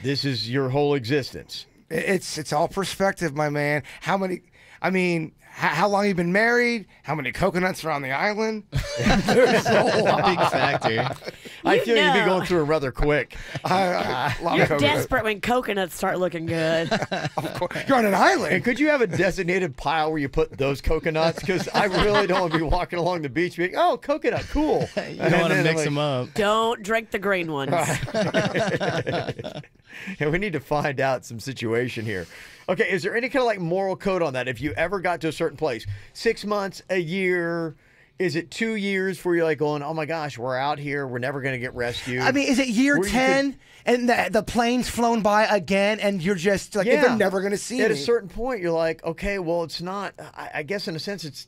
This is your whole existence. It's all perspective, my man. How long you been married? How many coconuts are on the island? There's a big factor. I feel you'd be going through it rather quick. You're desperate when coconuts start looking good. You're on an island. And could you have a designated pile where you put those coconuts? Because I really don't want to be walking along the beach being, oh, coconut, cool. You don't want to mix them up. Don't drink the green ones. And we need to find out some situation here. Okay, is there any kind of like moral code on that? If you ever got to a certain place, 6 months, a year, is it 2 years where you're like going, oh my gosh, we're out here, we're never going to get rescued? I mean, is it year 10 and the plane's flown by again and you're just like, they're never going to see At me? a certain point, you're like, okay, well, it's not, I guess in a sense it's,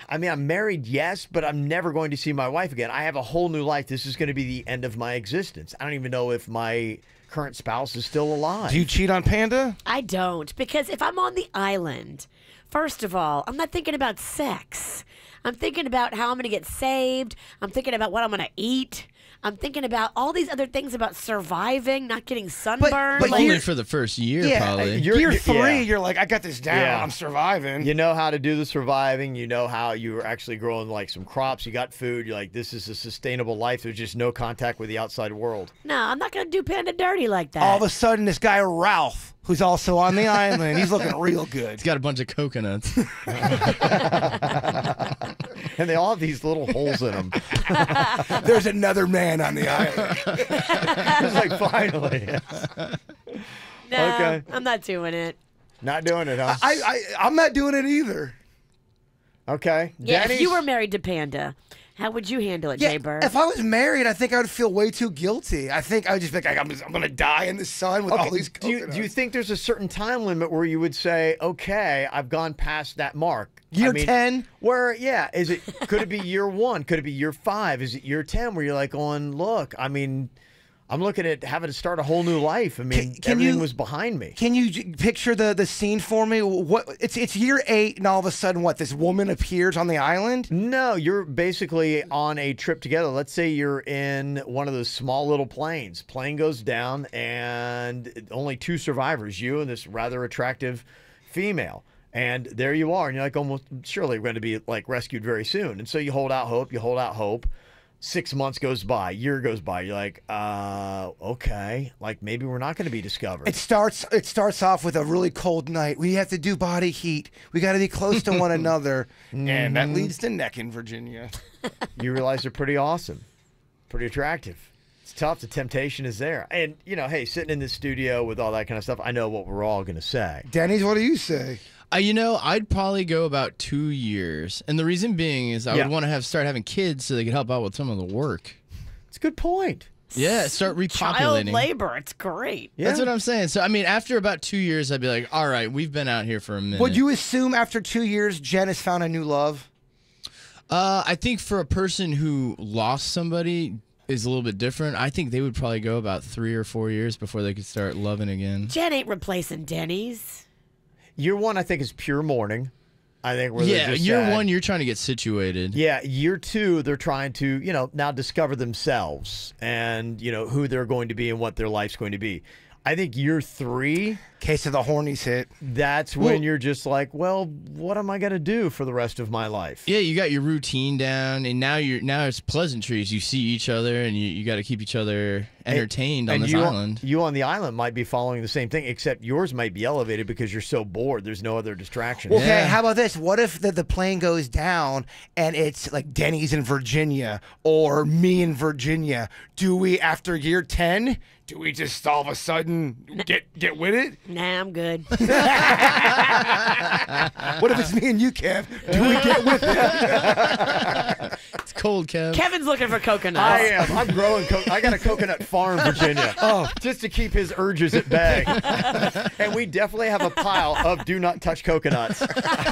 I mean, I'm married, yes, but I'm never going to see my wife again. I have a whole new life. This is going to be the end of my existence. I don't even know if my current spouse is still alive. Do you cheat on Panda? I don't, because if I'm on the island, first of all, I'm not thinking about sex. I'm thinking about how I'm going to get saved. I'm thinking about what I'm going to eat. I'm thinking about all these other things about surviving, not getting sunburned. But only for the first year, probably. Year 3, you're like, I got this down. I'm surviving. You know how to do the surviving. You know how you're actually growing like some crops. You got food. You're like, this is a sustainable life. There's just no contact with the outside world. No, I'm not going to do Panda dirty like that. All of a sudden, this guy Ralph, who's also on the island, he's looking real good. He's got a bunch of coconuts. And they all have these little holes in them. There's another man on the island. It's like, finally. No, Okay. I'm not doing it. Not doing it, huh? I'm not doing it either. Okay. Yeah, if Denny's? you were married to Panda, how would you handle it, Jay Bird? If I was married, I think I would feel way too guilty. I think I would just be like, I'm going to die in the sun with all these coconuts. Do you think there's a certain time limit where you would say, okay, I've gone past that mark? Year 10? Where, could it be year 1? Could it be year 5? Is it year 10 where you're like going, look, I mean, I'm looking at having to start a whole new life. I mean, everything was behind me. Can you picture the scene for me? It's year 8, and all of a sudden, this woman appears on the island? No, you're basically on a trip together. Let's say you're in one of those small little planes. Plane goes down, and only 2 survivors, you and this rather attractive female. And there you are, and you're like, almost surely we're going to be like rescued very soon. And so you hold out hope. 6 months goes by, year goes by. You're like, okay, like maybe we're not going to be discovered. It starts off with a really cold night. We have to do body heat. We got to be close to one another, and that leads to neck in Virginia. You realize they're pretty awesome, pretty attractive. It's tough. The temptation is there, and hey, sitting in this studio with all that kind of stuff, I know what we're all going to say. Denny's, what do you say? I'd probably go about 2 years. And the reason being is I would want to start having kids so they could help out with some of the work. It's a good point. Yeah, start repopulating. Child labor, it's great. Yeah. That's what I'm saying. So, I mean, after about 2 years, I'd be like, all right, we've been out here for a minute. Would you assume after 2 years, Jen has found a new love? I think for a person who lost somebody is a little bit different. I think they would probably go about 3 or 4 years before they could start loving again. Jen ain't replacing Denny's. Year 1, I think, is pure mourning. I think year 1, you're trying to get situated. Yeah, year 2, they're trying to, now discover themselves and, who they're going to be and what their life's going to be. I think year 3, case of the hornies hit. That's when you're just like, well, what am I going to do for the rest of my life? Yeah, you got your routine down, and now it's pleasantries. You see each other, and you got to keep each other entertained on this island. You on the island might be following the same thing, except yours might be elevated because you're so bored. There's no other distraction. Okay, how about this? What if the plane goes down and it's like Denny's in Virginia or me in Virginia? Do we, after year 10, do we just all of a sudden get with it? Nah, I'm good. What if it's me and you, Kev? Do we get with it? It's cold, Kev. Kevin's looking for coconuts. I am. I'm growing. I got a coconut farm, Virginia. Just to keep his urges at bay. And we definitely have a pile of do not touch coconuts.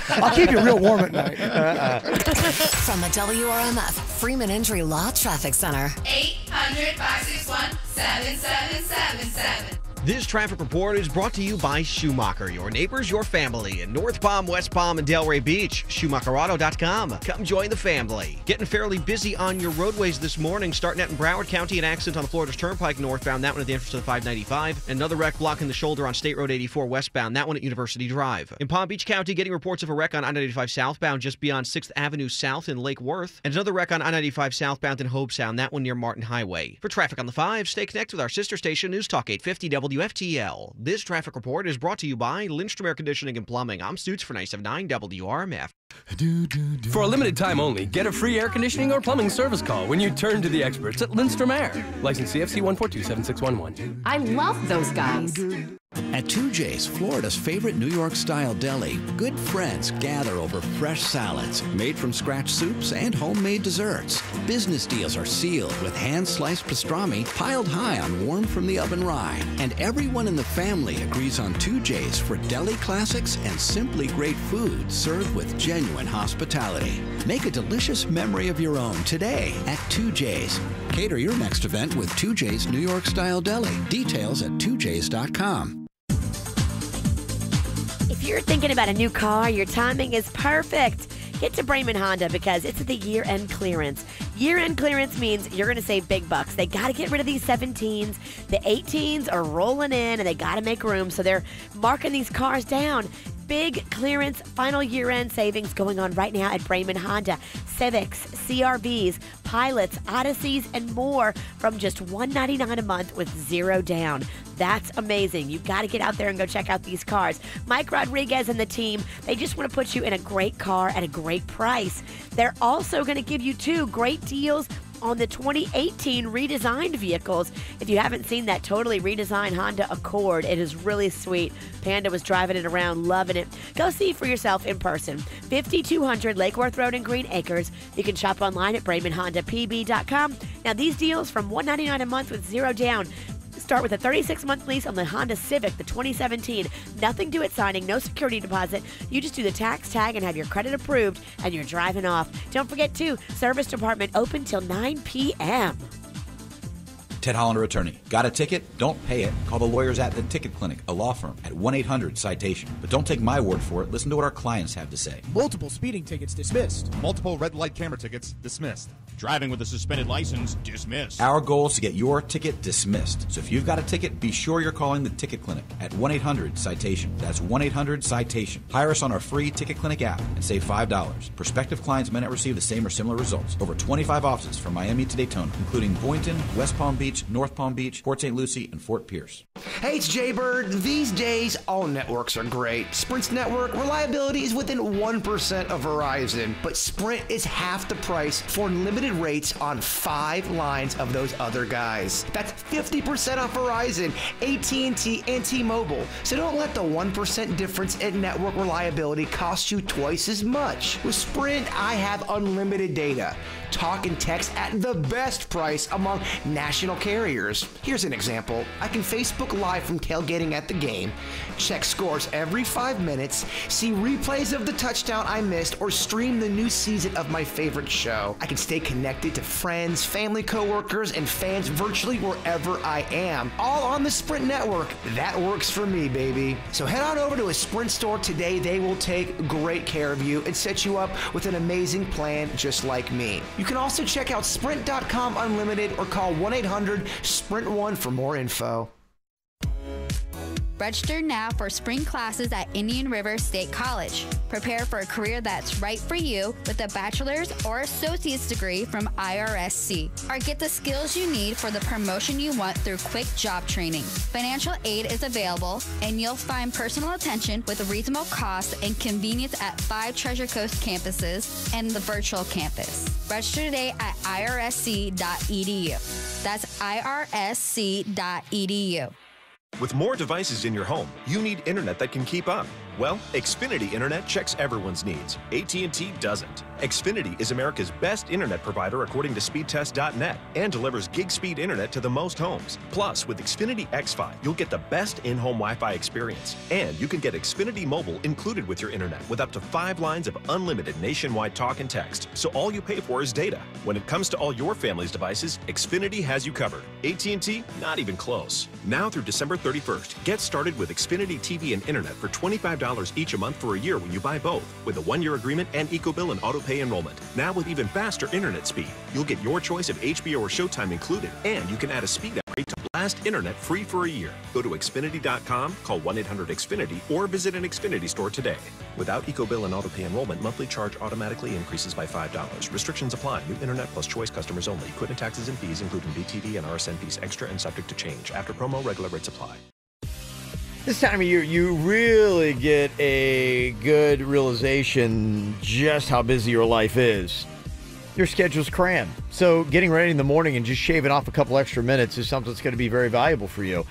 I'll keep you real warm at night. From the WRMF Freeman Injury Law Traffic Center. 800-561-7777. This traffic report is brought to you by Schumacher, your neighbors, your family in North Palm, West Palm, and Delray Beach. SchumacherAuto.com. Come join the family. Getting fairly busy on your roadways this morning, starting out in Broward County, an accident on the Florida's Turnpike northbound, that one at the entrance to the 595. Another wreck blocking the shoulder on State Road 84 westbound, that one at University Drive. In Palm Beach County, getting reports of a wreck on I-95 southbound just beyond 6th Avenue South in Lake Worth. And another wreck on I-95 southbound in Hobe Sound, that one near Martin Highway. For traffic on the 5, stay connected with our sister station, News Talk 850 WFTL. This traffic report is brought to you by Lindstrom Air Conditioning and Plumbing. I'm Stutz for 97.9 WRMF. For a limited time only, get a free air conditioning or plumbing service call when you turn to the experts at Lindstrom Air. License CFC 1427611. I love those guys. At 2J's, Florida's favorite New York-style deli, good friends gather over fresh salads, made from scratch soups, and homemade desserts. Business deals are sealed with hand-sliced pastrami piled high on warm-from-the-oven rye. And everyone in the family agrees on 2J's for deli classics and simply great food served with genuine hospitality. Make a delicious memory of your own today at 2J's. Cater your next event with 2J's New York-style deli. Details at 2J's.com. If you're thinking about a new car, your timing is perfect. Get to Brayman Honda because it's the year-end clearance. Year-end clearance means you're going to save big bucks. They got to get rid of these 17s. The 18s are rolling in, and they got to make room, so they're marking these cars down. Big clearance, final year-end savings going on right now at Brayman Honda. Civics, CRVs, Pilots, Odysseys, and more from just $199 a month with zero down. That's amazing. You've got to get out there and go check out these cars. Mike Rodriguez and the team, they just want to put you in a great car at a great price. They're also going to give you 2 great deals on the 2018 redesigned vehicles. If you haven't seen that totally redesigned Honda Accord, it is really sweet. Panda was driving it around, loving it. Go see for yourself in person. 5200 Lake Worth Road in Green Acres. You can shop online at BraymanHondaPB.com. Now, these deals from $199 a month with zero down. Start with a 36-month lease on the Honda Civic, the 2017. Nothing due at signing, no security deposit. You just do the tax tag and have your credit approved, and you're driving off. Don't forget, too, service department open till 9 p.m. Ted Hollander, attorney. Got a ticket? Don't pay it. Call the lawyers at the Ticket Clinic, a law firm, at 1-800-CITATION. But don't take my word for it. Listen to what our clients have to say. Multiple speeding tickets dismissed. Multiple red light camera tickets dismissed. Driving with a suspended license dismissed. Our goal is to get your ticket dismissed. So if you've got a ticket, be sure you're calling the Ticket Clinic at 1-800-CITATION. That's 1-800-CITATION. Hire us on our free Ticket Clinic app and save $5. Prospective clients may not receive the same or similar results. Over 25 offices from Miami to Daytona, including Boynton, West Palm Beach, North Palm Beach, Port St. Lucie, and Fort Pierce. Hey, it's Jaybird. These days, all networks are great. Sprint's network reliability is within 1% of Verizon, but Sprint is half the price for limited rates on 5 lines of those other guys. That's 50% off Verizon, AT&T, and T-Mobile. So don't let the 1% difference in network reliability cost you twice as much. With Sprint, I have unlimited data, talk and text at the best price among national carriers. Here's an example. I can Facebook Live from tailgating at the game, check scores every 5 minutes, see replays of the touchdown I missed, or stream the new season of my favorite show. I can stay connected to friends, family, coworkers, and fans virtually wherever I am, all on the Sprint network. That works for me, baby. So head on over to a Sprint store today. They will take great care of you and set you up with an amazing plan just like me. You can also check out Sprint.com Unlimited or call 1-800-SPRINT1 for more info. Register now for spring classes at Indian River State College. Prepare for a career that's right for you with a bachelor's or associate's degree from IRSC. Or get the skills you need for the promotion you want through quick job training. Financial aid is available, and you'll find personal attention with a reasonable cost and convenience at 5 Treasure Coast campuses and the virtual campus. Register today at irsc.edu. That's irsc.edu. With more devices in your home, you need internet that can keep up. Well, Xfinity Internet checks everyone's needs. AT&T doesn't. Xfinity is America's best internet provider according to speedtest.net and delivers gig speed internet to the most homes. Plus, with Xfinity X5, you'll get the best in-home Wi-Fi experience. And you can get Xfinity Mobile included with your internet with up to 5 lines of unlimited nationwide talk and text. So all you pay for is data. When it comes to all your family's devices, Xfinity has you covered. AT&T, not even close. Now through December 31st, get started with Xfinity TV and internet for $25 each a month for a year when you buy both, with a 1-year agreement and EcoBill and auto-pay enrollment. Now with even faster internet speed, you'll get your choice of HBO or Showtime included, and you can add a speed upgrade to blast internet free for a year. Go to Xfinity.com, call 1-800-XFINITY, or visit an Xfinity store today. Without EcoBill and auto-pay enrollment, monthly charge automatically increases by $5. Restrictions apply. New internet plus choice customers only. Equipment taxes and fees, including BTV and RSN fees extra and subject to change. After promo, regular rates apply. This time of year, you really get a good realization just how busy your life is. Your schedule's crammed. So getting ready in the morning and just shaving off a couple extra minutes is something that's going to be very valuable for you.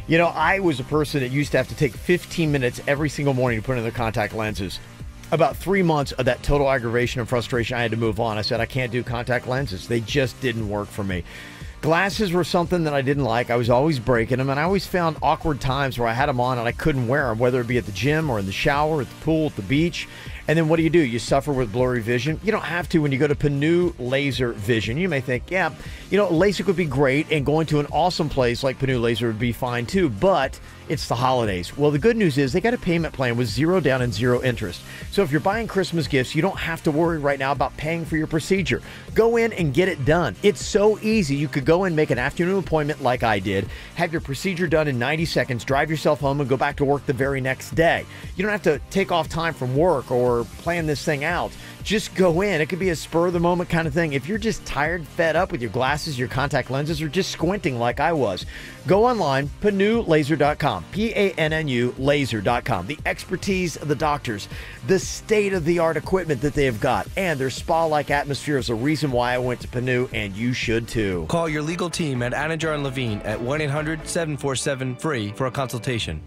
You know, I was a person that used to have to take 15 minutes every single morning to put in their contact lenses. About 3 months of that total aggravation and frustration, I had to move on. I said, I can't do contact lenses. They just didn't work for me. Glasses were something that I didn't like. I was always breaking them, and I always found awkward times where I had them on and I couldn't wear them, whether it be at the gym or in the shower, at the pool, at the beach. And then what do? You suffer with blurry vision. You don't have to when you go to Panu Laser Vision. You may think, yeah, you know, LASIK would be great, and going to an awesome place like Panu Laser would be fine too, but it's the holidays. Well, the good news is they got a payment plan with 0 down and 0 interest. So if you're buying Christmas gifts, you don't have to worry right now about paying for your procedure. Go in and get it done. It's so easy. You could go in, make an afternoon appointment like I did, have your procedure done in 90 seconds, drive yourself home, and go back to work the very next day. You don't have to take off time from work or plan this thing out. Just go in. It could be a spur-of-the-moment kind of thing. If you're just tired, fed up with your glasses, your contact lenses, or just squinting like I was, go online, panulaser.com, P-A-N-N-U, laser.com. The expertise of the doctors, the state-of-the-art equipment that they have got, and their spa-like atmosphere is the reason why I went to Panu, and you should too. Call your legal team at Anajar and Levine at 1-800-747-FREE for a consultation.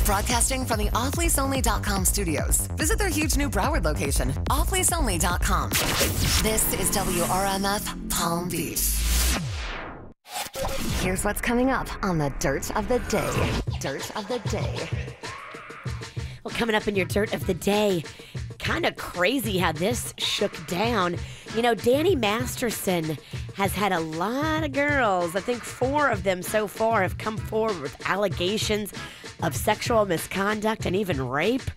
Broadcasting from the offleaseonly.com studios. Visit their huge new Broward location, offleaseonly.com. This is WRMF Palm Beach. Here's what's coming up on the Dirt of the Day. Dirt of the Day. Well, coming up in your Dirt of the Day, kind of crazy how this shook down. You know, Danny Masterson has had a lot of girls. I think 4 of them so far have come forward with allegations of sexual misconduct and even rape.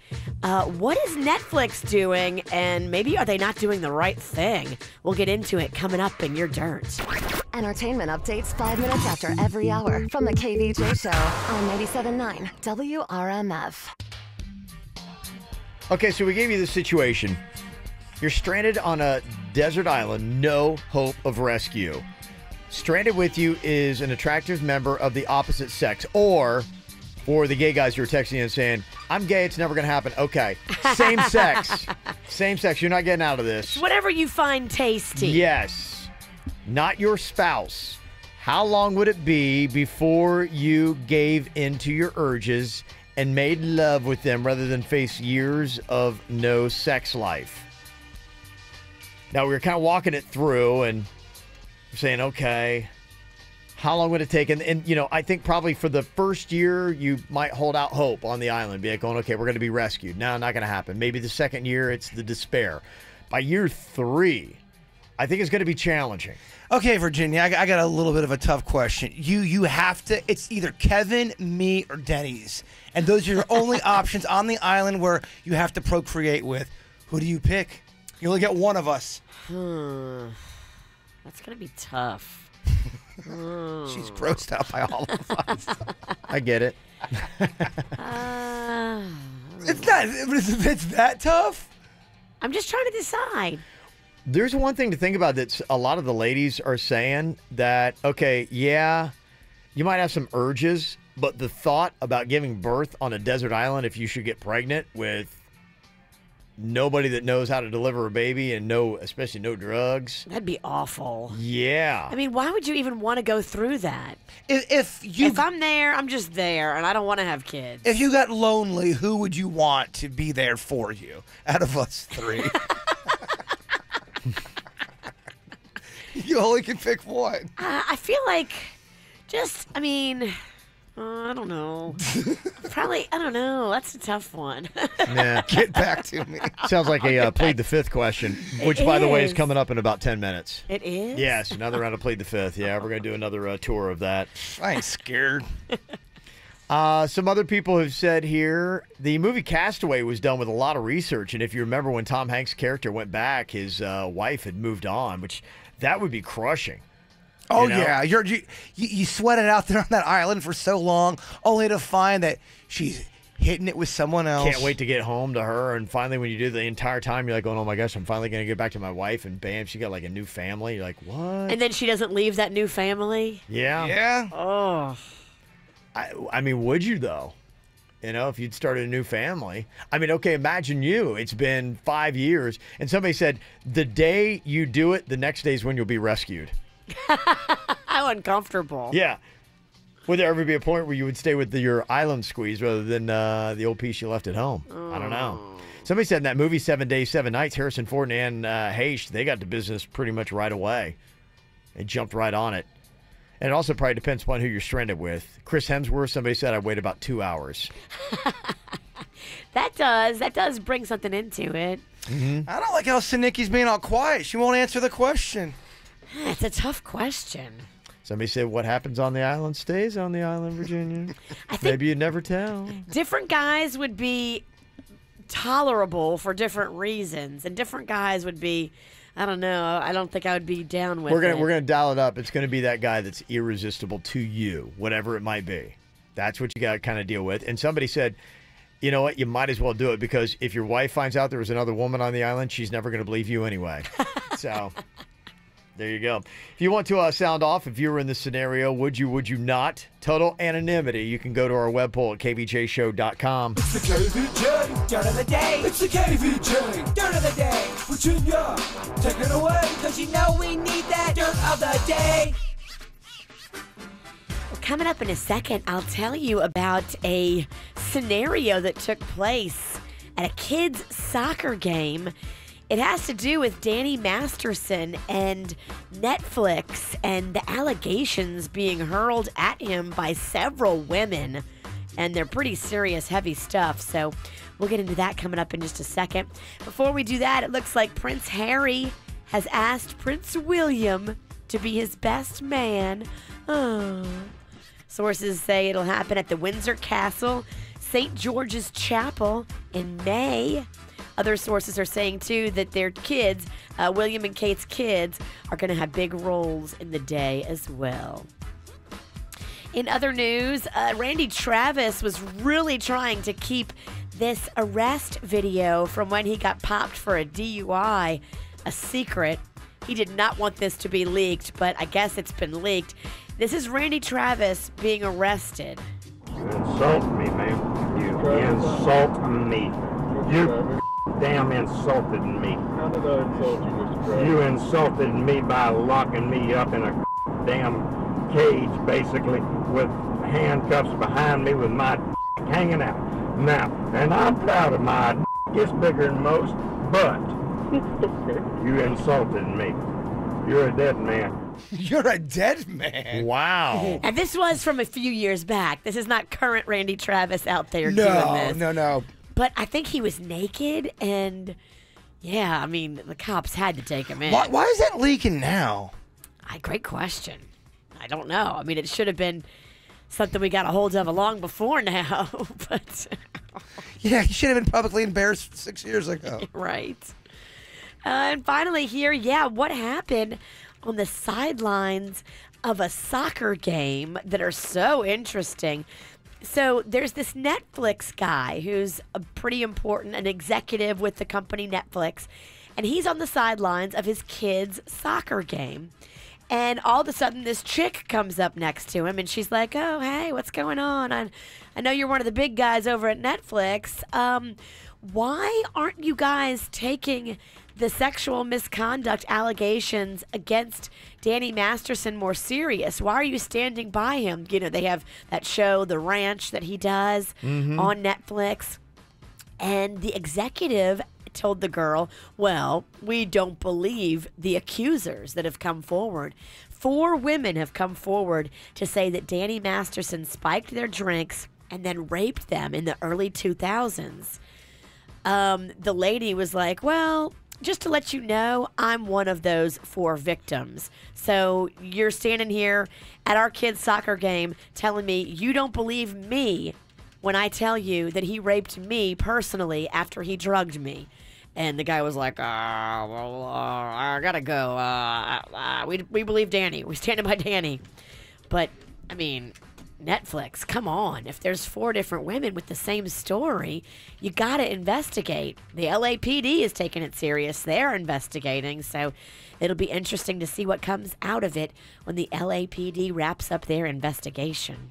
What is Netflix doing? And maybe are they not doing the right thing? We'll get into it coming up in your Dirt. Entertainment updates 5 minutes after every hour from the KVJ Show on 97.9 WRMF. Okay, so we gave you the situation. You're stranded on a desert island, no hope of rescue. Stranded with you is an attractive member of the opposite sex, or the gay guys who are texting and saying, I'm gay, it's never going to happen. Okay, same sex. Same sex, you're not getting out of this. Whatever you find tasty. Yes, not your spouse. How long would it be before you gave into your urges and made love with them rather than face years of no sex life? Now, we were kind of walking it through and saying, okay, how long would it take? And you know, I think probably for the first year, you might hold out hope on the island, be like going, okay, we're going to be rescued. No, not going to happen. Maybe the second year, it's the despair. By year 3, I think it's going to be challenging. Okay, Virginia, I got a little bit of a tough question. You have to, it's either Kevin, me, or Denny's. And those are your only options on the island where you have to procreate with. Who do you pick? You only get one of us. That's going to be tough. She's grossed out by all of us. I get it. It's that tough? I'm just trying to decide. There's one thing to think about that a lot of the ladies are saying that, okay, yeah, you might have some urges, but the thought about giving birth on a desert island if you should get pregnant with nobody that knows how to deliver a baby and especially no drugs. That'd be awful. Yeah. I mean, why would you even want to go through that? If I'm there, I'm just there, and I don't want to have kids. If you got lonely, who would you want to be there for you out of us three? You only can pick one. I feel like I don't know. Probably, I don't know. That's a tough one. Yeah. Get back to me. Sounds like a Plead the Fifth question, which, by the way, is is. coming up in about 10 minutes. It is? Yes, another round of Plead the Fifth. Yeah, we're going to do another tour of that. I ain't scared. Some other people have said here, the movie Castaway was done with a lot of research, and if you remember when Tom Hanks' character went back, his wife had moved on, which that would be crushing. Oh, You know? yeah. You sweated out there on that island for so long, only to find that she's hitting it with someone else. Can't wait to get home to her, and finally when you do the entire time, you're like, oh my gosh, I'm finally going to get back to my wife, and bam, she got like a new family. You're like, what? And then she doesn't leave that new family? Yeah. Yeah. Oh. I mean, would you, though? You know, if you'd started a new family. I mean, okay, imagine you. It's been 5 years, and somebody said, the day you do it, the next day is when you'll be rescued. How uncomfortable. Yeah. Would there ever be a point where you would stay with your island squeeze rather than the old piece you left at home? I don't know. Somebody said in that movie 7 Days, 7 Nights, Harrison Ford and Anne Heche, they got to business pretty much right away. They jumped right on it. And it also probably depends upon who you're stranded with. Chris Hemsworth, somebody said I'd wait about 2 hours. That does bring something into it. Mm-hmm. I don't like how Siniki's being all quiet. She won't answer the question. It's a tough question. Somebody said what happens on the island stays on the island, Virginia. Maybe you never tell. Different guys would be tolerable for different reasons, and different guys would be, I don't know. I don't think I would be down with it. We're gonna dial it up. It's gonna be that guy that's irresistible to you, whatever it might be. That's what you got to kind of deal with. And somebody said, you know what? You might as well do it because if your wife finds out there was another woman on the island, she's never gonna believe you anyway. So. There you go. If you want to sound off, if you were in this scenario, would you not? Total anonymity. You can go to our web poll at kvjshow.com. It's the KVJ Dirt of the Day. It's the KVJ Dirt of the Day. Virginia, take it away, because you know we need that Dirt of the Day. Well, coming up in a second, I'll tell you about a scenario that took place at a kids' soccer game. It has to do with Danny Masterson and Netflix and the allegations being hurled at him by several women. And they're pretty serious, heavy stuff. So we'll get into that coming up in just a second. Before we do that, it looks like Prince Harry has asked Prince William to be his best man. Oh. Sources say it'll happen at the Windsor Castle, St. George's Chapel in May. Other sources are saying, too, that their kids, William and Kate's kids, are going to have big roles in the day as well. In other news, Randy Travis was really trying to keep this arrest video from when he got popped for a DUI a secret. He did not want this to be leaked, but I guess it's been leaked. This is Randy Travis being arrested. You insult me, man. You insult me. You damn insulted me. How did I insult you, Mr. Travis? You insulted me by locking me up in a damn cage, basically, with handcuffs behind me with my hanging out. Now, and I'm proud of my it's bigger than most, but you insulted me. You're a dead man. You're a dead man. Wow. And this was from a few years back. This is not current Randy Travis out there doing this. No. But I think he was naked, and yeah, I mean, the cops had to take him in. Why is that leaking now? Great question. I don't know. I mean, it should have been something we got a hold of long before now, but yeah, he should have been publicly embarrassed 6 years ago. Right. And finally here, what happened on the sidelines of a soccer game that are so interesting? So there's this Netflix guy who's a pretty important, an executive with the company Netflix, and he's on the sidelines of his kid's soccer game. And all of a sudden, this chick comes up next to him, and she's like, "Oh, hey, what's going on? I know you're one of the big guys over at Netflix. why aren't you guys taking the sexual misconduct allegations against Danny Masterson more serious? Why are you standing by him? You know, they have that show, The Ranch, that he does on Netflix. And the executive told the girl, well, we don't believe the accusers that have come forward. 4 women have come forward to say that Danny Masterson spiked their drinks and then raped them in the early 2000s. The lady was like, well, just to let you know, I'm one of those 4 victims. So you're standing here at our kid's soccer game telling me you don't believe me when I tell you that he raped me personally after he drugged me. And the guy was like, I gotta go. We believe Danny. We stand by Danny. But, I mean, Netflix, come on. If there's 4 different women with the same story, you gotta investigate. The LAPD is taking it serious. They're investigating. So it'll be interesting to see what comes out of it when the LAPD wraps up their investigation.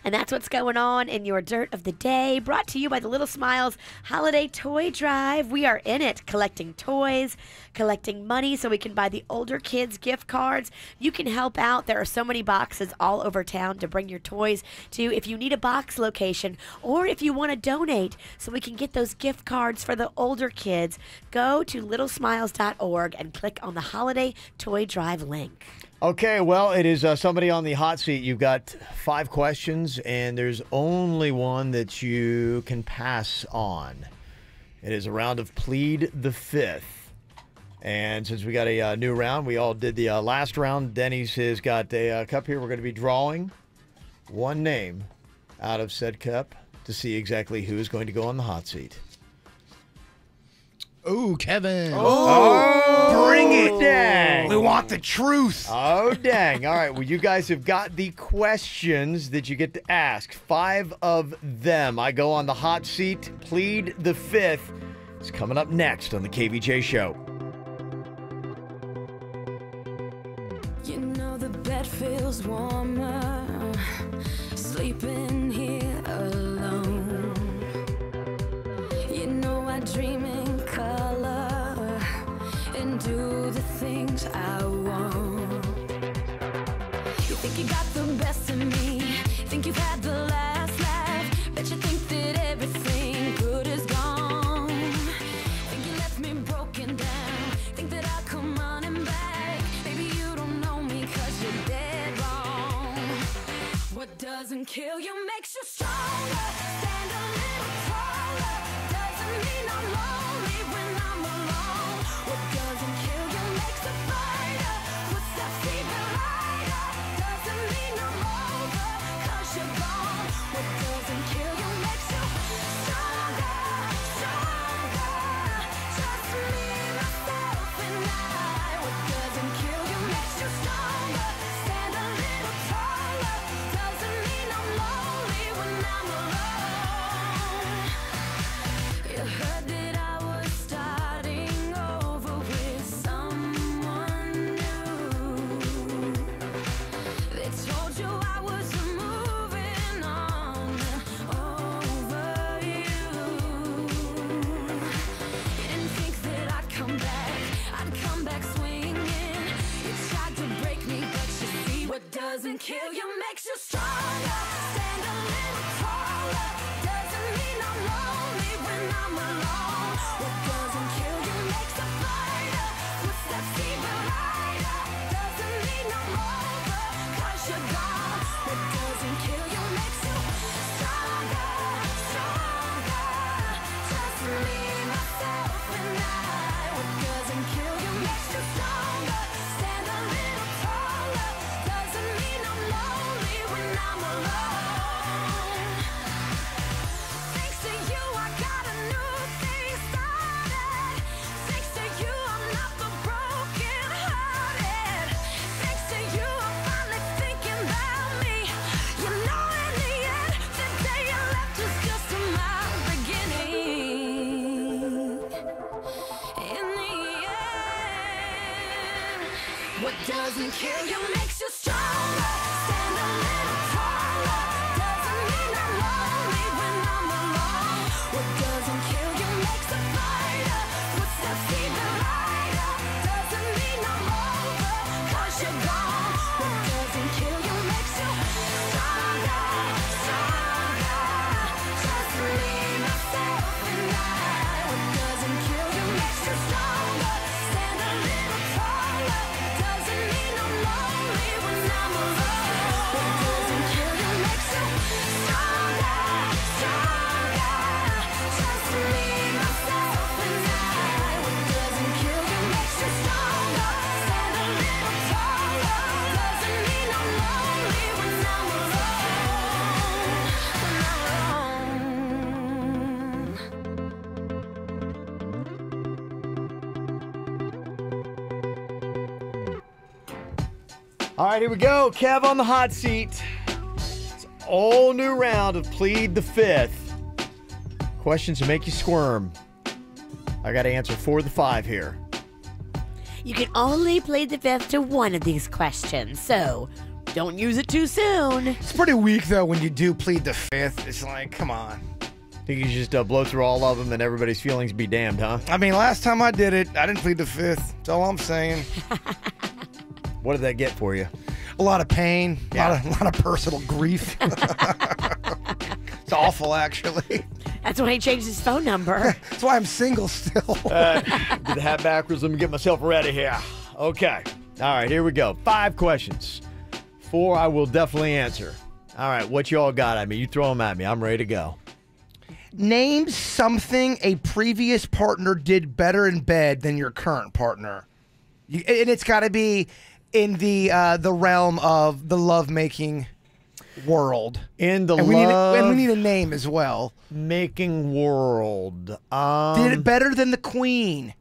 And that's what's going on in your Dirt of the Day, brought to you by the Little Smiles Holiday Toy Drive. We are in it, collecting toys, collecting money so we can buy the older kids gift cards. You can help out. There are so many boxes all over town to bring your toys to. If you need a box location or if you want to donate so we can get those gift cards for the older kids, go to littlesmiles.org and click on the Holiday Toy Drive link. Okay, well, it is somebody on the hot seat. You've got 5 questions, and there's only one that you can pass on. It is a round of Plead the Fifth. And since we got a new round, we all did the last round. Denny's has got a cup here. We're going to be drawing one name out of said cup to see exactly who is going to go on the hot seat. Oh, Kevin. Oh, bring it. Dang. We want the truth. Oh, dang. All right. Well, you guys have got the questions that you get to ask. 5 of them. I go on the hot seat. Plead the Fifth. It's coming up next on the KVJ Show. You know the bed feels warmer, sleeping here alone. You know I dream in color and do the things I want. You think you got the best of me, think you've had the last laugh, bet you think that everything good is gone. Think you left me broken down, think that I'll come running back. Maybe you don't know me 'cause you're dead wrong. What doesn't kill you makes you stronger. Stand a little taller. Doesn't mean I'm lonely when I'm alone. What doesn't kill you makes a fighter. Footsteps even lighter. Doesn't mean I'm over 'cause you're gone. What doesn't kill you makes you stronger, stronger. Just me, myself, and I. What doesn't kill you makes you stronger. Stand a little taller. Doesn't mean I'm lonely when I'm alone. You heard that I was starting over with someone new. They told you I was moving on over you. You didn't think that I'd come back swinging. You tried to break me, but you see what doesn't kill you makes you stronger. Stand a little taller. Doesn't mean I'm lonely when I'm alone. What doesn't kill you makes a fighter. Footsteps even lighter. Doesn't mean I'm over 'cause you're gone. What doesn't kill you makes you stronger, stronger. Just me, myself, and I. What doesn't kill you makes you stronger. Stand a little taller. Doesn't mean I'm lonely when I'm alone. Thanks to you, I got a new thing started. Thanks to you, I'm not the broken hearted. Thanks to you, I'm finally thinking about me. You know, in the end, the day you left was just my beginning. In the end, what doesn't kill you makes you stronger. Stand a little taller. Doesn't mean I'm lonely when I'm alone. What doesn't kill All right, here we go. Kev on the hot seat. It's an all new round of Plead the Fifth. Questions to make you squirm. I got to answer 4 of the 5 here. You can only plead the fifth to one of these questions, so don't use it too soon. It's pretty weak, though, when you do plead the fifth. It's like, come on. Think you should just blow through all of them and everybody's feelings be damned, huh? I mean, last time I did it, I didn't plead the fifth. That's all I'm saying. What did that get for you? A lot of pain, Yeah. a lot of personal grief. It's awful, actually. That's why he changed his phone number. That's why I'm single still. Get the hat backwards. Let me get myself ready here. Okay. All right, here we go. 5 questions. 4 I will definitely answer. All right, what you all got at me? You throw them at me. I'm ready to go. Name something a previous partner did better in bed than your current partner. And it's got to be in the realm of the lovemaking world. In the and we need a name as well. Making world. Did it better than the Queen.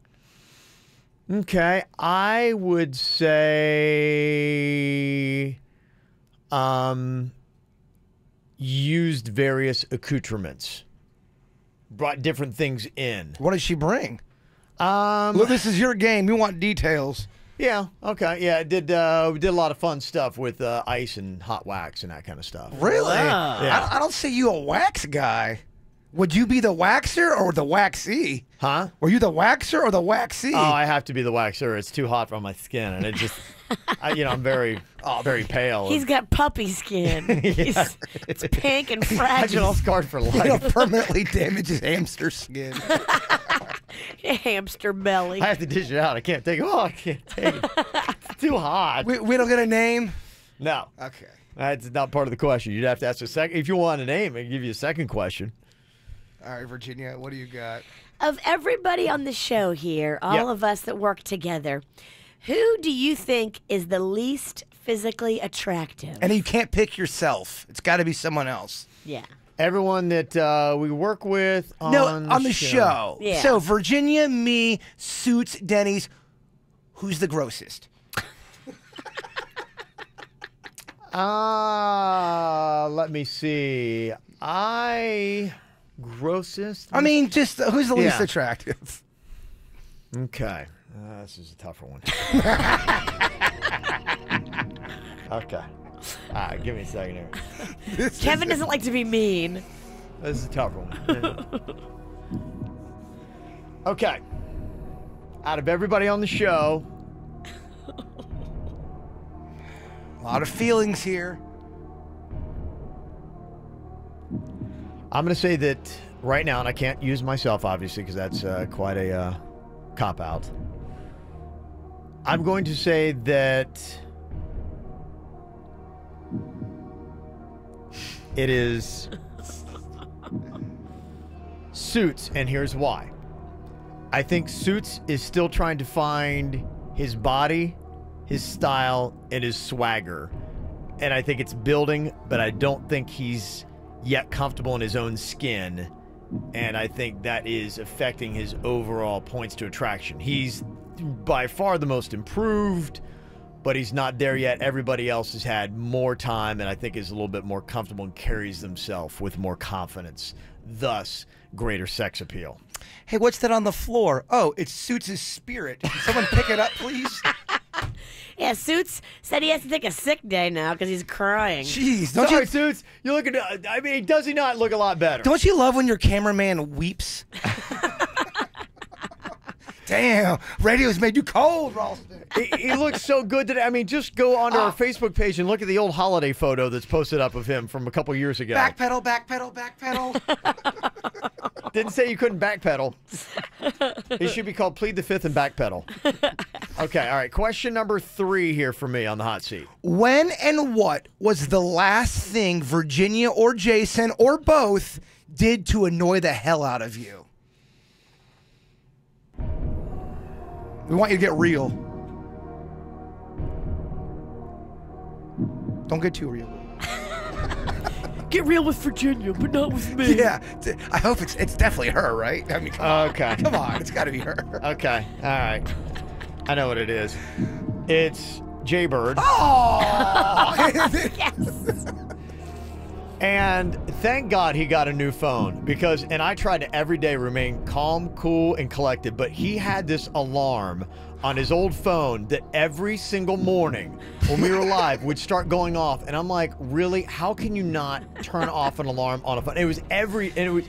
Okay, I would say used various accoutrements. Brought different things in. What did she bring? Look, this is your game. You want details. Yeah, okay. Yeah, we did a lot of fun stuff with ice and hot wax and that kind of stuff. Really? Yeah. I don't see you a wax guy. Would you be the waxer or the waxy? Huh? Were you the waxer or the waxy? Oh, I have to be the waxer. It's too hot on my skin, and it just, I'm very pale. He's got puppy skin. It's pink and I fragile. just scarred for life. It'll permanently damage his hamster skin. Hamster belly. I have to dish it out. I can't take it. Oh, I can't take it. It's too hot. We don't get a name? No. Okay. That's not part of the question. You'd have to ask a second. If you want a name, I can give you a second question. All right, Virginia, what do you got? Of everybody on the show here, all of us that work together, who do you think is the least physically attractive? And you can't pick yourself. It's got to be someone else. Yeah. Everyone that we work with on the show. Yeah. So Virginia, me, Suits, Denny's. Who's the grossest? Let me see. Grossest? I mean, just who's the least attractive? Okay. This is a tougher one. Okay. All right, give me a second here. Kevin doesn't like to be mean. This is a tougher one. Okay. Out of everybody on the show, a lot of feelings here. I'm going to say that right now, and I can't use myself, obviously, because that's quite a cop-out. I'm going to say that it is Suits, and here's why. I think Suits is still trying to find his body, his style, and his swagger. And I think it's building, but I don't think he's yet comfortable in his own skin, and I think that is affecting his overall points to attraction. He's by far the most improved, but he's not there yet. Everybody else has had more time, and I think is a little bit more comfortable and carries themselves with more confidence, thus greater sex appeal. Hey, what's that on the floor? Oh, it's Suits' spirit. Can someone pick it up, please? Yeah, Suits said he has to take a sick day now because he's crying. Jeez, Sorry, Suits. You look at. I mean, does he not look a lot better? Don't you love when your cameraman weeps? Damn, radio's made you cold, Ralston. He looks so good today. I mean, just go onto our Facebook page and look at the old holiday photo that's posted up of him from a couple years ago. Backpedal, backpedal, backpedal. Didn't say you couldn't backpedal. It should be called Plead the Fifth and Backpedal. Okay, all right. Question number 3 here for me on the hot seat. When and what was the last thing Virginia or Jason or both did to annoy the hell out of you? We want you to get real. Don't get too real. Get real with Virginia, but not with me. Yeah, I hope it's definitely her, right? I mean, come on. Okay. Come on, it's got to be her. Okay, all right. I know what it is. It's Jaybird. Oh! Yes. And thank God he got a new phone because, and I tried to every day remain calm, cool, and collected, but he had this alarm on his old phone that every single morning when we were live would start going off. And I'm like, really? How can you not turn off an alarm on a phone? It was for me. It was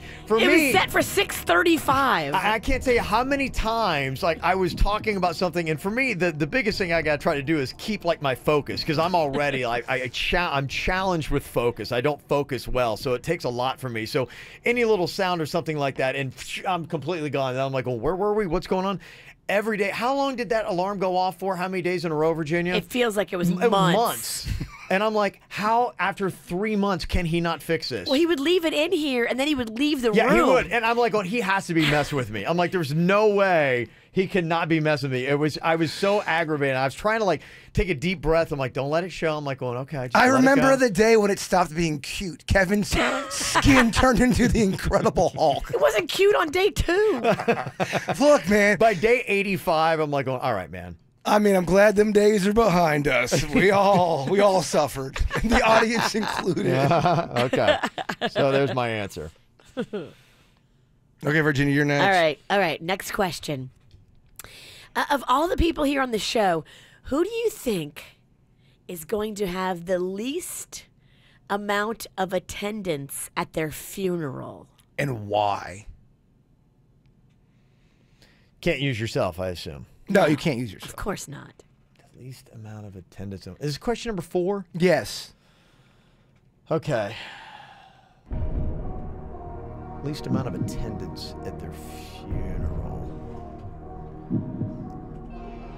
set for 6:35. I can't tell you how many times like I was talking about something, and for me, the biggest thing I gotta try to do is keep like my focus because I'm already like I'm challenged with focus. I don't focus well, so it takes a lot for me. So any little sound or something like that, and I'm completely gone. And I'm like, well, where were we? What's going on? Every day. How long did that alarm go off for? How many days in a row, Virginia? It feels like it was months. And I'm like, how after 3 months can he not fix this? Well, he would leave it in here, and then he would leave the room. Yeah, he would. And I'm like, well, he has to be messing with me. I'm like, there's no way he cannot be messing with me. I was so aggravated. I was trying to like take a deep breath. I'm like, don't let it show. I'm like going, okay. I remember the day when it stopped being cute. Kevin's skin turned into the Incredible Hulk. It wasn't cute on day 2. Look, man. By day 85, I'm like going, all right, man. I mean, I'm glad them days are behind us. We all suffered, the audience included. Yeah, okay. So there's my answer. Okay, Virginia, you're next. All right. Next question. Of all the people here on the show, who do you think is going to have the least amount of attendance at their funeral? And why? Can't use yourself, I assume. No, you can't use yourself. Of course not. The least amount of attendance. Is this question number 4? Yes. Okay. Least amount of attendance at their funeral.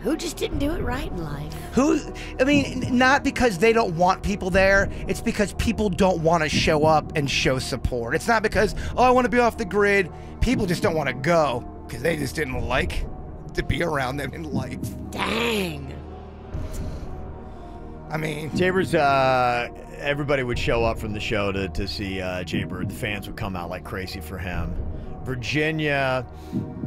Who just didn't do it right in life? I mean, not because they don't want people there. It's because people don't want to show up and show support. It's not because, oh, I want to be off the grid. People just don't want to go because they just didn't like to be around them in life. Dang. I mean, Jaybirds, everybody would show up from the show to see Jaybird. The fans would come out like crazy for him. Virginia,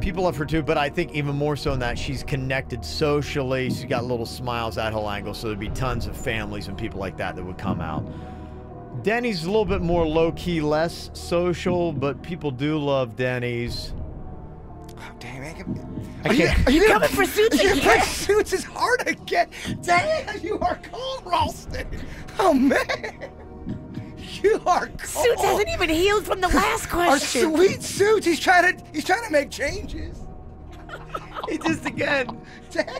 people love her too, but I think even more so than that, she's connected socially. She's got little smiles at whole angle, so there'd be tons of families and people like that would come out. Denny's a little bit more low-key, less social, but people do love Denny's. Oh, damn it. Are you coming for Suits again? Suits is hard to get. Damn, you are cold, Ralston. Oh, man. You are cold. Suits hasn't even healed from the last question. Our sweet Suits. He's trying to make changes. He just again. Damn.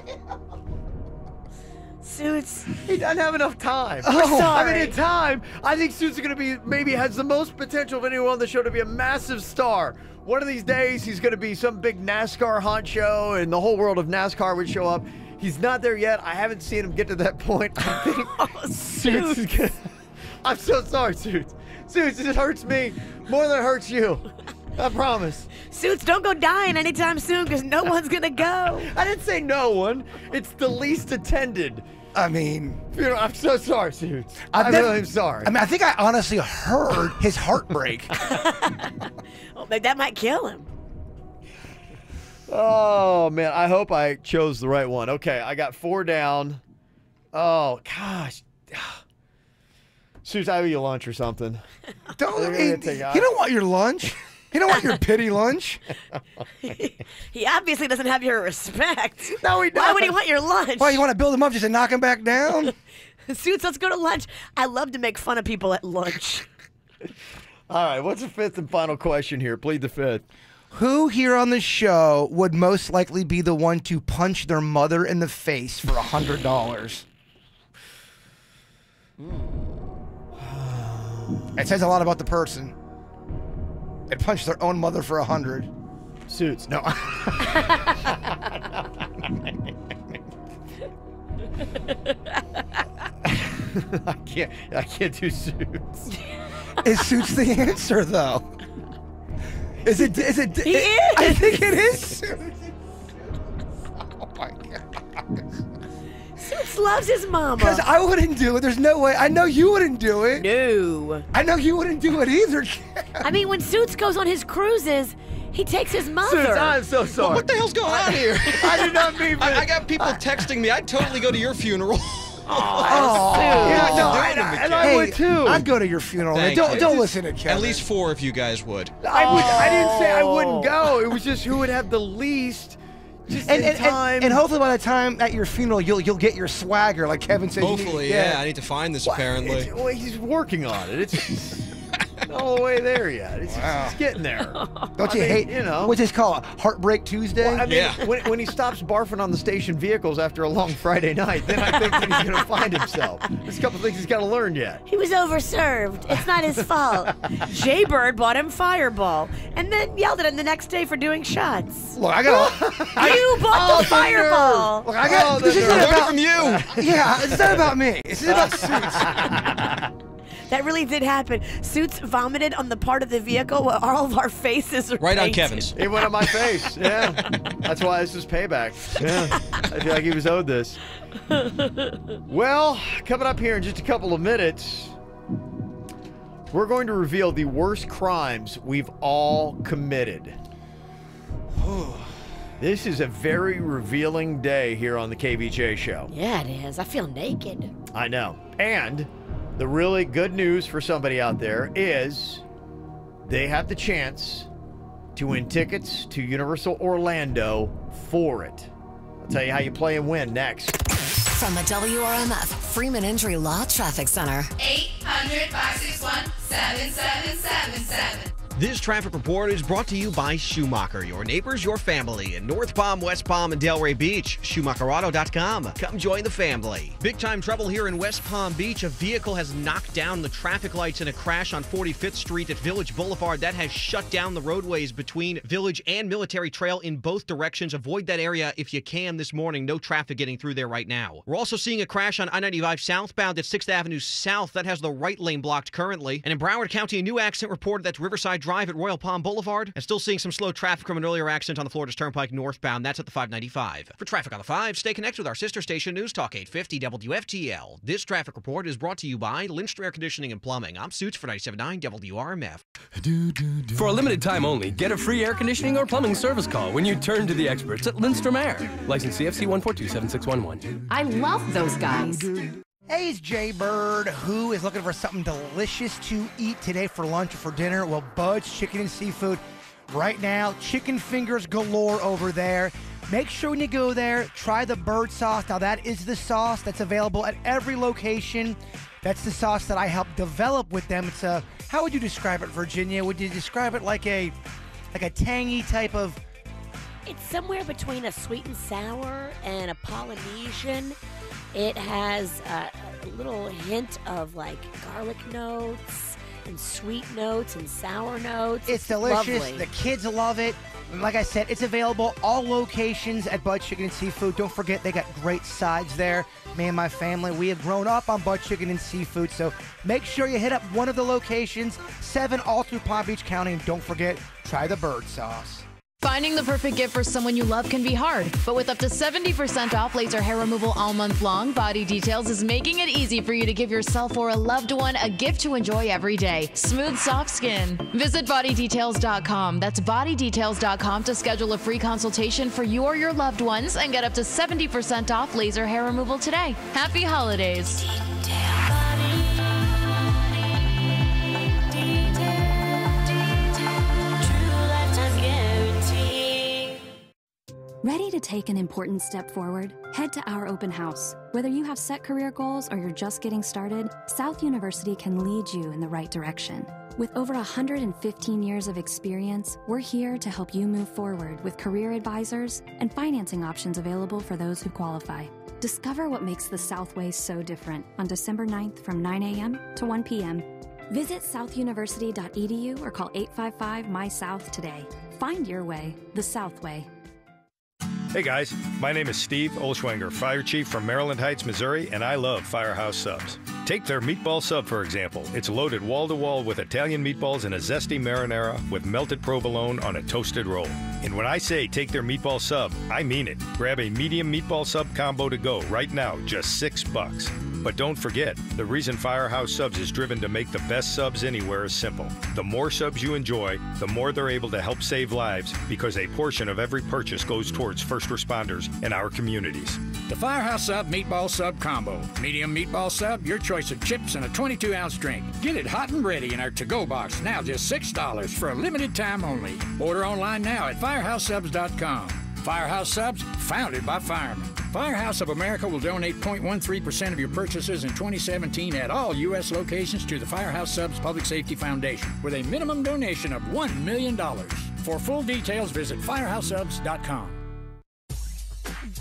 Suits. He doesn't have enough time. We're sorry. I mean, in time, I think Suits is going to be, maybe has the most potential of anyone on the show to be a massive star. One of these days, he's going to be some big NASCAR honcho, and the whole world of NASCAR would show up. He's not there yet. I haven't seen him get to that point. I think Suits is going to... I'm so sorry, Suits. Suits, it hurts me more than it hurts you. I promise. Suits, don't go dying anytime soon because no one's going to go. I didn't say no one. It's the least attended. I mean, I'm so sorry, Suits. I'm really sorry. I mean, I think I honestly heard his heartbreak. Well, that might kill him. Oh, man. I hope I chose the right one. Okay, I got 4 down. Oh, gosh. Suits, I owe you lunch or something. You don't want your lunch. You don't want your pity lunch. He obviously doesn't have your respect. No, he doesn't. Why would he want your lunch? Why, you want to build him up just to knock him back down? Suits, let's go to lunch. I love to make fun of people at lunch. All right, what's the 5th and final question here? Plead the 5th. Who here on the show would most likely be the one to punch their mother in the face for $100? It says a lot about the person. They'd punch their own mother for $100. Suits. No. I can't do Suits. Is Suits the answer though? Is it? He is. I think it is Suits. Oh my god. Suits loves his mama. Because I wouldn't do it. There's no way. I know you wouldn't do it. No. I know you wouldn't do it either. I mean, when Suits goes on his cruises, he takes his mother. Suits, I'm so sorry. What the hell's going on here? I did not mean I got people texting me. I'd totally go to your funeral. Yeah, no, I would too. I'd go to your funeral. Thank Don't you. don't listen to Kevin. At least 4 of you guys would. I didn't say I wouldn't go. It was just who would have the least. Just in time. And hopefully by the time at your funeral you'll get your swagger like Kevin said. Hopefully, yeah. I need to find this apparently. Well, he's working on it. It's not all the way there yet. It's getting there. Don't you hate? What's this called? Heartbreak Tuesday. Well, I mean, when he stops barfing on the station vehicles after a long Friday night, then I think that he's going to find himself. There's a couple things he's got to learn yet. He was overserved. It's not his fault. Jaybird bought him Fireball and then yelled at him the next day for doing shots. Look, I got. You bought the Fireball. Look, I got. This isn't about from you. Yeah, it's not about me. This is about Suits. That really did happen. Suits vomited on the part of the vehicle where all of our faces are Right on painted. Kevin's. He went on my face. Yeah. That's why this is payback. Yeah. I feel like he was owed this. Well, coming up here in just a couple of minutes, we're going to reveal the worst crimes we've all committed. This is a very revealing day here on the KVJ show. Yeah, it is. I feel naked. I know. And the really good news for somebody out there is they have the chance to win tickets to Universal Orlando for it. I'll tell you how you play and win next. From the WRMF Freeman Injury Law Traffic Center. 800-561-7777. This traffic report is brought to you by Schumacher, your neighbors, your family in North Palm, West Palm, and Delray Beach. SchumacherAuto.com. Come join the family. Big time trouble here in West Palm Beach. A vehicle has knocked down the traffic lights in a crash on 45th Street at Village Boulevard. That has shut down the roadways between Village and Military Trail in both directions. Avoid that area if you can this morning. No traffic getting through there right now. We're also seeing a crash on I-95 southbound at 6th Avenue South. That has the right lane blocked currently. And in Broward County, a new accident reported that's Riverside Drive at Royal Palm Boulevard, and still seeing some slow traffic from an earlier accident on the Florida Turnpike northbound. That's at the 595. For traffic on the 5, stay connected with our sister station, News Talk 850 WFTL. This traffic report is brought to you by Lindster Air Conditioning and Plumbing. I'm Suits for 97.9 WRMF. For a limited time only, get a free air conditioning or plumbing service call when you turn to the experts at Lindstrom Air. License CFC 1427611. I love those guys. Hey, it's Jaybird. Who is looking for something delicious to eat today for lunch or for dinner? Well, Bud's Chicken and Seafood. Right now, chicken fingers galore over there. Make sure when you go there, try the bird sauce. Now, that is the sauce that's available at every location. That's the sauce that I helped develop with them. It's a, how would you describe it, Virginia? Would you describe it like a tangy type of... It's somewhere between a sweet and sour and a Polynesian. It has a little hint of like garlic notes and sweet notes and sour notes. It's delicious. Lovely. The kids love it. And like I said, it's available all locations at Bud's Chicken and Seafood. Don't forget, they got great sides there. Me and my family, we have grown up on Bud's Chicken and Seafood. So make sure you hit up one of the locations, 7 all through Palm Beach County. And don't forget, try the bird sauce. Finding the perfect gift for someone you love can be hard, but with up to 70% off laser hair removal all month long, Body Details is making it easy for you to give yourself or a loved one a gift to enjoy every day. Smooth, soft skin. Visit bodydetails.com. That's bodydetails.com to schedule a free consultation for you or your loved ones and get up to 70% off laser hair removal today. Happy holidays. Ready to take an important step forward? Head to our open house. Whether you have set career goals or you're just getting started, South University can lead you in the right direction. With over 115 years of experience, we're here to help you move forward with career advisors and financing options available for those who qualify. Discover what makes the Southway so different on December 9th from 9 a.m. to 1 p.m. Visit southuniversity.edu or call 855-MY-SOUTH today. Find your way, the Southway. Hey guys, my name is Steve Olschwenger, Fire Chief from Maryland Heights, Missouri, and I love Firehouse Subs. Take their meatball sub, for example. It's loaded wall-to-wall with Italian meatballs and a zesty marinara with melted provolone on a toasted roll. And when I say take their meatball sub, I mean it. Grab a medium meatball sub combo to go right now, just $6. But don't forget, the reason Firehouse Subs is driven to make the best subs anywhere is simple. The more subs you enjoy, the more they're able to help save lives because a portion of every purchase goes towards first responders in our communities. The Firehouse Sub Meatball Sub Combo. Medium meatball sub, your choice of chips, and a 22-ounce drink. Get it hot and ready in our to-go box, now just $6 for a limited time only. Order online now at firehousesubs.com. Firehouse Subs, founded by firemen. Firehouse of America will donate 0.13% of your purchases in 2017 at all U.S. locations to the Firehouse Subs Public Safety Foundation with a minimum donation of $1 million. For full details, visit firehousesubs.com.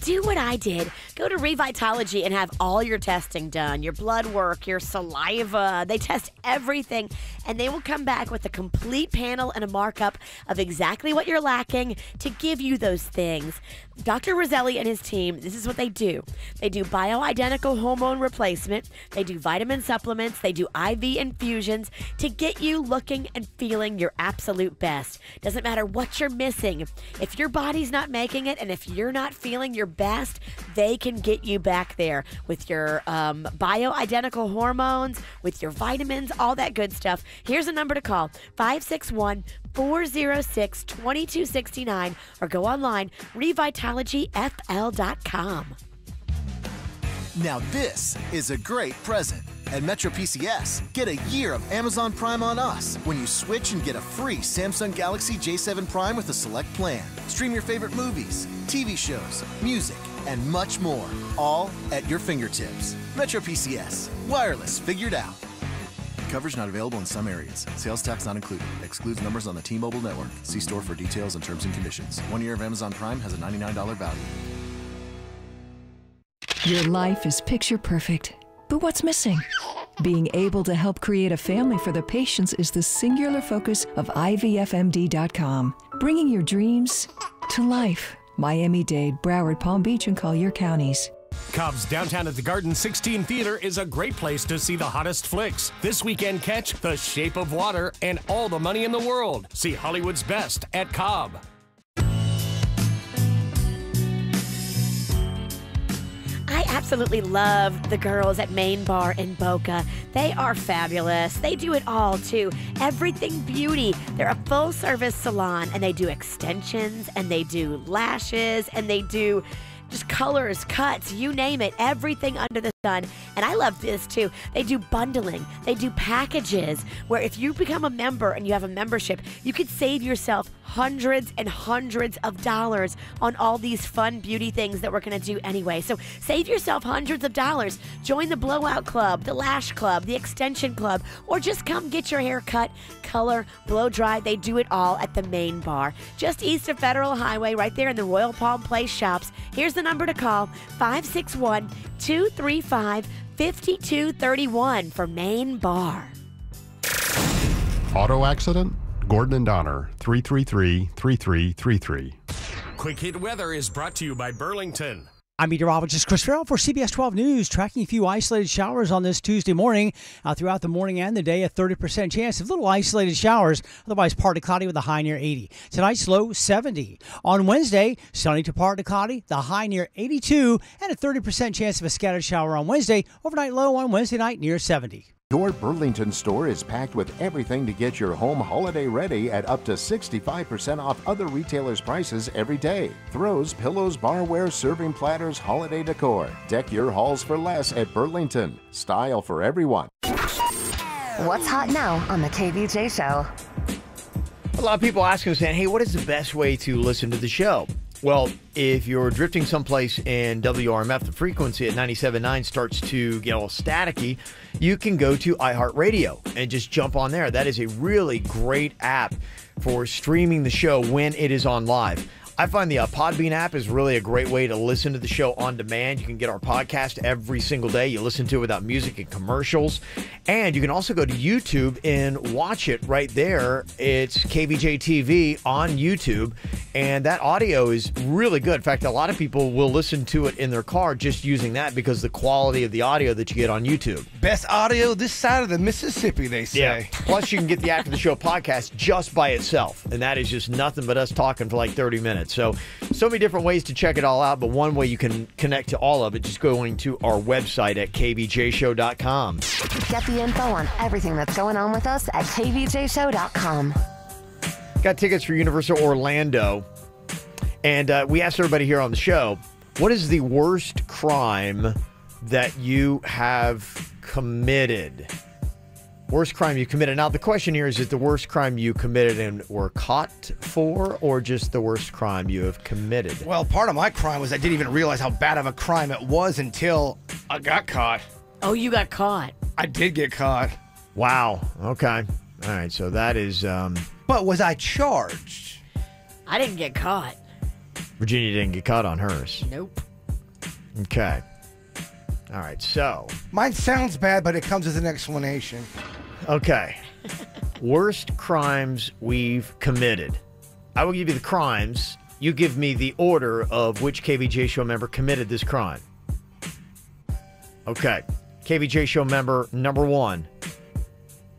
Do what I did. Go to Revitology and have all your testing done. Your blood work, your saliva. They test everything, and they will come back with a complete panel and a markup of exactly what you're lacking to give you those things. Dr. Roselli and his team, this is what they do. They do bioidentical hormone replacement. They do vitamin supplements. They do IV infusions to get you looking and feeling your absolute best. Doesn't matter what you're missing. If your body's not making it and if you're not feeling your best, they can get you back there with your bioidentical hormones, with your vitamins, all that good stuff. Here's a number to call, 561-406-2269, or go online, revitologyfl.com. Now this is a great present. At Metro PCS, get a year of Amazon Prime on us when you switch and get a free Samsung Galaxy J7 Prime with a select plan. Stream your favorite movies, TV shows, music, and much more, all at your fingertips. Metro PCS, wireless figured out. Coverage not available in some areas. Sales tax not included. Excludes numbers on the T-Mobile network. See store for details and terms and conditions. 1 year of Amazon Prime has a $99 value. Your life is picture perfect, but what's missing? Being able to help create a family for the patients is the singular focus of IVFMD.com, bringing your dreams to life. Miami-Dade, Broward, Palm Beach, and Collier counties. Cobb's Downtown at the Garden 16 Theater is a great place to see the hottest flicks. This weekend, catch The Shape of Water and All the Money in the World. See Hollywood's best at Cobb. I absolutely love the girls at Main Bar in Boca. They are fabulous. They do it all, too. Everything beauty. They're a full-service salon, and they do extensions, and they do lashes, and they do just colors, cuts, you name it, everything under the sun. And I love this too. They do bundling. They do packages where if you become a member and you have a membership, you could save yourself hundreds and hundreds of dollars on all these fun beauty things that we're going to do anyway. So save yourself hundreds of dollars. Join the blowout club, the lash club, the extension club, or just come get your hair cut, color, blow dry. They do it all at the Main Bar, just east of Federal Highway, right there in the Royal Palm Place shops. Here's the number to call, 561-235-5231 for Main Bar. Auto accident? Gordon and Donner, 333-3333. Quick Hit Weather is brought to you by Burlington. I'm meteorologist Chris Farrell for CBS 12 News, tracking a few isolated showers on this Tuesday morning. Throughout the morning and the day, a 30% chance of little isolated showers, otherwise partly cloudy with a high near 80. Tonight's low 70. On Wednesday, sunny to partly cloudy, the high near 82, and a 30% chance of a scattered shower on Wednesday. Overnight low on Wednesday night near 70. Your Burlington store is packed with everything to get your home holiday ready at up to 65% off other retailers' prices every day. Throws, pillows, barware, serving platters, holiday decor. Deck your halls for less at Burlington. Style for everyone. What's hot now on the KVJ Show? A lot of people ask us, saying, hey, what is the best way to listen to the show? Well, if you're drifting someplace and WRMF, the frequency at 97.9 starts to get all staticky, you can go to iHeartRadio and just jump on there. That is a really great app for streaming the show when it is on live. I find the Podbean app is really a great way to listen to the show on demand. You can get our podcast every single day. You listen to it without music and commercials. And you can also go to YouTube and watch it right there. It's Kvj TV on YouTube. And that audio is really good. In fact, a lot of people will listen to it in their car just using that because the quality of the audio that you get on YouTube. Best audio this side of the Mississippi, they say. Yeah. Plus, you can get the After the Show podcast just by itself. And that is just nothing but us talking for like 30 minutes. it. So many different ways to check it all out, but one way you can connect to all of it, just going to our website at kvjshow.com. Get the info on everything that's going on with us at kvjshow.com. Got tickets for Universal Orlando, and we asked everybody here on the show, what is the worst crime that you have committed? Worst crime you committed. Now, the question here is it the worst crime you committed and were caught for, or just the worst crime you have committed? Well, part of my crime was I didn't even realize how bad of a crime it was until I got caught. Oh, you got caught. I did get caught. Wow. Okay. All right. So that is... But was I charged? I didn't get caught. Virginia didn't get caught on hers. Nope. Okay. All right. So... Mine sounds bad, but it comes with an explanation. Okay. Worst crimes we've committed. I will give you the crimes. You give me the order of which KVJ show member committed this crime. Okay. KVJ show member number 1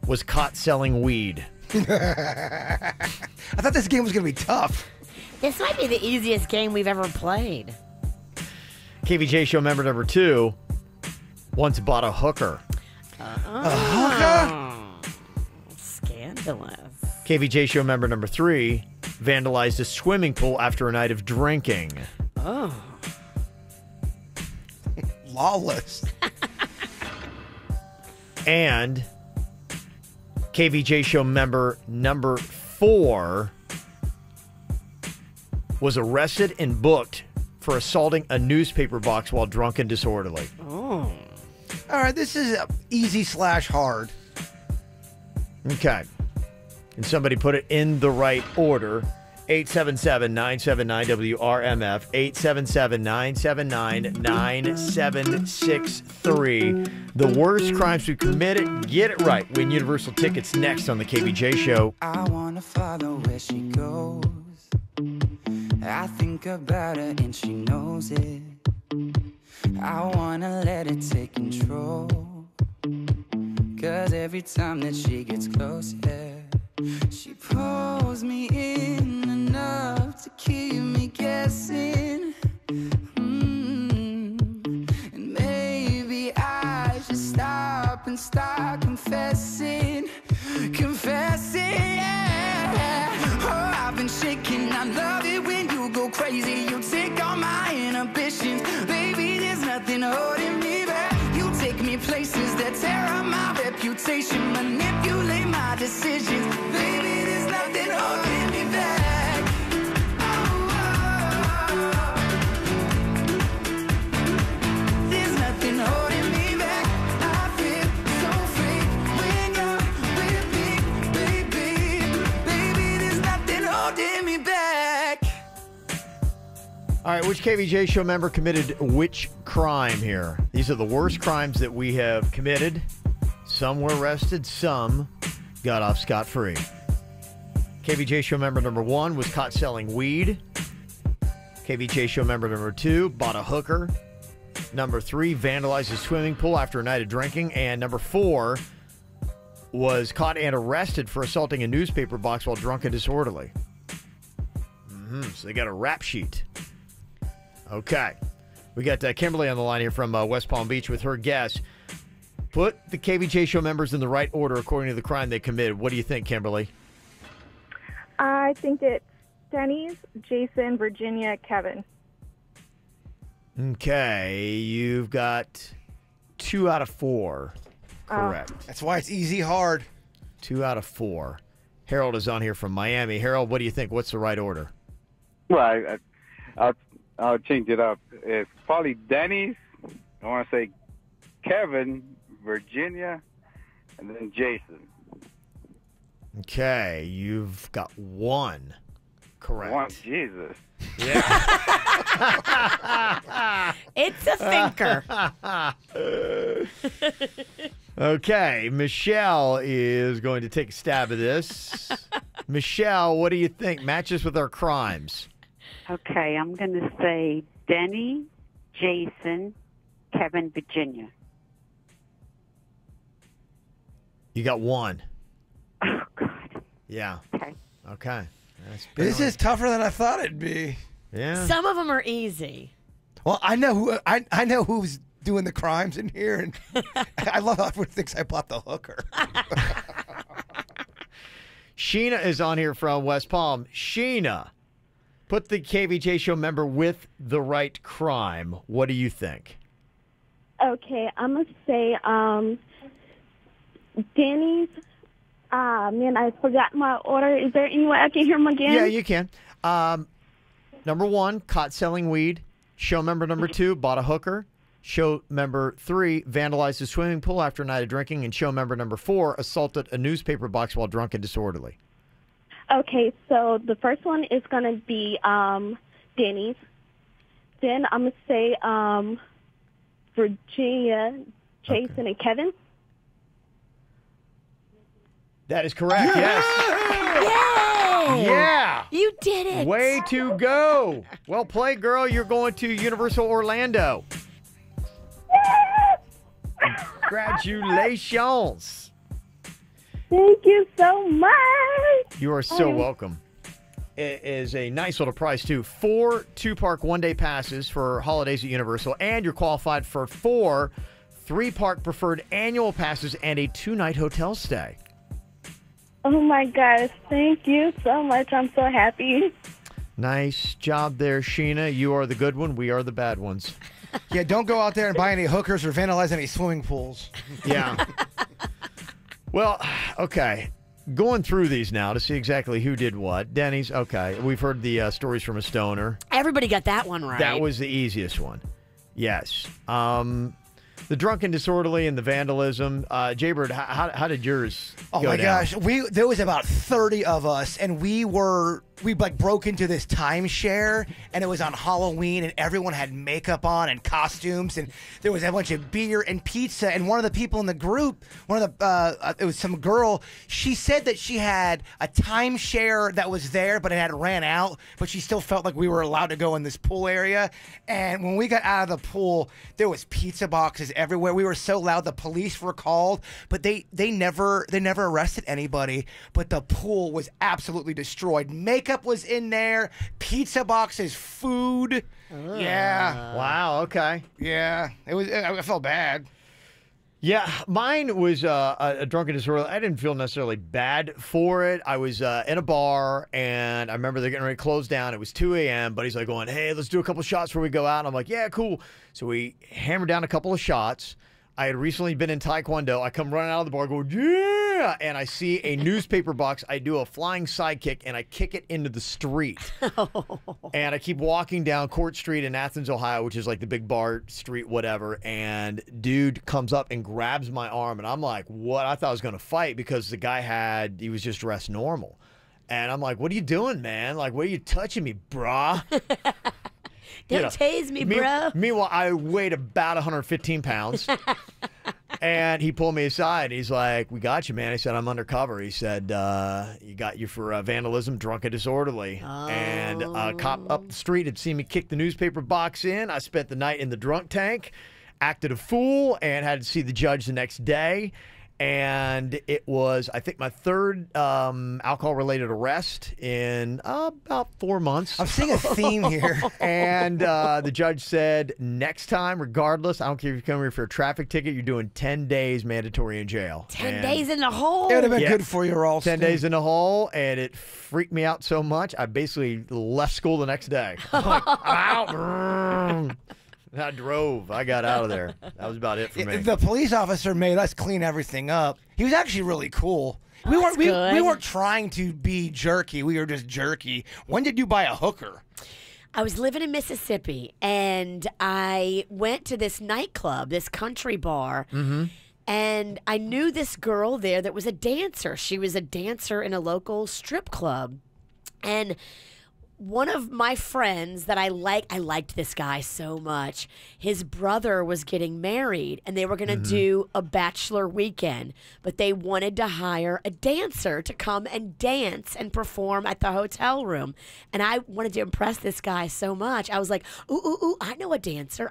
was caught selling weed. I thought this game was going to be tough. This might be the easiest game we've ever played. KVJ show member number 2 once bought a hooker. A hooker? Scandalous. KVJ show member number 3 vandalized a swimming pool after a night of drinking. Oh. Lawless. And KVJ show member number 4 was arrested and booked for assaulting a newspaper box while drunk and disorderly. Oh. All right, this is easy/hard. Okay. Can somebody put it in the right order? 877-979-WRMF, 877-979-9763. The worst crimes we committed. Get it right. Win Universal tickets next on the KVJ Show. I wanna follow where she goes. I think about her and she knows it. I wanna let it take control. 'Cause every time that she gets closer, she pulls me in enough to keep me guessing. And maybe I should stop and start confessing. Yeah. Oh, I've been shaking. I love it when you go crazy. You take all my inhibitions. Baby, there's nothing holding me back. You take me places that tear up my reputation. Manipulate my decisions. Baby, there's nothing holding me back. There's nothing holding me back. I feel so free when you're with me, baby. Baby, there's nothing holding me back. All right, which KVJ show member committed which crime here? These are the worst crimes that we have committed. Some were arrested, some got off scot-free. KVJ show member number 1 was caught selling weed. KVJ show member number 2 bought a hooker. Number 3 vandalized a swimming pool after a night of drinking. And number 4 was caught and arrested for assaulting a newspaper box while drunk and disorderly. So they got a rap sheet. Okay. We got Kimberly on the line here from West Palm Beach with her guess. Put the KVJ show members in the right order according to the crime they committed. What do you think, Kimberly? I think it's Denny's, Jason, Virginia, Kevin. Okay, you've got 2 out of 4 correct. That's why it's easy/hard. 2 out of 4. Harold is on here from Miami. Harold, what do you think? What's the right order? Well, I'll change it up. It's probably Denny's. I want to say Kevin, Virginia, and then Jason. Okay, you've got 1 correct. One, Jesus. Yeah. It's a thinker. Okay, Michelle is going to take a stab at this. Michelle, what do you think? Matches with our crimes. Okay, I'm going to say Denny, Jason, Kevin, Virginia. You got 1. Oh, God. Yeah. Okay. Okay. This is tougher than I thought it'd be. Yeah. Some of them are easy. Well, I know who I know who's doing the crimes in here, and I love how everyone thinks I bought the hooker. Sheena is on here from West Palm. Sheena, put the KVJ show member with the right crime. What do you think? Okay, I'm going to say Danny's. Man, I forgot my order. Is there any way I can hear them again? Yeah, you can. Number 1, caught selling weed. Show member number 2, bought a hooker. Show member 3, vandalized a swimming pool after a night of drinking. And show member number 4, assaulted a newspaper box while drunk and disorderly. Okay, so the first one is going to be Danny's. Then I'm going to say Virginia, Jason, and Kevin. That is correct, yes. Yay! Yeah. You did it. Way to go. Well played, girl. You're going to Universal Orlando. Congratulations. Thank you so much. You are so welcome. It is a nice little price, too. 4 two-park one-day passes for holidays at Universal, and you're qualified for 4 3-park preferred annual passes and a 2-night hotel stay. Oh, my gosh. Thank you so much. I'm so happy. Nice job there, Sheena. You are the good one. We are the bad ones. Yeah, don't go out there and buy any hookers or vandalize any swimming pools. Yeah. Well, okay. Going through these now to see exactly who did what. Denny's, okay. We've heard the stories from a stoner. Everybody got that one right. That was the easiest one. Yes. The drunk and disorderly and the vandalism. Jaybird, how did yours go my down? gosh. There was about 30 of us, and we like broke into this timeshare, and it was on Halloween, and everyone had makeup on and costumes, and there was a bunch of beer and pizza, and one of the people in the group, it was some girl, she said that she had a timeshare that was there, but it had ran out, but she still felt like we were allowed to go in this pool area, and when we got out of the pool, there was pizza boxes everywhere. We were so loud, the police were called, but they never arrested anybody, but the pool was absolutely destroyed. Makeup was in there, pizza boxes, food. Yeah. Wow, okay. Yeah. I felt bad. Yeah, mine was a drunken disorder. I didn't feel necessarily bad for it. I was in a bar, and I remember they're getting ready to close down. It was 2 a.m., but he's like going, hey, let's do a couple shots before we go out. And I'm like, yeah, cool. So we hammered down a couple of shots. I had recently been in Taekwondo. I come running out of the bar going, yeah! And I see a newspaper box. I do a flying sidekick, and I kick it into the street. And I keep walking down Court Street in Athens, Ohio, which is like the big bar street, whatever. And dude comes up and grabs my arm. And I'm like, what? I thought I was going to fight because the guy he was just dressed normal. And I'm like, what are you doing, man? Like, what are you touching me, brah? Don't tase me, bro. Meanwhile, I weighed about 115 pounds. And he pulled me aside. He's like, we got you, man. He said, I'm undercover. He said, you got you for vandalism, drunk and disorderly. Oh. And a cop up the street had seen me kick the newspaper box in. I spent the night in the drunk tank, acted a fool, and had to see the judge the next day. And it was, I think, my third alcohol-related arrest in about 4 months. I'm seeing a theme here. And the judge said, next time, regardless, I don't care if you come here for a traffic ticket, you're doing 10 days mandatory in jail. 10 days in the hole? It would have been good for you, Ralston. 10 days in the hole, and it freaked me out so much, I basically left school the next day. I'm like, I'm out. I drove. I got out of there. That was about it for me. The police officer made us clean everything up. He was actually really cool. We weren't trying to be jerky. We were just jerky. When did you buy a hooker? I was living in Mississippi, and I went to this nightclub, this country bar, and I knew this girl there that was a dancer. She was a dancer in a local strip club, and one of my friends that I liked this guy so much. His brother was getting married, and they were going to do a bachelor weekend, but they wanted to hire a dancer to come and dance and perform at the hotel room. And I wanted to impress this guy so much. I was like, ooh, I know a dancer.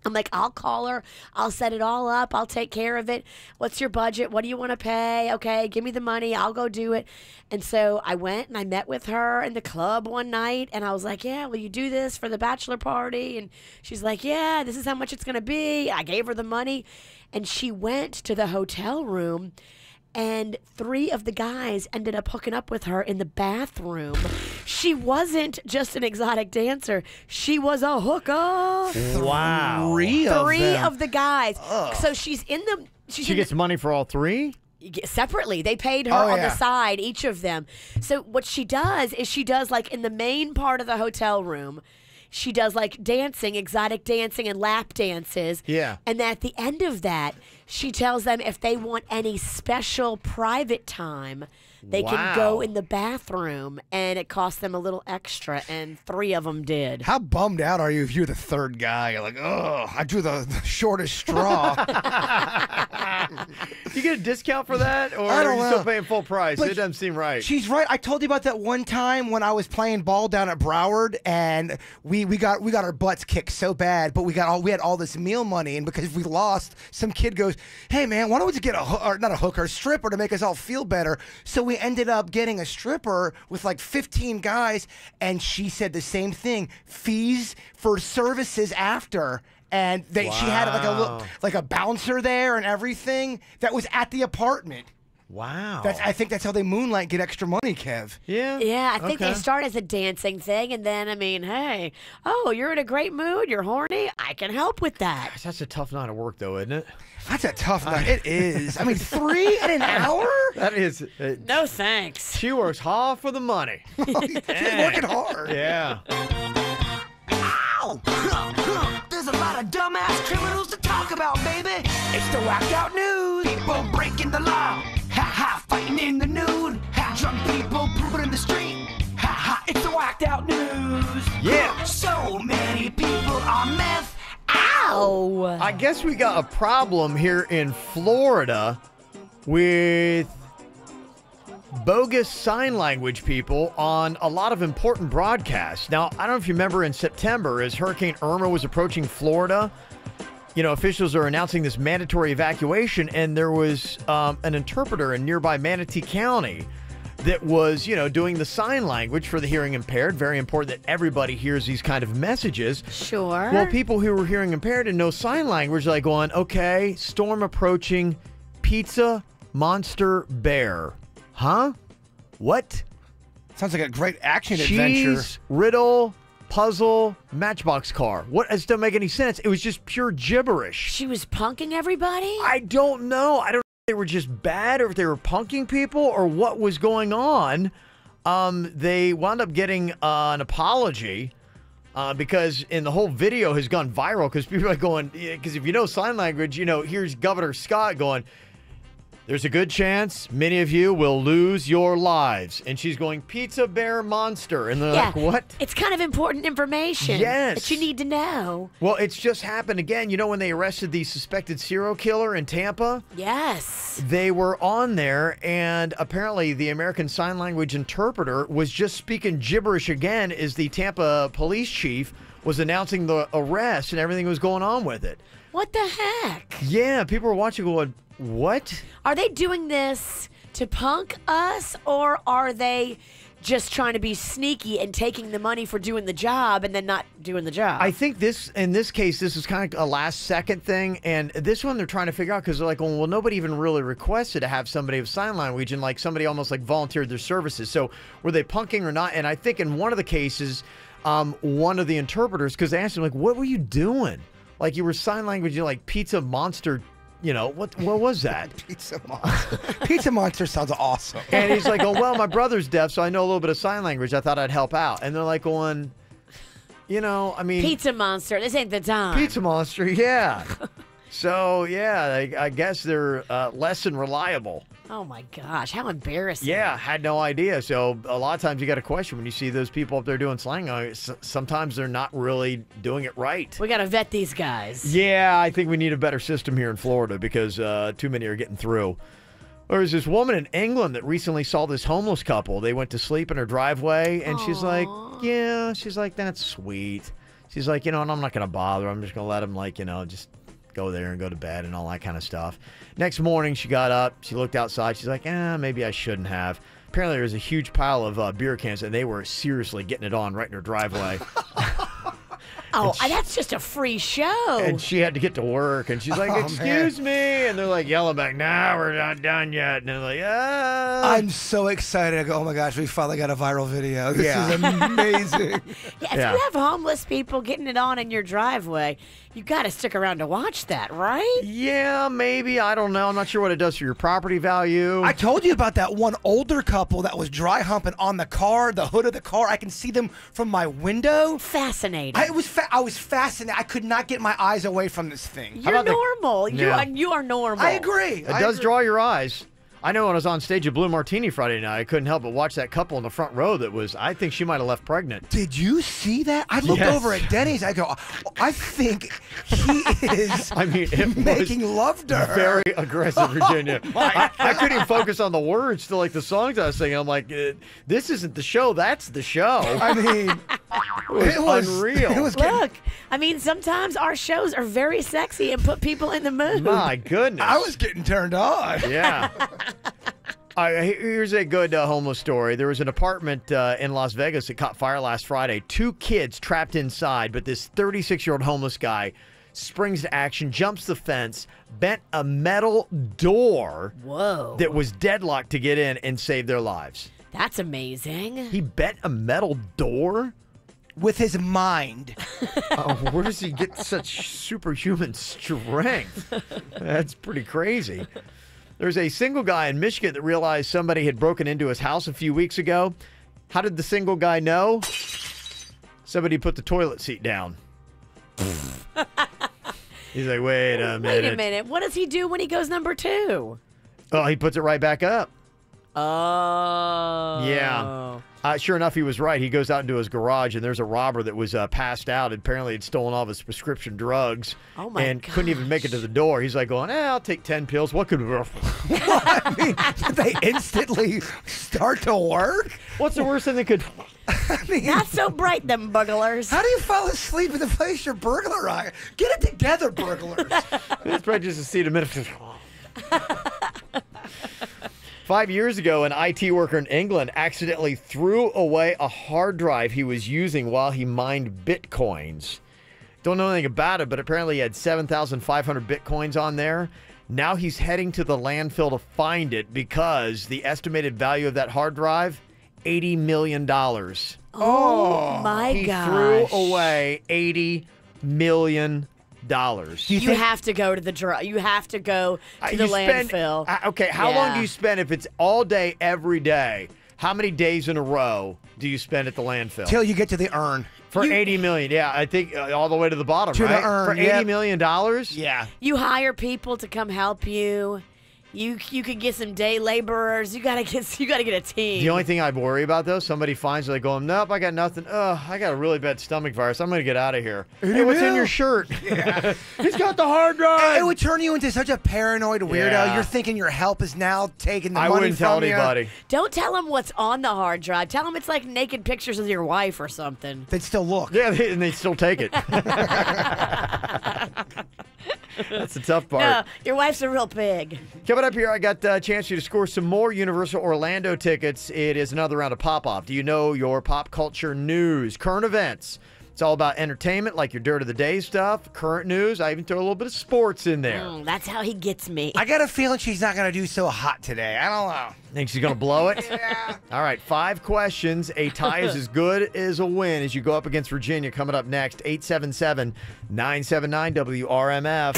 I'm like, I'll call her. I'll set it all up. I'll take care of it. What's your budget? What do you want to pay? Okay, give me the money. I'll go do it. And so I went and I met with her in the club one night. And I was like, yeah, will you do this for the bachelor party? And she's like, yeah, this is how much it's going to be. I gave her the money. And she went to the hotel room. And 3 of the guys ended up hooking up with her in the bathroom. She wasn't just an exotic dancer. She was a hooker. Wow. 3 of the guys. So she's in the... She gets money for all 3? Separately. They paid her on the side, each of them. So what she does is she does, like, in the main part of the hotel room, she does, like, dancing, exotic dancing and lap dances. Yeah. And at the end of that, she tells them if they want any special private time, they can go in the bathroom, and it costs them a little extra, and 3 of them did. How bummed out are you if you're the 3rd guy? You're like, oh, I drew the shortest straw. You get a discount for that, or I don't are you know. still paying full price? But It doesn't seem right. She's right. I told you about that one time when I was playing ball down at Broward, and we got our butts kicked so bad, but we had all this meal money, and because we lost, some kid goes, "Hey man, why don't we just get a stripper to make us all feel better?" So we ended up getting a stripper with like 15 guys, and she said the same thing: fees for services after. And she had like a bouncer there and everything that was at the apartment. Wow. I think that's how they moonlight, get extra money, Kev. Yeah. Yeah, I think they start as a dancing thing, and then, I mean, hey, you're in a great mood, you're horny, I can help with that. That's a tough night of work, though, isn't it? That's a tough night. It is. I mean, 3 in an hour? That is. No thanks. She works hard for the money. She's working hard. Yeah. Ow! There's a lot of dumbass criminals to talk about, baby. It's the whacked out news. People breaking the law. Ha ha, fighting in the nude. Ha, drunk people pooping in the street. Ha ha, it's the whacked out news. Yeah. So many people on meth. Ow! I guess we got a problem here in Florida with bogus sign language people on a lot of important broadcasts. Now, I don't know if you remember in September, as Hurricane Irma was approaching Florida, officials are announcing this mandatory evacuation, and there was an interpreter in nearby Manatee County that was, doing the sign language for the hearing impaired. Very important that everybody hears these kind of messages. Sure. Well, people who were hearing impaired and know sign language, like going, okay, storm approaching, pizza, monster, bear. Huh? What? Sounds like a great action adventure. Cheese, riddle, puzzle, matchbox car. What? It doesn't make any sense. It was just pure gibberish. She was punking everybody? I don't know. I don't know if they were just bad or if they were punking people or what was going on. They wound up getting an apology because the whole video has gone viral because people are going, because if you know sign language, here's Governor Scott going, there's a good chance many of you will lose your lives. And she's going, pizza, bear, monster. And they're like, what? It's kind of important information that you need to know. Well, it's just happened again. When they arrested the suspected serial killer in Tampa? Yes. They were on there, and apparently the American Sign Language interpreter was just speaking gibberish again as the Tampa police chief was announcing the arrest and everything was going on with it. What the heck? Yeah, people were watching going, what? Are they doing this to punk us, or are they just trying to be sneaky and taking the money for doing the job and then not doing the job? I think in this case, this is kind of a last second thing. And this one they're trying to figure out because they're like, well, nobody even really requested to have somebody of sign language, and like somebody almost like volunteered their services. So were they punking or not? And I think in one of the cases, one of the interpreters, because they asked him, like, what were you doing? Like, you were sign language, like pizza monster. What was that? Pizza Monster. Pizza Monster sounds awesome. And he's like, oh, well, my brother's deaf, so I know a little bit of sign language. I thought I'd help out. And they're like going, I mean. Pizza Monster. This ain't the time. Pizza Monster, yeah. So, yeah, I guess they're less than reliable. Oh, my gosh. How embarrassing. Yeah, had no idea. So a lot of times you got a question when you see those people up there doing slang. Sometimes they're not really doing it right. We got to vet these guys. Yeah, I think we need a better system here in Florida because too many are getting through. There was this woman in England that recently saw this homeless couple. They went to sleep in her driveway, and she's like, that's sweet. She's like, and I'm not going to bother. I'm just going to let him, just go there and go to bed and all that kind of stuff. Next morning, she got up. She looked outside. She's like, maybe I shouldn't have. Apparently, there was a huge pile of beer cans, and they were seriously getting it on right in her driveway. That's just a free show. And she had to get to work, and she's like, excuse me. And they're like yelling back, nah, we're not done yet. And they're like, I'm so excited. I go, oh my gosh, we finally got a viral video. This is amazing. If you have homeless people getting it on in your driveway, you got to stick around to watch that, right? Yeah, maybe. I don't know. I'm not sure what it does for your property value. I told you about that one older couple that was dry humping on the car, the hood of the car. I can see them from my window. Fascinating. I was fascinated. I could not get my eyes away from this thing. You're normal. You are normal. I agree. It does draw your eyes. I know when I was on stage at Blue Martini Friday night, I couldn't help but watch that couple in the front row that was, I think she might have left pregnant. Did you see that? I looked over at Denny's. I go, I think he is making love to her. Very aggressive, Virginia. I couldn't even focus on the words to the songs I was singing. I'm like, this isn't the show. That's the show. I mean, it was unreal. Look, sometimes our shows are very sexy and put people in the mood. My goodness. I was getting turned on. Yeah. Here's a good homeless story. There was an apartment in Las Vegas that caught fire last Friday. 2 kids trapped inside, but this 36-year-old homeless guy springs to action, jumps the fence, bent a metal door that was deadlocked to get in and save their lives. That's amazing. He bent a metal door? With his mind. Where does he get such superhuman strength? That's pretty crazy. There's a single guy in Michigan that realized somebody had broken into his house a few weeks ago. How did the single guy know? Somebody put the toilet seat down. He's like, wait a minute. Wait a minute. What does he do when he goes number 2? Oh, he puts it right back up. Oh. Yeah. Sure enough, he was right. He goes out into his garage, and there's a robber that was passed out. Apparently, had stolen all of his prescription drugs and couldn't even make it to the door. He's like going, I'll take 10 pills. What could did they instantly start to work? What's the worst thing they could... Not so bright, them burglars. How do you fall asleep in the place you're burglarizing? Get it together, burglars. It's probably just a seat a minute. 5 years ago, an IT worker in England accidentally threw away a hard drive he was using while he mined bitcoins. Don't know anything about it, but apparently he had 7,500 bitcoins on there. Now he's heading to the landfill to find it because the estimated value of that hard drive, $80 million. Oh my he gosh. He threw away $80 million. You have to go to the You have to go to the landfill. Okay, how long do you spend if it's all day, every day? How many days in a row do you spend at the landfill? Till you get to the urn. For $80 million, yeah, I think all the way to the bottom, to right? The urn, for $80 million? Yeah. You hire people to come help you. You could get some day laborers. You gotta get a team. The only thing I'd worry about though, somebody finds they go, nope, I got nothing. I got a really bad stomach virus. I'm gonna get out of here. Hey, what's in your shirt? Yeah. He's got the hard drive. It would turn you into such a paranoid weirdo. Yeah. You're thinking your help is now taking the money I wouldn't tell from you. anybody. Don't tell them what's on the hard drive. Tell them it's like naked pictures of your wife or something. They'd still look. Yeah, and they still take it. That's the tough part. No, your wife's a real pig. Coming up here, I got a chance for you to score some more Universal Orlando tickets. It is another round of pop-off. Do you know your pop culture news, current events? It's all about entertainment, like your dirt of the day stuff, current news. I even throw a little bit of sports in there. That's how he gets me. I got a feeling she's not going to do so hot today. I don't know. Think she's going to blow it? Yeah. All right, 5 questions. A tie is as good as a win as you go up against Virginia. Coming up next, 877-979-WRMF.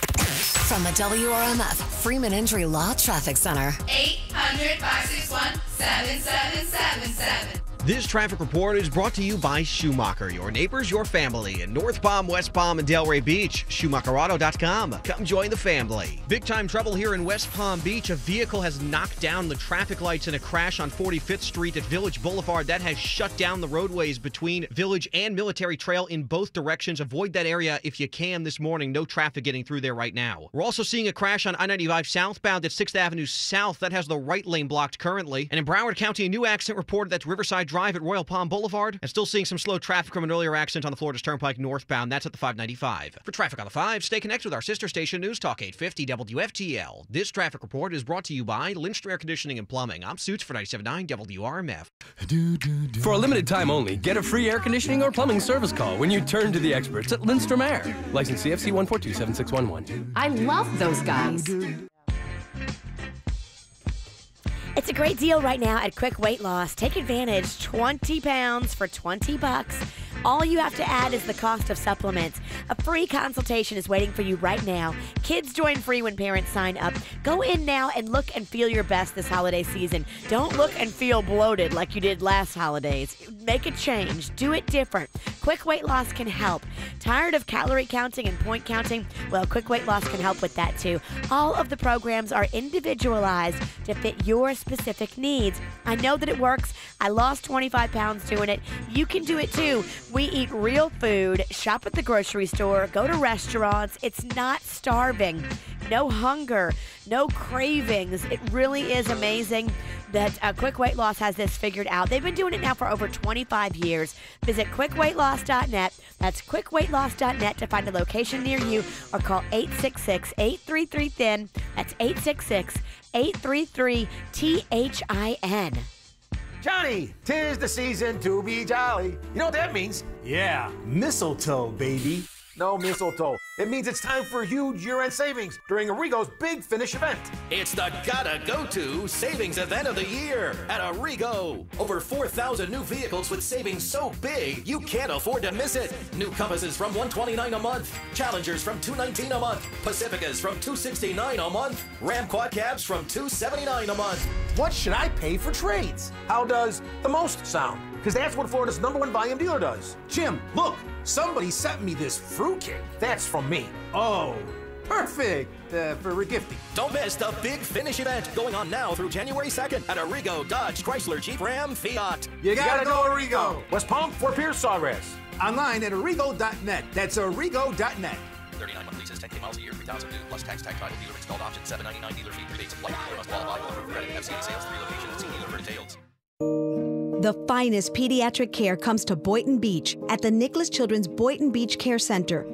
From the WRMF Freeman Injury Law Traffic Center. 800-561-7777. This traffic report is brought to you by Schumacher, your neighbors, your family in North Palm, West Palm, and Delray Beach. SchumacherAuto.com. Come join the family. Big time trouble here in West Palm Beach. A vehicle has knocked down the traffic lights in a crash on 45th Street at Village Boulevard. That has shut down the roadways between Village and Military Trail in both directions. Avoid that area if you can this morning. No traffic getting through there right now. We're also seeing a crash on I-95 southbound at 6th Avenue South. That has the right lane blocked currently. And in Broward County, a new accident reported that's Riverside Drive Drive at Royal Palm Boulevard, and still seeing some slow traffic from an earlier accident on the Florida Turnpike northbound. That's at the 595. For traffic on the 5, stay connected with our sister station, News Talk 850 WFTL. This traffic report is brought to you by Lindstrom Air Conditioning and Plumbing. I'm Suits for 97.9 WRMF. For a limited time only, get a free air conditioning or plumbing service call when you turn to the experts at Lindstrom Air. License CFC 1427611. I love those guys. It's a great deal right now at Quick Weight Loss. Take advantage. 20 pounds for $20. All you have to add is the cost of supplements. A free consultation is waiting for you right now. Kids join free when parents sign up. Go in now and look and feel your best this holiday season. Don't look and feel bloated like you did last holidays. Make a change. Do it different. Quick Weight Loss can help. Tired of calorie counting and point counting? Well, Quick Weight Loss can help with that too. All of the programs are individualized to fit your specific needs. I know that it works. I lost 25 pounds doing it. You can do it too. We eat real food, shop at the grocery store, go to restaurants. It's not starving. No hunger, no cravings. It really is amazing that Quick Weight Loss has this figured out. They've been doing it now for over 25 years. Visit quickweightloss.net. That's quickweightloss.net to find a location near you or call 866-833-THIN. That's 866-833-THIN. Johnny, 'tis the season to be jolly. You know what that means? Yeah, mistletoe, baby. No mistletoe. It means it's time for huge year-end savings during Arrigo's Big Finish event. It's the gotta go-to savings event of the year at Arrigo. Over 4,000 new vehicles with savings so big you can't afford to miss it. New Compasses from $129 a month, Challengers from $219 a month, Pacificas from $269 a month, Ram Quad Cabs from $279 a month. What should I pay for trades? How does the most sound? Because that's what Florida's #1 volume dealer does. Jim, look, somebody sent me this fruitcake. That's from me. Oh, perfect for regifting. Don't miss the Big Finish event going on now through January 2nd at Arrigo, Dodge, Chrysler, Jeep, Ram, Fiat. You gotta go Arrigo. West Palm, Fort Pierce, Sawgrass. Online at arrigo.net. That's arrigo.net. 39 month leases, 10K miles a year, 3,000 new, plus tax, title, dealer installed option, $799 dealer fee, rebates, apply. Dealer must qualify with approved credit. FCA sales, 3 locations. See dealer for details. The finest pediatric care comes to Boynton Beach at the Nicholas Children's Boynton Beach Care Center.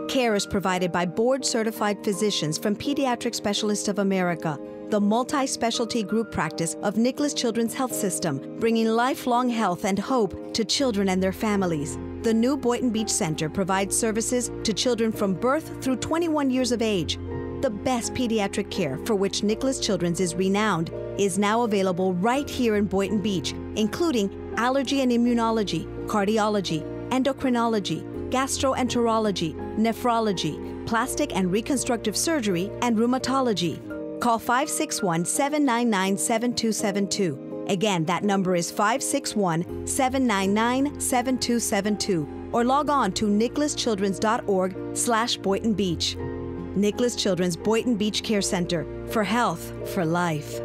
Care is provided by board-certified physicians from Pediatric Specialists of America, the multi-specialty group practice of Nicholas Children's Health System, bringing lifelong health and hope to children and their families. The new Boynton Beach Center provides services to children from birth through 21 years of age. The best pediatric care for which Nicholas Children's is renowned is now available right here in Boynton Beach, including allergy and immunology, cardiology, endocrinology, gastroenterology, nephrology, plastic and reconstructive surgery, and rheumatology. Call 561-799-7272. Again, that number is 561-799-7272. Or log on to nicholaschildrens.org/Boynton Beach. Nicholas Children's Boynton Beach Care Center. For health, for life.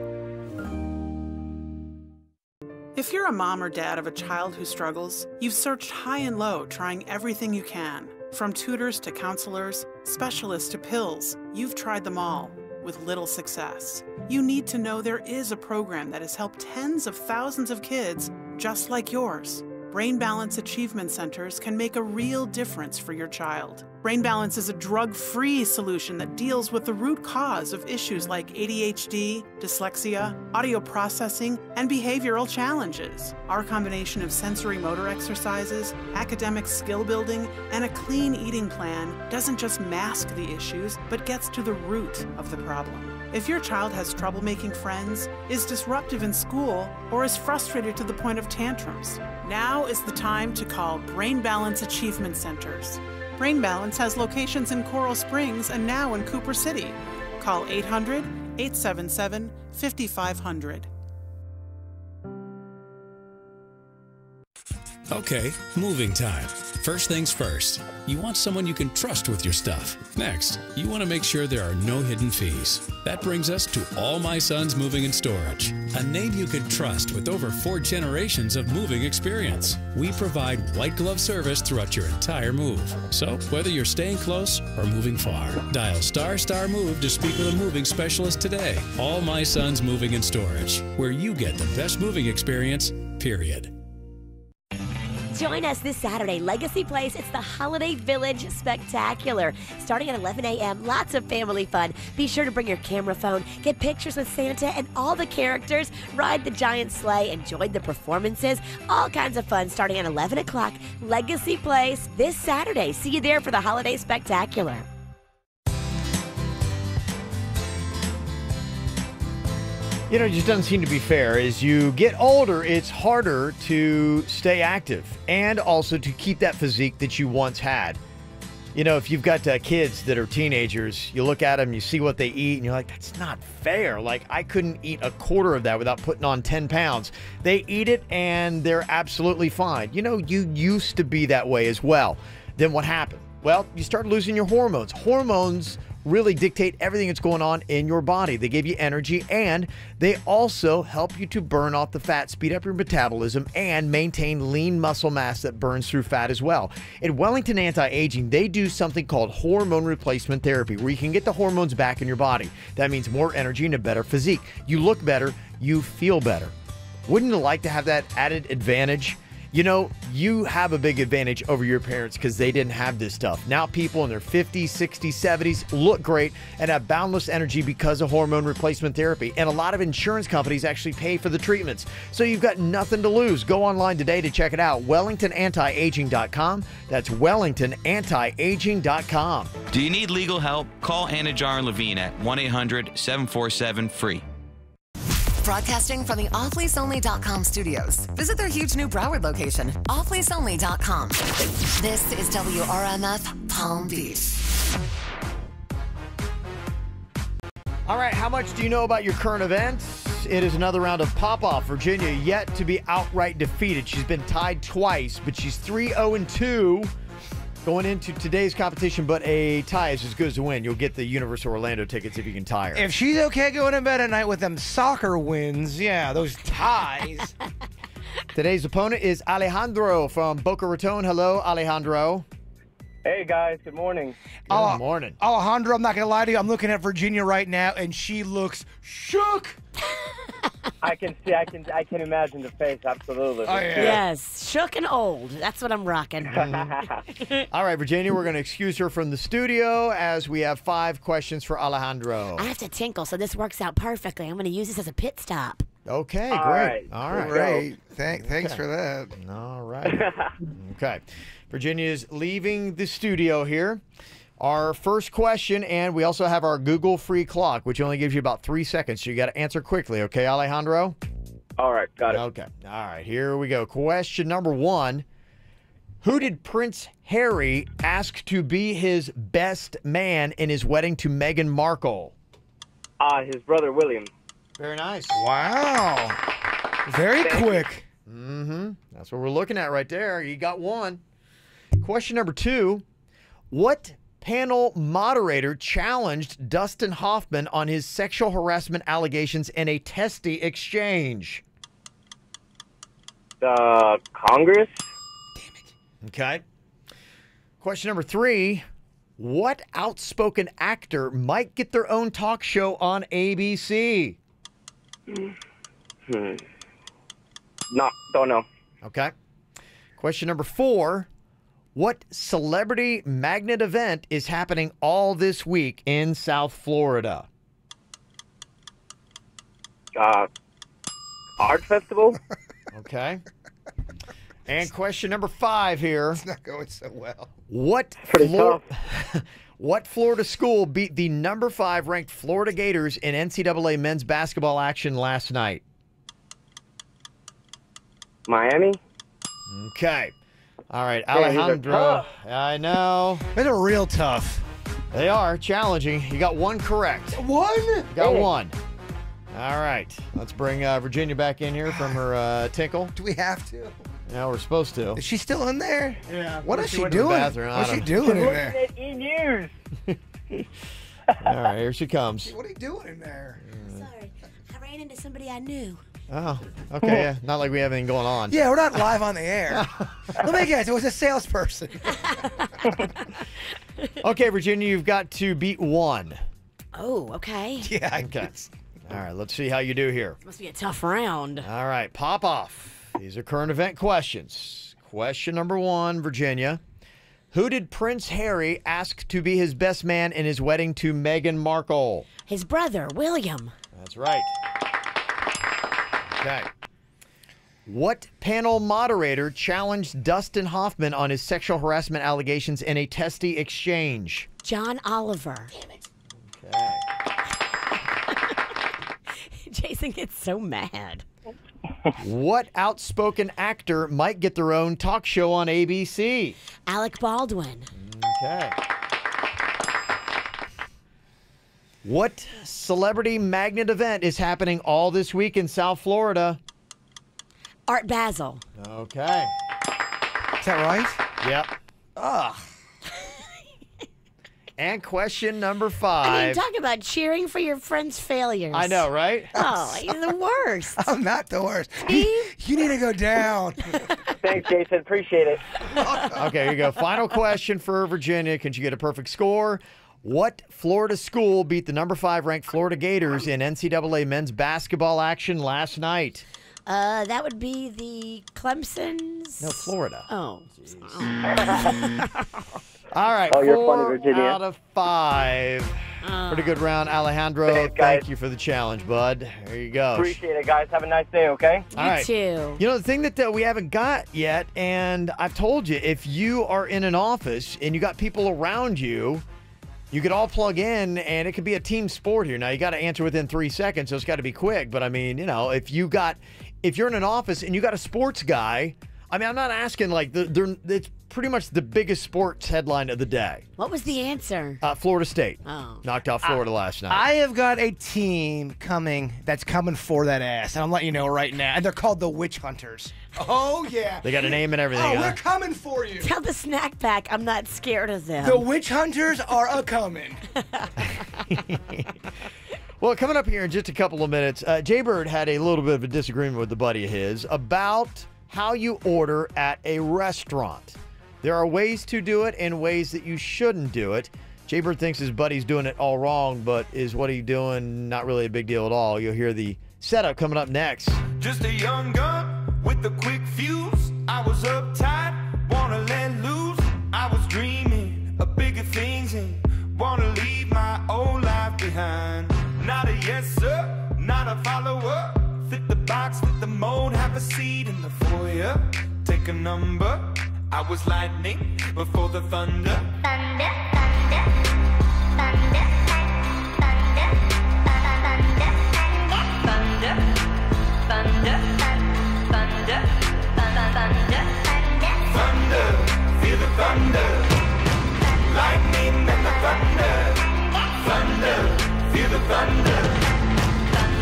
If you're a mom or dad of a child who struggles, you've searched high and low trying everything you can. From tutors to counselors, specialists to pills, you've tried them all with little success. You need to know there is a program that has helped tens of thousands of kids just like yours. Brain Balance Achievement Centers can make a real difference for your child. Brain Balance is a drug-free solution that deals with the root cause of issues like ADHD, dyslexia, audio processing, and behavioral challenges. Our combination of sensory motor exercises, academic skill building, and a clean eating plan doesn't just mask the issues, but gets to the root of the problem. If your child has trouble making friends, is disruptive in school, or is frustrated to the point of tantrums, now is the time to call Brain Balance Achievement Centers. Brain Balance has locations in Coral Springs and now in Cooper City. Call 800-877-5500. Okay, moving time. First things first, you want someone you can trust with your stuff. Next, you want to make sure there are no hidden fees. That brings us to All My Sons Moving and Storage, a name you can trust with over 4 generations of moving experience. We provide white glove service throughout your entire move. So whether you're staying close or moving far, dial ***MOVE to speak with a moving specialist today. All My Sons Moving and Storage, where you get the best moving experience, period. Join us this Saturday, Legacy Place. It's the Holiday Village Spectacular. Starting at 11 a.m., lots of family fun. Be sure to bring your camera phone, get pictures with Santa and all the characters, ride the giant sleigh, and join the performances. All kinds of fun starting at 11 o'clock, Legacy Place this Saturday. See you there for the Holiday Spectacular. You know, it just doesn't seem to be fair. As you get older, it's harder to stay active and also to keep that physique that you once had. You know, if you've got kids that are teenagers, you look at them, you see what they eat, and you're like, that's not fair. Like, I couldn't eat a quarter of that without putting on 10 pounds. They eat it, and they're absolutely fine. You know, you used to be that way as well. Then what happened? Well, you start losing your hormones. Hormones really dictate everything that's going on in your body. They give you energy, and they also help you to burn off the fat, speed up your metabolism, and maintain lean muscle mass that burns through fat as well. At Wellington Anti-Aging, they do something called hormone replacement therapy, where you can get the hormones back in your body. That means more energy and a better physique. You look better, you feel better. Wouldn't you like to have that added advantage? You know, you have a big advantage over your parents because they didn't have this stuff. Now people in their 50s, 60s, 70s look great and have boundless energy because of hormone replacement therapy. And a lot of insurance companies actually pay for the treatments. So you've got nothing to lose. Go online today to check it out. WellingtonAntiAging.com. That's WellingtonAntiAging.com. Do you need legal help? Call Anna Jar and Levine at 1-800-747-FREE. Broadcasting from the offleaseonly.com studios. Visit their huge new Broward location, offleaseonly.com. This is WRMF Palm Beach. All right, how much do you know about your current events? It is another round of pop-off. Virginia yet to be outright defeated. She's been tied twice, but she's 3-0-2 going into today's competition, but a tie is as good as a win. You'll get the Universal Orlando tickets if you can tie her. If she's okay going to bed at night with them soccer wins, yeah, those ties. Today's opponent is Alejandro from Boca Raton. Hello, Alejandro. Hey, guys. Good morning. Good morning. Alejandro, I'm not going to lie to you. I'm looking at Virginia right now, and she looks shook. I can imagine the face, absolutely. Oh, yeah. Yes, shook and old. That's what I'm rocking. All right, Virginia, we're going to excuse her from the studio as we have 5 questions for Alejandro. I have to tinkle, so this works out perfectly. I'm going to use this as a pit stop. Okay, All great. right. All right. Great. Thanks for that. All right. Okay. Virginia is leaving the studio here. Our first question, and we also have our Google free clock, which only gives you about 3 seconds, so you got to answer quickly. Okay, Alejandro? All right, got it. Okay. All right, here we go. Question number 1. Who did Prince Harry ask to be his best man in his wedding to Meghan Markle? His brother, William. Very nice. Wow. Very quick. That's what we're looking at right there. You got 1. Question number 2. What panel moderator challenged Dustin Hoffman on his sexual harassment allegations in a testy exchange? Congress. Damn it. Okay. Question number 3. What outspoken actor might get their own talk show on ABC? No, don't know. Okay. Question number 4. What celebrity magnet event is happening all this week in South Florida? Art festival. Okay. And question number 5 here. It's not going so well. What Florida school beat the number 5 ranked Florida Gators in NCAA men's basketball action last night? Miami. Okay. All right, Man, these are Alejandro. tough. I know. They're real tough. They are challenging. You got 1 correct. 1? You got 1. All right. Let's bring Virginia back in here from her tinkle. Do we have to? Yeah, we're supposed to. Is she still in there? Yeah. What is she went to the doing? bathroom. I What's she don't- doing in there? At E-News. All right, here she comes. What are you doing in there? Sorry, I ran into somebody I knew. Oh, okay. Yeah. Not like we have anything going on. Yeah, we're not live on the air. Let me guess, it was a salesperson. Okay, Virginia, you've got to beat 1. Oh, okay. Yeah, I Okay. guess. All right, let's see how you do here. Must be a tough round. All right, pop off. These are current event questions. Question number 1, Virginia. Who did Prince Harry ask to be his best man in his wedding to Meghan Markle? His brother, William. That's right. Okay. What panel moderator challenged Dustin Hoffman on his sexual harassment allegations in a testy exchange? John Oliver. Okay. Jason gets so mad. What outspoken actor might get their own talk show on ABC? Alec Baldwin. Okay. What celebrity magnet event is happening all this week in South Florida? Art Basel. Okay. Is that right? Yep. Ugh. And question number 5. I mean, talk about cheering for your friend's failures. I know, right? Oh, he's the worst. I'm not the worst. You need to go down. Thanks, Jason. Appreciate it. Okay, here you go. Final question for Virginia. Can you get a perfect score? What Florida school beat the number 5 ranked Florida Gators in NCAA men's basketball action last night? That would be the Clemson's. No, Florida. Oh. All right, Oh, you're 4 funny, Virginia. out of 5. Pretty good round. Alejandro, Thanks, guys. thank you for the challenge, bud. There you go. Appreciate it, guys. Have a nice day, okay? All right. too. You know, the thing that we haven't got yet, and I've told you, if you are in an office and you got people around you, you could all plug in, and it could be a team sport here. Now, you got to answer within 3 seconds, so it's got to be quick. But, I mean, you know, if you're in an office and you got a sports guy, I mean, I'm not asking, like, it's pretty much the biggest sports headline of the day. What was the answer? Florida State. Oh. Knocked out Florida last night. I have got a team that's coming for that ass, and I'm letting you know right now. And they're called the Witch Hunters. Oh, yeah. They got a name and everything, Oh, huh? we're coming for you. Tell the snack pack I'm not scared of them. The Witch Hunters are a-coming. Well, coming up here in just a couple of minutes, Jaybird had a little bit of a disagreement with a buddy of his about how you order at a restaurant. There are ways to do it and ways that you shouldn't do it. Jaybird thinks his buddy's doing it all wrong, but is what he's doing not really a big deal at all. You'll hear the setup coming up next. Just a young gun with a quick fuse. I was uptight, wanna let loose. I was dreaming of bigger things and wanna leave my old life behind. Not a yes sir, not a follower. Fit the box, fit the mold, have a seat in the foyer. Take a number. I was lightning before the thunder. Thunder, thunder, thunder, thunder, thunder, thunder, thunder, thunder, thunder, feel the thunder. Lightning and the thunder. Thunder, feel the thunder.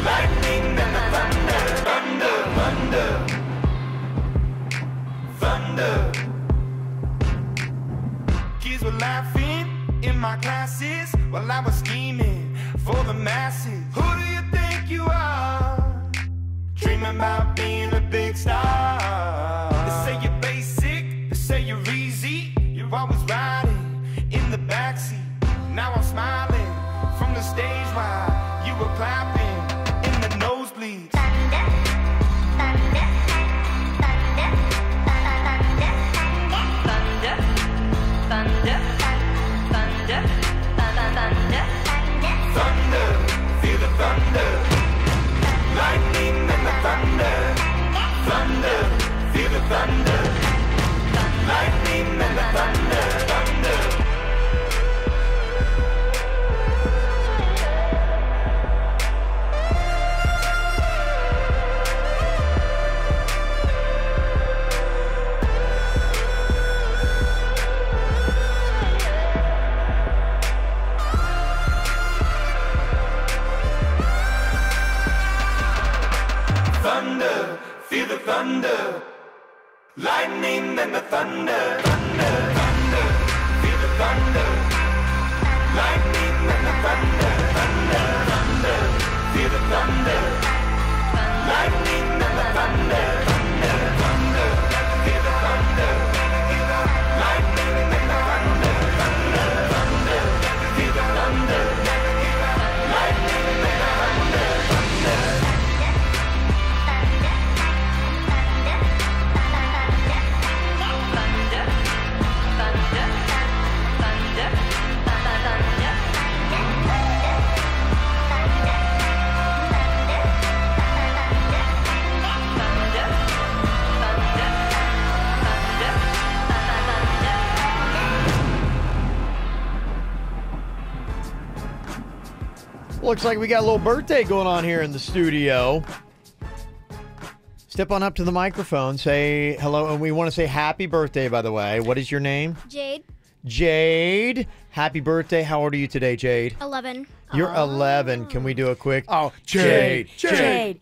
Lightning and the thunder. Thunder, thunder, thunder. Kids were laughing in my classes while I was scheming for the masses. Who do you think you are? Dreaming about being a big star. They say you're basic, they say you're easy. You're always riding in the backseat. Now I'm smiling from the stage while you were clapping in the nosebleeds. Thunder, thunder, thunder, thunder, thunder, thunder, thunder, thunder, thunder, feel the thunder. Lightning and the thunder. Thunder, feel the thunder. Lightning and the thunder. Thunder. Thunder, feel the thunder. Lightning and the thunder. Thunder, thunder, feel the thunder. Lightning and the thunder. Thunder, thunder, feel the thunder. Lightning and the thunder. Thunder, thunder, feel the thunder. Lightning and the thunder. Thunder, thunder, feel the thunder. Lightning and the thunder. Thunder. looks like we got a little birthday going on here in the studio. Step on up to the microphone, say hello, and we want to say happy birthday, by the way. What is your name? Jade. Jade. Happy birthday. How old are you today, Jade? 11. You're 11. Can we do a quick? Oh, Jade. Jade.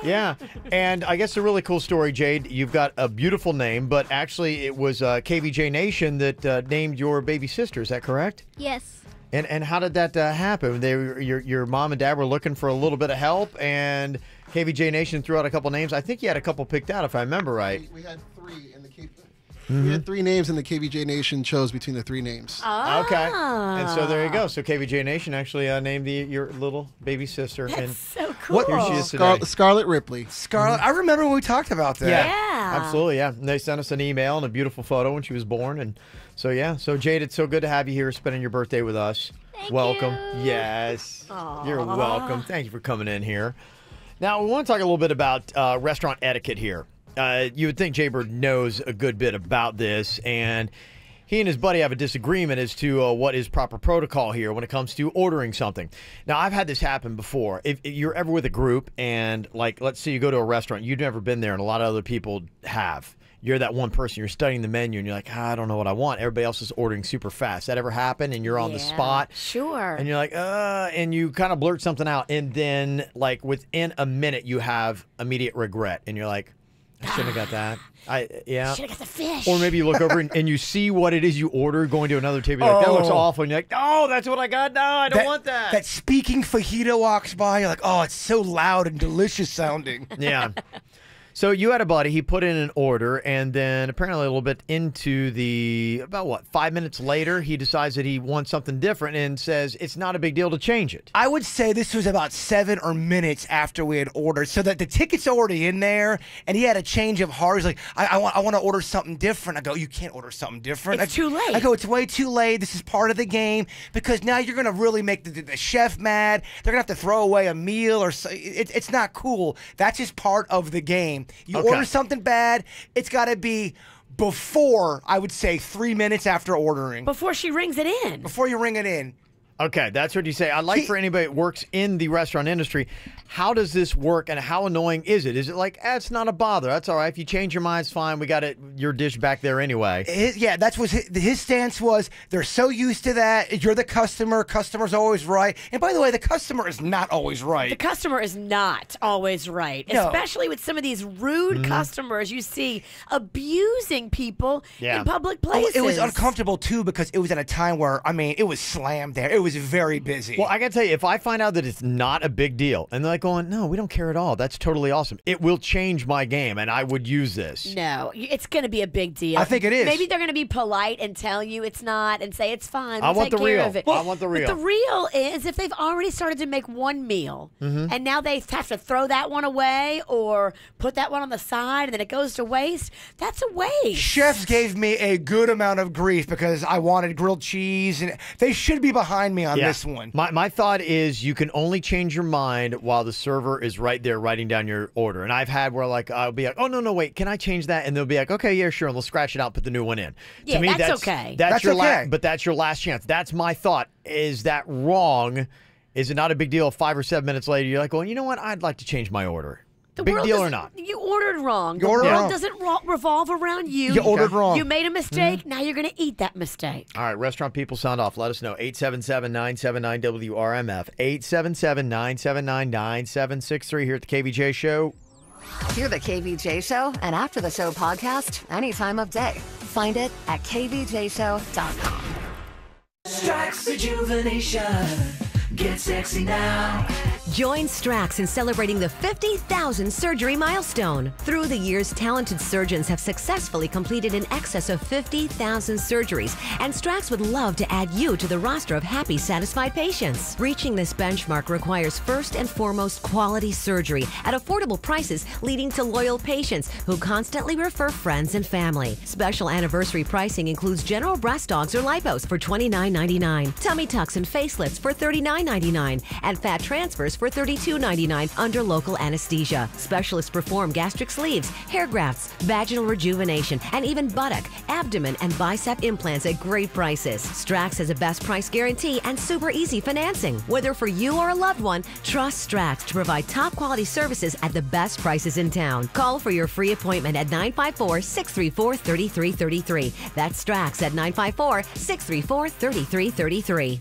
Yeah, and I guess a really cool story, Jade. You've got a beautiful name, but actually it was KVJ Nation that named your baby sister. Is that correct? Yes. And how did that happen? Your mom and dad were looking for a little bit of help, and KVJ Nation threw out a couple names. I think you had a couple picked out, if I remember right. We had 3 in the We had 3 names, and the KVJ Nation chose between the 3 names. Okay. And so there you go. So KVJ Nation actually named your little baby sister. That's and so cool. What here she is today. Scarlett Ripley. Scarlett. I remember when we talked about that. Yeah. Absolutely, yeah. And they sent us an email and a beautiful photo when she was born. And so, yeah. So, Jade, it's so good to have you here spending your birthday with us. Welcome. Yes. Aw. You're welcome. Thank you for coming in here. Now, we want to talk a little bit about restaurant etiquette here. You would think Jaybird knows a good bit about this, and he and his buddy have a disagreement as to what is proper protocol here when it comes to ordering something. Now, I've had this happen before. If you're ever with a group and, like, let's say you go to a restaurant, you've never been there, and a lot of other people have. You're that one person, you're studying the menu, and you're like, I don't know what I want. Everybody else is ordering super fast. That ever happen? And you're on the spot. Sure. And you're like, and you kind of blurt something out, and then, like, within a minute, you have immediate regret, and you're like, I shouldn't have got that. Should have got the fish. Or maybe you look over and you see what it is you ordered going to another table. You're like, that looks awful. And you're like, oh, that's what I got. No, I don't want that. That speaking fajita walks by. You're like, oh, it's so loud and delicious sounding. Yeah. So you had a buddy, he put in an order, and then apparently a little bit into about 5 minutes later, he decides that he wants something different and says it's not a big deal to change it. I would say this was about 7 minutes after we had ordered, so that the ticket's already in there, and he had a change of heart. He's like, I want to order something different. I go, you can't order something different. It's too late. I go, it's way too late. This is part of the game, because now you're going to really make the chef mad. They're going to have to throw away a meal, or it's not cool. That's just part of the game. You order something bad, it's got to be before, I would say, 3 minutes after ordering. Before she rings it in. Before you ring it in. Okay, that's what you say. I'd like for anybody that works in the restaurant industry, how does this work and how annoying is it? Is it like, it's not a bother. That's all right. If you change your mind, it's fine. We got your dish back there anyway. Yeah, that's what his stance was. They're so used to that. You're the customer. Customer's always right. And by the way, the customer is not always right. The customer is not always right, No. especially with some of these rude customers you see abusing people in public places. It was uncomfortable, too, because it was at a time where, I mean, it was slammed there. It was very busy. Well, I got to tell you, if I find out that it's not a big deal, and they're like going, no, we don't care at all, that's totally awesome, it will change my game, and I would use this. No, it's going to be a big deal. I think it is. Maybe they're going to be polite and tell you it's not and say it's fine. I We'll want take the care real. of it. I want the real. But the real is if they've already started to make one meal and now they have to throw that one away or put that one on the side and then it goes to waste, that's a waste. Chefs gave me a good amount of grief because I wanted grilled cheese, and they should be behind me on this one. My thought is you can only change your mind while the server is right there writing down your order. And I've had where I'll be like, oh, no, wait, can I change that? And they'll be like, okay, yeah, sure. And they'll scratch it out, put the new one in. Yeah, to me, that's okay. That's your okay. but that's your last chance. That's my thought. Is that wrong? Is it not a big deal if 5 or 7 minutes later you're like, well, you know what? I'd like to change my order. Big deal or not? You ordered wrong. The ordered world wrong. doesn't revolve around you. You ordered wrong. You made a mistake. Now you're going to eat that mistake. All right, restaurant people, sound off. Let us know. 877-979-WRMF. 877-979-9763 here at the KVJ Show. Hear the KVJ Show and After the Show podcast any time of day. Find it at kvjshow.com. Strax Rejuvenation. Get sexy now. Join Strax in celebrating the 50,000 surgery milestone. Through the years, talented surgeons have successfully completed in excess of 50,000 surgeries, and Strax would love to add you to the roster of happy, satisfied patients. Reaching this benchmark requires first and foremost quality surgery at affordable prices, leading to loyal patients who constantly refer friends and family. Special anniversary pricing includes general breast dogs or lipos for $29.99, tummy tucks and facelifts for $39.99, and fat transfers for for $32.99 under local anesthesia. Specialists perform gastric sleeves, hair grafts, vaginal rejuvenation, and even buttock, abdomen, and bicep implants at great prices. Strax has a best price guarantee and super easy financing. Whether for you or a loved one, trust Strax to provide top quality services at the best prices in town. Call for your free appointment at 954-634-3333. That's Strax at 954-634-3333.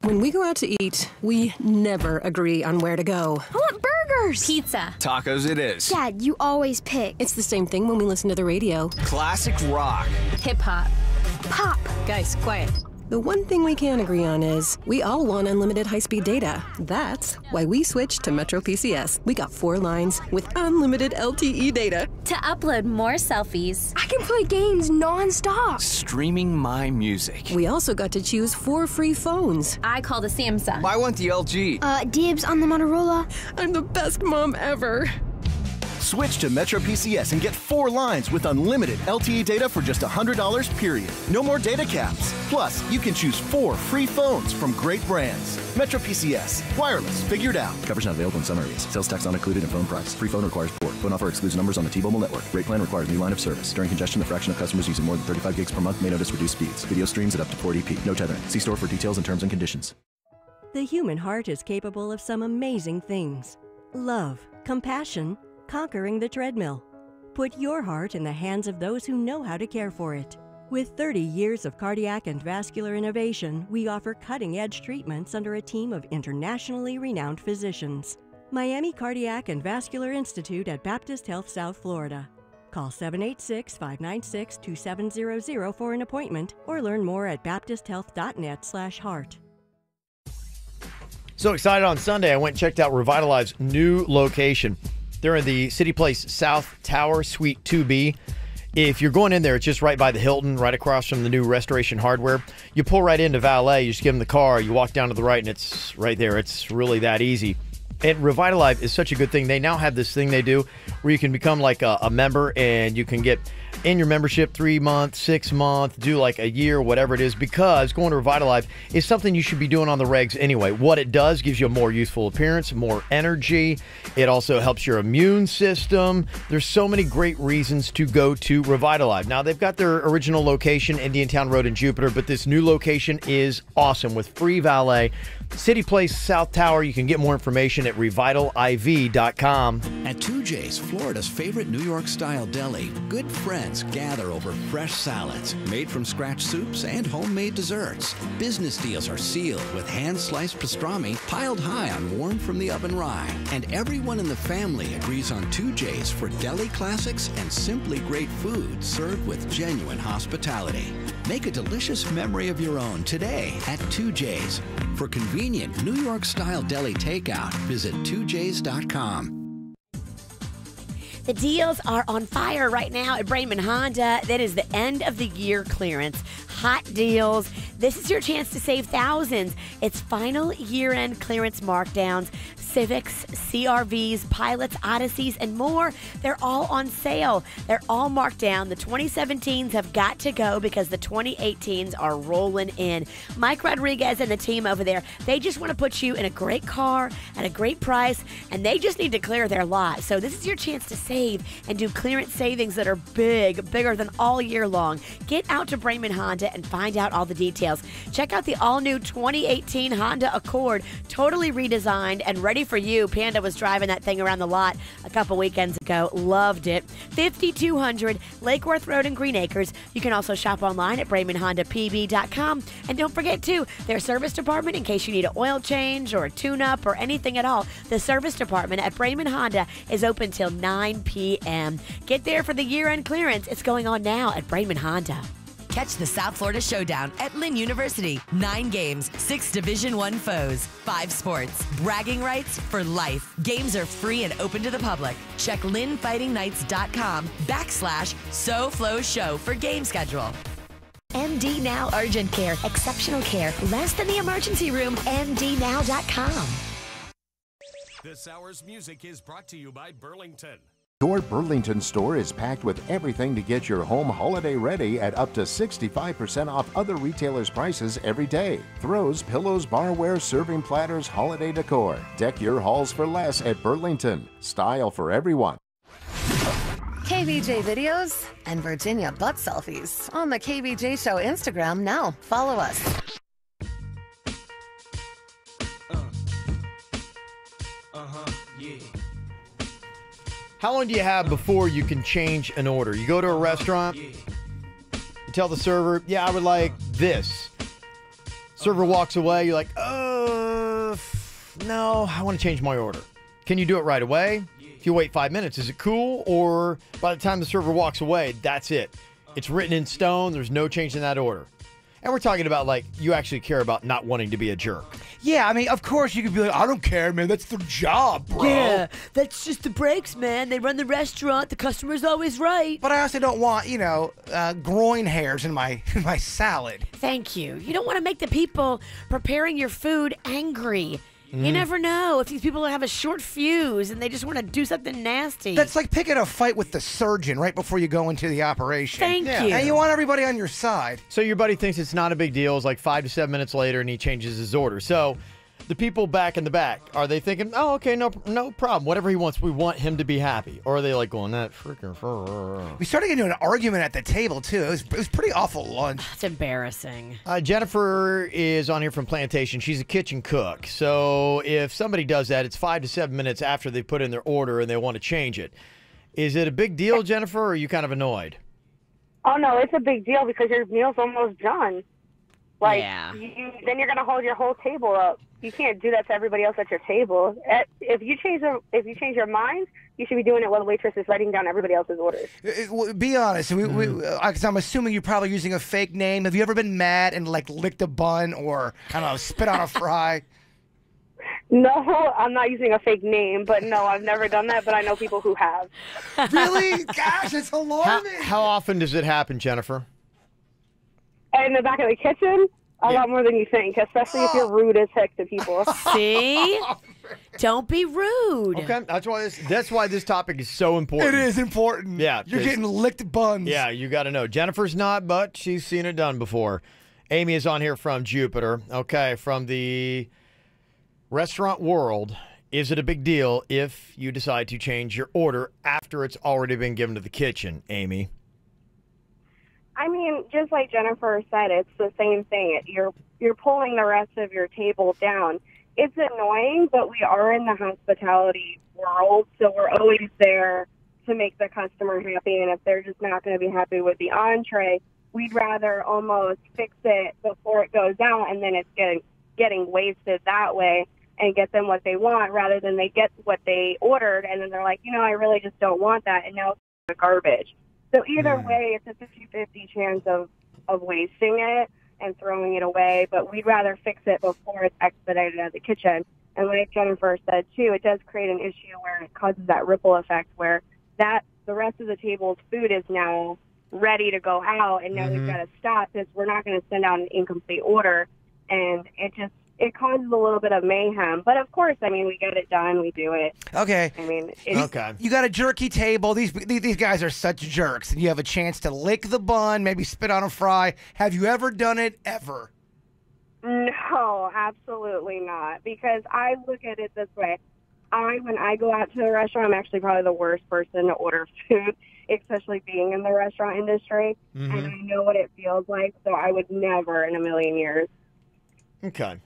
When we go out to eat, we never agree on where to go. I want burgers. Pizza. Tacos it is. Dad, you always pick. It's the same thing when we listen to the radio. Classic rock. Hip hop. Pop. Guys, quiet. The one thing we can agree on is we all want unlimited high-speed data. That's why we switched to Metro PCS. We got 4 lines with unlimited LTE data. To upload more selfies. I can play games non-stop. Streaming my music. We also got to choose 4 free phones. I called a Samsung. I want the LG. Dibs on the Motorola. I'm the best mom ever. Switch to Metro PCS and get 4 lines with unlimited LTE data for just $100, period. No more data caps. Plus, you can choose 4 free phones from great brands. Metro PCS. Wireless. Figured out. Coverage not available in some areas. Sales tax not included in phone price. Free phone requires port. Phone offer excludes numbers on the T-Mobile network. Rate plan requires new line of service. During congestion, the fraction of customers using more than 35 gigs per month may notice reduced speeds. Video streams at up to 480p. No tethering. See store for details and terms and conditions. The human heart is capable of some amazing things. Love, compassion, conquering the treadmill. Put your heart in the hands of those who know how to care for it. With 30 years of cardiac and vascular innovation, we offer cutting-edge treatments under a team of internationally renowned physicians. Miami Cardiac and Vascular Institute at Baptist Health South Florida. Call 786-596-2700 for an appointment or learn more at baptisthealth.net/heart. So excited on Sunday, I went and checked out Revitalive's new location. They're in the City Place South Tower, Suite 2B. If you're going in there, it's just right by the Hilton, right across from the new Restoration Hardware. You pull right into valet, you just give them the car, you walk down to the right, and it's right there. It's really that easy. And Revitalive is such a good thing. They now have this thing they do where you can become like a member, and you can get in your membership 3 months, 6 months, do like a year, whatever it is, because going to Revitalive is something you should be doing on the regs anyway. What it does gives you a more youthful appearance, more energy. It also helps your immune system. There's so many great reasons to go to Revitalive. Now, they've got their original location, Indiantown Road in Jupiter, but this new location is awesome with free valet. City Place South Tower. You can get more information at revitaliv.com. At 2J's, Florida's favorite New York-style deli, good friends gather over fresh salads, made from scratch soups, and homemade desserts. Business deals are sealed with hand-sliced pastrami piled high on warm-from-the-oven rye. And everyone in the family agrees on 2J's for deli classics and simply great food served with genuine hospitality. Make a delicious memory of your own today at 2J's. For convenient New York-style deli takeout, visit 2js.com. The deals are on fire right now at Braman Honda. That is the end of the year clearance. Hot deals. This is your chance to save thousands. It's final year-end clearance markdowns. Civics, CRVs, Pilots, Odysseys, and more. They're all on sale. They're all marked down. The 2017s have got to go because the 2018s are rolling in. Mike Rodriguez and the team over there, they just want to put you in a great car at a great price, and they just need to clear their lot. So this is your chance to save and do clearance savings that are bigger than all year long. Get out to Braman Honda and find out all the details. Check out the all-new 2018 Honda Accord, totally redesigned and ready for you. Panda was driving that thing around the lot a couple weekends ago. Loved it. 5200 Lake Worth Road in Green Acres. You can also shop online at BramanHondaPB.com. And don't forget, too, their service department, in case you need an oil change or a tune-up or anything at all, the service department at Braman Honda is open till 9 p.m. Get there for the year-end clearance. It's going on now at Braman Honda. Catch the South Florida Showdown at Lynn University. 9 games, 6 Division I foes, 5 sports, bragging rights for life. Games are free and open to the public. Check lynnfightingknights.com/SoFlowShow for game schedule. MD Now Urgent Care. Exceptional care. Less than the emergency room. MDNow.com. This hour's music is brought to you by Burlington. Your Burlington store is packed with everything to get your home holiday ready at up to 65% off other retailers' prices every day. Throws, pillows, barware, serving platters, holiday decor. Deck your halls for less at Burlington. Style for everyone. KVJ videos and Virginia butt selfies on the KVJ Show Instagram now. Follow us. How long do you have before you can change an order? You go to a restaurant, you tell the server, yeah, I would like this. Server walks away, you're like, no, I want to change my order. Can you do it right away? If you wait 5 minutes, is it cool? Or by the time the server walks away, that's it. It's written in stone, there's no change in that order. And we're talking about, like, you actually care about not wanting to be a jerk. Yeah, I mean, of course you could be like, I don't care, man. That's their job, bro. Yeah, that's just the breaks, man. They run the restaurant. The customer's always right. But I also don't want, groin hairs in my salad. Thank you. You don't want to make the people preparing your food angry. You never know if these people have a short fuse and they just want to do something nasty. That's like picking a fight with the surgeon right before you go into the operation. Thank you. And you want everybody on your side. So your buddy thinks it's not a big deal. It's like 5 to 7 minutes later and he changes his order. So the people back in the back, are they thinking, oh, okay, no problem. Whatever he wants, we want him to be happy. Or are they like going, that freaking... We started getting into an argument at the table, too. It was pretty awful lunch. It's embarrassing. Jennifer is on here from Plantation. She's a kitchen cook. So if somebody does that, it's 5 to 7 minutes after they put in their order and they want to change it. Is it a big deal, Jennifer, or are you kind of annoyed? Oh, no, it's a big deal because your meal's almost done. Like, yeah. Then you're going to hold your whole table up. You can't do that to everybody else at your table. If you change your mind, you should be doing it while the waitress is writing down everybody else's orders. Be honest. Because I'm assuming you're probably using a fake name. Have you ever been mad and, like, licked a bun or, I don't know, spit on a fry? No, I'm not using a fake name, but no, I've never done that, but I know people who have. Really? Gosh, it's alarming. How often does it happen, Jennifer? In the back of the kitchen? A lot more than you think, especially if you're rude as heck to people. See? Don't be rude. Okay, that's why this topic is so important. It is important. Yeah. You're getting licked buns. Yeah, you got to know. Jennifer's not, but she's seen it done before. Amy is on here from Jupiter. Okay, from the restaurant world. Is it a big deal if you decide to change your order after it's already been given to the kitchen, Amy? I mean, just like Jennifer said, it's the same thing. You're pulling the rest of your table down. It's annoying, but we are in the hospitality world, so we're always there to make the customer happy. And if they're just not going to be happy with the entree, we'd rather almost fix it before it goes out, and then it's getting wasted that way, and get them what they want rather than they get what they ordered, and then they're like, I really just don't want that, and now it's garbage. So either way, it's a 50-50 chance of wasting it and throwing it away, but we'd rather fix it before it's expedited out of the kitchen. And like Jennifer said, too, it does create an issue where it causes that ripple effect where the rest of the table's food is now ready to go out, and now we've got to stop because we're not going to send out an incomplete order, and it causes a little bit of mayhem. But of course, I mean, we get it done, we do it. Okay. I mean, you got a jerky table. These guys are such jerks, and you have a chance to lick the bun, maybe spit on a fry. Have you ever done it ever? No, absolutely not. Because I look at it this way. When I go out to the restaurant, I'm actually probably the worst person to order food, especially being in the restaurant industry. And I know what it feels like, so I would never in a million years. Okay.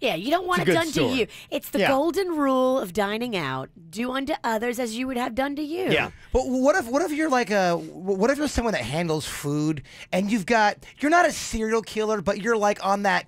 Yeah, you don't want it done to you. It's the golden rule of dining out. Do unto others as you would have done to you. Yeah. But what if you're like what if you're someone that handles food and you're not a serial killer, but you're like on that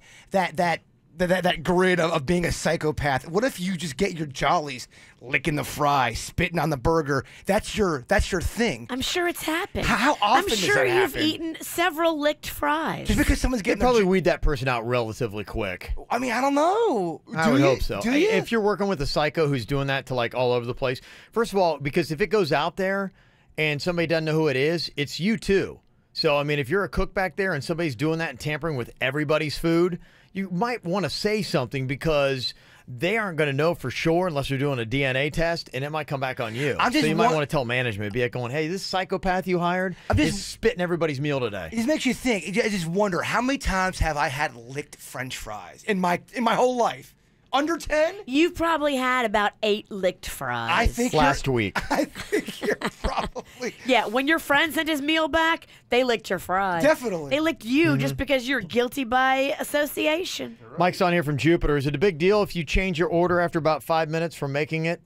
grid of being a psychopath? What if you just get your jollies licking the fry, spitting on the burger? That's your thing. I'm sure it's happened. How often does that happen? I'm sure you've eaten several licked fries. Just because someone's getting... You'd probably weed that person out relatively quick. I mean, I don't know. I would hope so. Do you? If you're working with a psycho who's doing that to like all over the place, first of all, because if it goes out there and somebody doesn't know who it is, it's you too. So, I mean, if you're a cook back there and somebody's doing that and tampering with everybody's food, you might want to say something because they aren't going to know for sure unless they're doing a DNA test, and it might come back on you. So you might want to tell management, be like going, hey, this psychopath you hired is spitting everybody's meal today. It just makes you think. I just wonder, how many times have I had licked French fries in my whole life? Under 10? You've probably had about 8 licked fries. I think last week. I think you're probably. Yeah, when your friend sent his meal back, they licked your fries. Definitely. They licked you just because you're guilty by association. Mike's on here from Jupiter. Is it a big deal if you change your order after about 5 minutes from making it?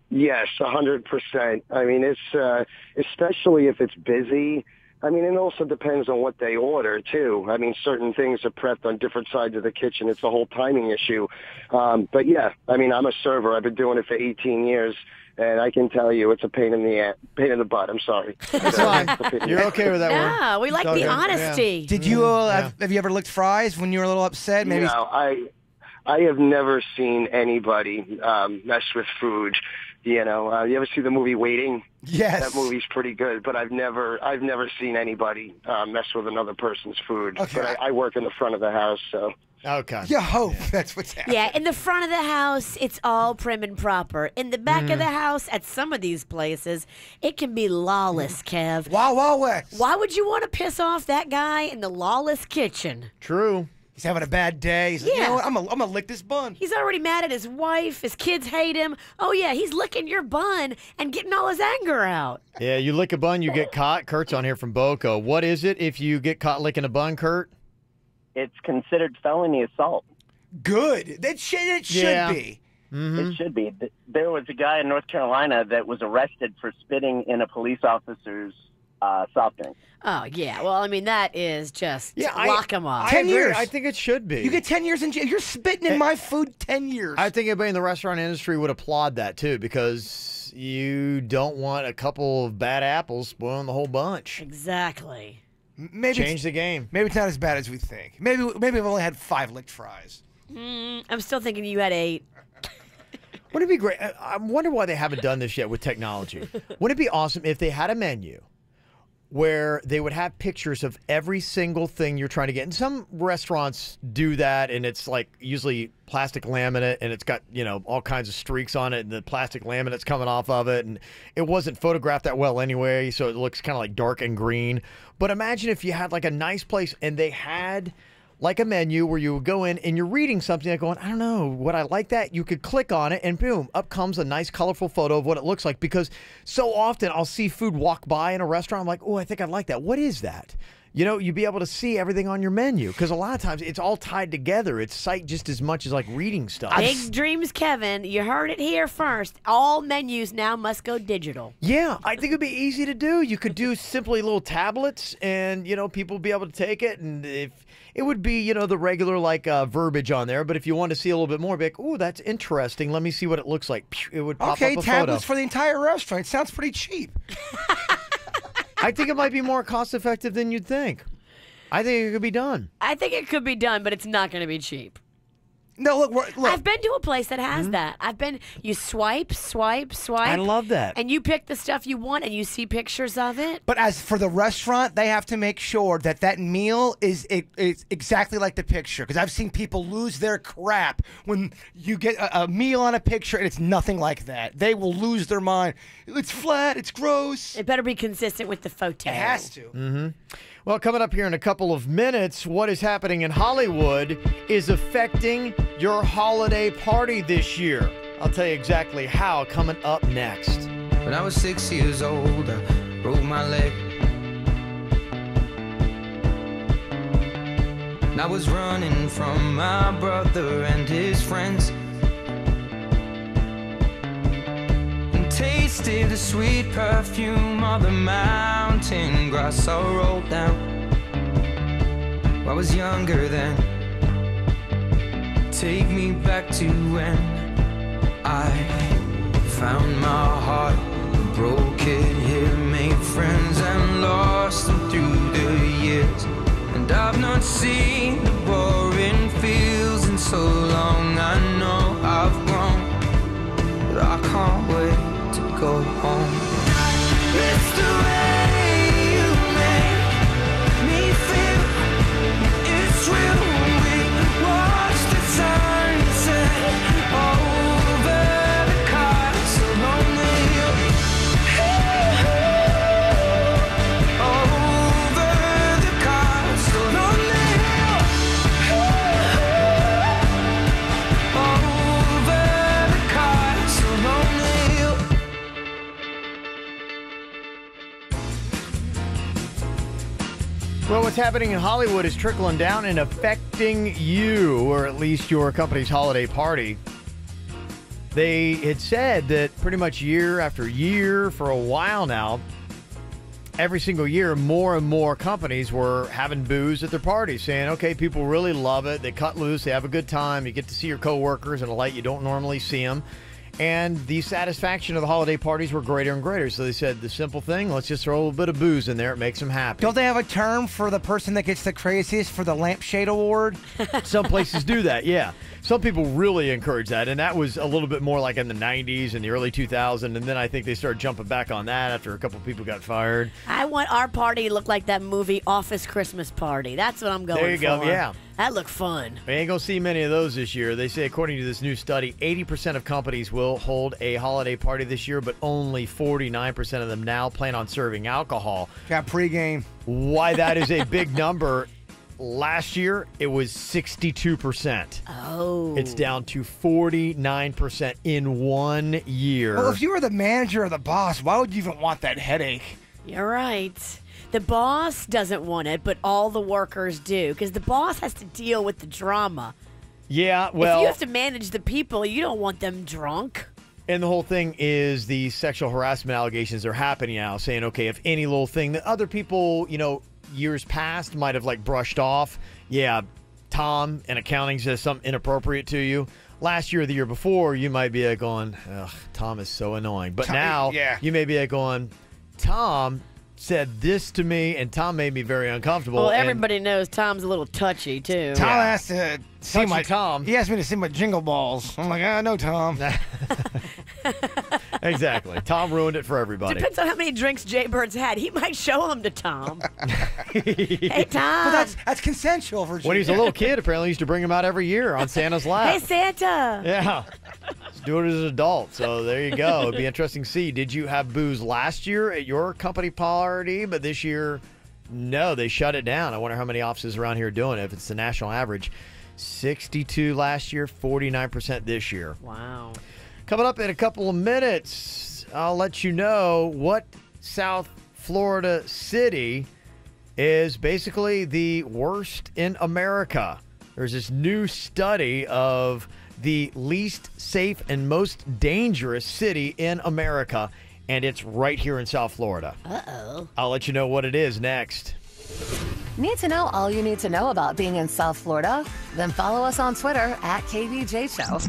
Yes, 100%. I mean, it's especially if it's busy. I mean, it also depends on what they order, too. I mean, certain things are prepped on different sides of the kitchen. It's a whole timing issue. But, yeah, I mean, I'm a server. I've been doing it for 18 years, and I can tell you it's a pain in the butt. I'm sorry. That's fine. You're okay with that word? No, we like the honesty. Yeah. Did you have you ever licked fries when you were a little upset? Maybe. No, I have never seen anybody mess with food. You know, you ever see the movie Waiting? Yes. That movie's pretty good, but I've never seen anybody mess with another person's food. Okay. But I work in the front of the house, so. Okay. You hope that's what's happening. Yeah, in the front of the house, it's all prim and proper. In the back of the house, at some of these places, it can be lawless, Kev. Wow, West. Why would you want to piss off that guy in the lawless kitchen? True. He's having a bad day. He's like, you know what? I'm gonna lick this bun. He's already mad at his wife. His kids hate him. Oh, yeah, he's licking your bun and getting all his anger out. Yeah, you lick a bun, you get caught. Kurt's on here from Boca. What is it if you get caught licking a bun, Kurt? It's considered felony assault. Good. It should be. Mm-hmm. It should be. There was a guy in North Carolina that was arrested for spitting in a police officer's soft drink. Oh, yeah. Well, I mean, that is just lock him up. 10 years. I think it should be. You get 10 years in jail. You're spitting in my food 10 years. I think everybody in the restaurant industry would applaud that, too, because you don't want a couple of bad apples spoiling the whole bunch. Exactly. Maybe change the game. Maybe it's not as bad as we think. Maybe we've only had 5 licked fries. I'm still thinking you had 8. Wouldn't it be great? I wonder why they haven't done this yet with technology. Wouldn't it be awesome if they had a menu where they would have pictures of every single thing you're trying to get? And some restaurants do that, and it's like usually plastic laminate, and it's got, you know, all kinds of streaks on it, and the plastic laminate's coming off of it, and it wasn't photographed that well anyway, so it looks kind of like dark and green. But imagine if you had like a nice place, and they had like a menu where you would go in and you're reading something and going, I don't know, would I like that? You could click on it and boom, up comes a nice colorful photo of what it looks like, because so often I'll see food walk by in a restaurant. I'm like, oh, I think I'd like that. What is that? You know, you'd be able to see everything on your menu, because a lot of times it's all tied together. It's sight just as much as like reading stuff. Big dreams, Kevin. You heard it here first. All menus now must go digital. Yeah, I think it'd be easy to do. You could do simply little tablets, and, you know, people would be able to take it, and if it would be, you know, the regular like verbiage on there. But if you want to see a little bit more, be like, oh, that's interesting. Let me see what it looks like. It would pop up a photo. Tablets for the entire restaurant. It sounds pretty cheap. I think it might be more cost-effective than you'd think. I think it could be done. I think it could be done, but it's not going to be cheap. No, look. I've been to a place that has that. You swipe. I love that. And you pick the stuff you want, and you see pictures of it. But as for the restaurant, they have to make sure that meal is exactly like the picture. Because I've seen people lose their crap when you get a meal on a picture and it's nothing like that. They will lose their mind. It's flat. It's gross. It better be consistent with the photo. It has to. Mm-hmm. Well, coming up here in a couple of minutes, what is happening in Hollywood is affecting your holiday party this year. I'll tell you exactly how coming up next. When I was 6 years old, I broke my leg. And I was running from my brother and his friends. Tasted the sweet perfume of the mountain grass I rolled down. I was younger then. Take me back to when I found my heart, broke it here, made friends and lost them through the years. And I've not seen the boring fields in so long. I know I've grown, but I can't wait to go home. It's the way you make me feel. It's real. We watch the sunset what's happening in Hollywood is trickling down and affecting you, or at least your company's holiday party. They had said that pretty much year after year for a while now, every single year, more and more companies were having booze at their parties, saying, okay, people really love it. They cut loose. They have a good time. You get to see your coworkers in a light you don't normally see them. And the satisfaction of the holiday parties were greater and greater. So they said the simple thing, let's just throw a little bit of booze in there. It makes them happy. Don't they have a term for the person that gets the craziest for the lampshade award? Some places do that, yeah. Some people really encourage that, and that was a little bit more like in the 90s and the early 2000s, and then I think they started jumping back on that after a couple of people got fired. I want our party to look like that movie Office Christmas Party. That's what I'm going for. There you go, yeah. That looked fun. We ain't going to see many of those this year. They say, according to this new study, 80% of companies will hold a holiday party this year, but only 49% of them now plan on serving alcohol. Got pregame. Why that is a big number. Last year, it was 62%. Oh. It's down to 49% in 1 year. Well, if you were the manager or the boss, why would you even want that headache? You're right. The boss doesn't want it, but all the workers do, because the boss has to deal with the drama. Yeah, well... If you have to manage the people, you don't want them drunk. And the whole thing is the sexual harassment allegations are happening now, saying, okay, if any little thing that other people, years past might have brushed off. Yeah, Tom in accounting says something inappropriate to you. Last year or the year before, you might be going, ugh, Tom is so annoying. But now you may be going, Tom said this to me, and Tom made me very uncomfortable. Well, everybody knows Tom's a little touchy, too. Tom has to see my Tom. He asked me to see my jingle balls. I'm like, no, Tom. Exactly. Tom ruined it for everybody. Depends on how many drinks Jay Bird's had. He might show them to Tom. Hey, Tom. Well, that's consensual, Virginia. When he was a little kid, apparently he used to bring him out every year on Santa's lap. Hey, Santa. Yeah. Let's do it as an adult. So there you go. It'd be interesting to see. Did you have booze last year at your company party, but this year, no, they shut it down. I wonder how many offices around here are doing it if it's the national average. 62 last year, 49% this year. Wow. Coming up in a couple of minutes, I'll let you know what South Florida city is basically the worst in America. There's this new study of the least safe and most dangerous city in America, and it's right here in South Florida. Uh-oh. I'll let you know what it is next. Need to know all you need to know about being in South Florida? Then follow us on Twitter at KVJ Show.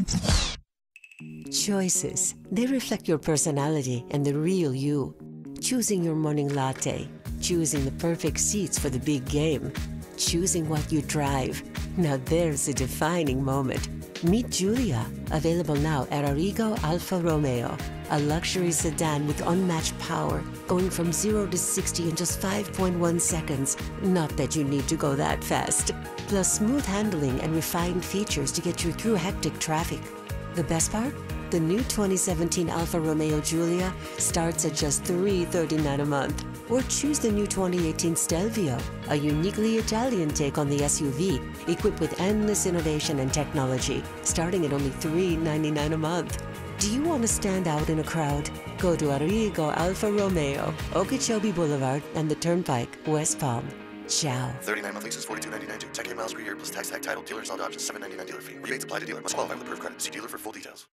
Choices. They reflect your personality and the real you. Choosing your morning latte. Choosing the perfect seats for the big game. Choosing what you drive. Now there's a defining moment. Meet Julia, available now at Arrigo Alfa Romeo, a luxury sedan with unmatched power, going from 0 to 60 in just 5.1 seconds. Not that you need to go that fast. Plus smooth handling and refined features to get you through hectic traffic. The best part? The new 2017 Alfa Romeo Giulia starts at just $339 a month. Or choose the new 2018 Stelvio, a uniquely Italian take on the SUV, equipped with endless innovation and technology, starting at only $399 a month. Do you want to stand out in a crowd? Go to Arrigo Alfa Romeo, Okeechobee Boulevard, and the Turnpike, West Palm. Ciao. 39 month leases, $42.99 due. 10K miles per year plus tax, title, dealer installed options, $7.99 dealer fee. Rebates apply to dealer. Must qualify with approved credit. See dealer for full details.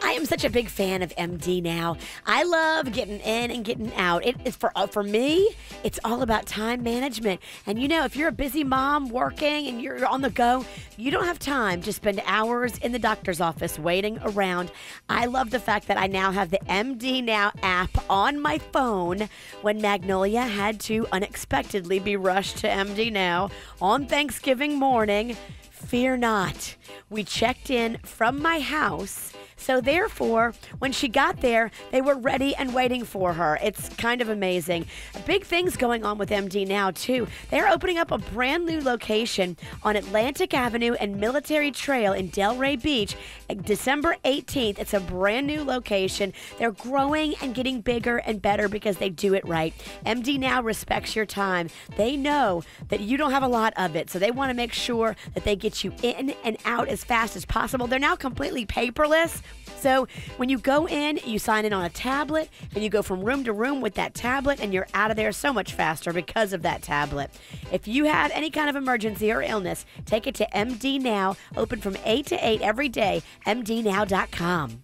I am such a big fan of MD now. I love getting in and getting out. It's for me, it's all about time management. And if you're a busy mom working and you're on the go, you don't have time to spend hours in the doctor's office waiting around. I love the fact that I now have the MD Now app on my phone when Magnolia had to unexpectedly be rushed to MD Now on Thanksgiving morning. Fear not. We checked in from my house. So therefore, when she got there, they were ready and waiting for her. It's kind of amazing. Big things going on with MD Now, too. They're opening up a brand new location on Atlantic Avenue and Military Trail in Delray Beach, December 18th. It's a brand new location. They're growing and getting bigger and better because they do it right. MD Now respects your time. They know that you don't have a lot of it, so they want to make sure that they get you in and out as fast as possible. They're now completely paperless. So when you go in, you sign in on a tablet, and you go from room to room with that tablet, and you're out of there so much faster because of that tablet. If you have any kind of emergency or illness, take it to MD Now, open from 8 to 8 every day, mdnow.com.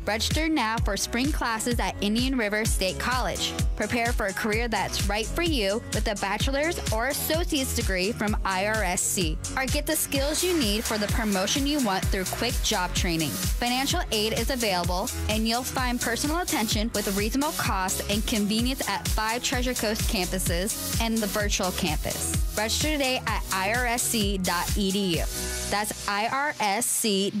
Register now for spring classes at Indian River State College. Prepare for a career that's right for you with a bachelor's or associate's degree from IRSC. Or get the skills you need for the promotion you want through quick job training. Financial aid is available, and you'll find personal attention with a reasonable cost and convenience at 5 Treasure Coast campuses and the virtual campus. Register today at irsc.edu. That's irsc.edu.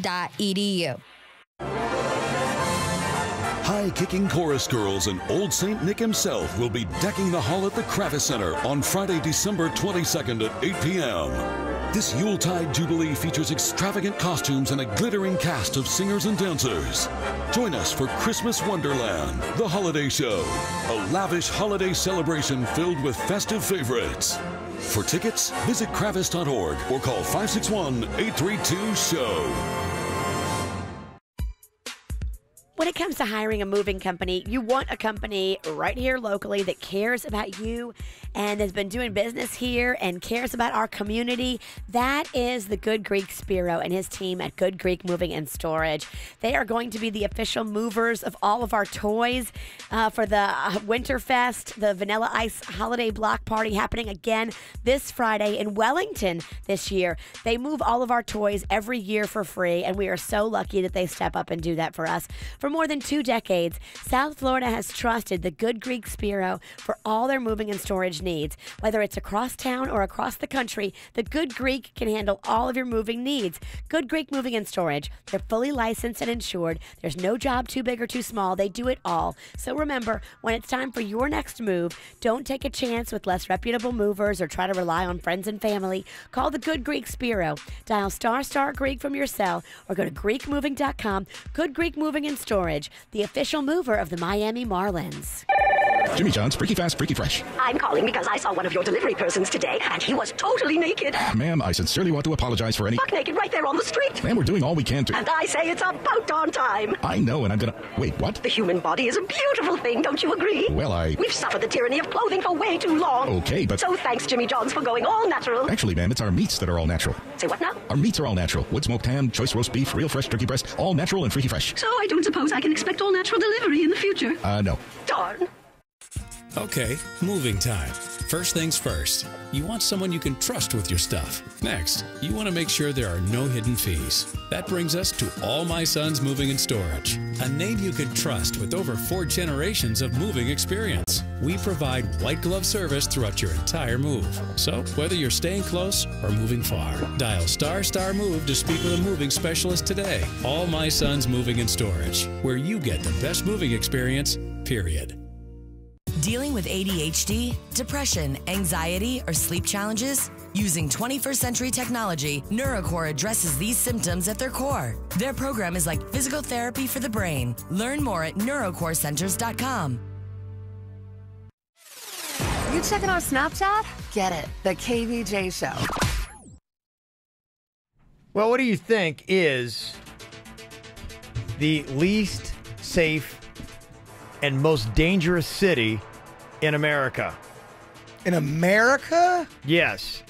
High-kicking chorus girls and Old St. Nick himself will be decking the hall at the Kravis Center on Friday, December 22nd at 8 p.m. This Yuletide Jubilee features extravagant costumes and a glittering cast of singers and dancers. Join us for Christmas Wonderland, the holiday show, a lavish holiday celebration filled with festive favorites. For tickets, visit kravis.org or call 561-832-SHOW. When it comes to hiring a moving company, you want a company right here locally that cares about you and has been doing business here and cares about our community. That is the Good Greek Spiro and his team at Good Greek Moving and Storage. They are going to be the official movers of all of our toys for the Winterfest, the Vanilla Ice Holiday Block Party happening again this Friday in Wellington this year. They move all of our toys every year for free, and we are so lucky that they step up and do that for us. For more than 2 decades, South Florida has trusted the Good Greek Spiro for all their moving and storage needs. Whether it's across town or across the country, the Good Greek can handle all of your moving needs. Good Greek Moving and Storage. They're fully licensed and insured. There's no job too big or too small. They do it all. So remember, when it's time for your next move, don't take a chance with less reputable movers or try to rely on friends and family. Call the Good Greek Spiro. Dial ** Greek from your cell or go to GreekMoving.com. Good Greek Moving and Storage, the official mover of the Miami Marlins. Jimmy John's Freaky Fast, Freaky Fresh. I'm calling because I saw one of your delivery persons today, and he was totally naked. Ma'am, I sincerely want to apologize for any... Buck naked right there on the street. Ma'am, we're doing all we can to... And I say it's about darn time. I know, and I'm gonna... Wait, what? The human body is a beautiful thing, don't you agree? Well, We've suffered the tyranny of clothing for way too long. Okay, but... So thanks, Jimmy John's, for going all natural. Actually, ma'am, it's our meats that are all natural. Say what now? Our meats are all natural. Wood smoked ham, choice roast beef, real fresh turkey breast, all natural and freaky fresh. So I don't suppose I can expect all natural delivery in the future? No. Darn. Okay, moving time. First things first, you want someone you can trust with your stuff. Next, you want to make sure there are no hidden fees. That brings us to All My Sons Moving and Storage, a name you can trust with over 4 generations of moving experience. We provide white glove service throughout your entire move. So whether you're staying close or moving far, dial * Move to speak with a moving specialist today. All My Sons Moving and Storage, where you get the best moving experience, period. Dealing with ADHD, depression, anxiety, or sleep challenges? Using 21st century technology, NeuroCore addresses these symptoms at their core. Their program is like physical therapy for the brain. Learn more at neurocorecenters.com. You checking our Snapchat? Get it, the KVJ Show. Well, what do you think is the least safe and most dangerous city in America? In America? Yes.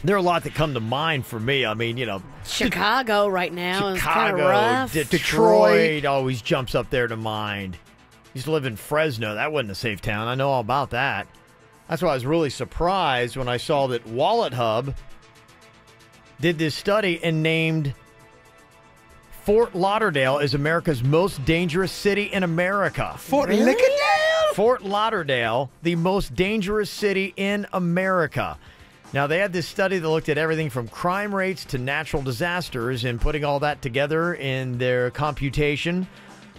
There are a lot that come to mind for me. I mean, Chicago right now is kind of Chicago, rough. Detroit always jumps up there to mind. Used to live in Fresno. That wasn't a safe town. I know all about that. That's why I was really surprised when I saw that Wallet Hub did this study and named Fort Lauderdale is America's most dangerous city in America. Fort Lauderdale? Fort Lauderdale, the most dangerous city in America. Now, they had this study that looked at everything from crime rates to natural disasters, and putting all that together in their computation,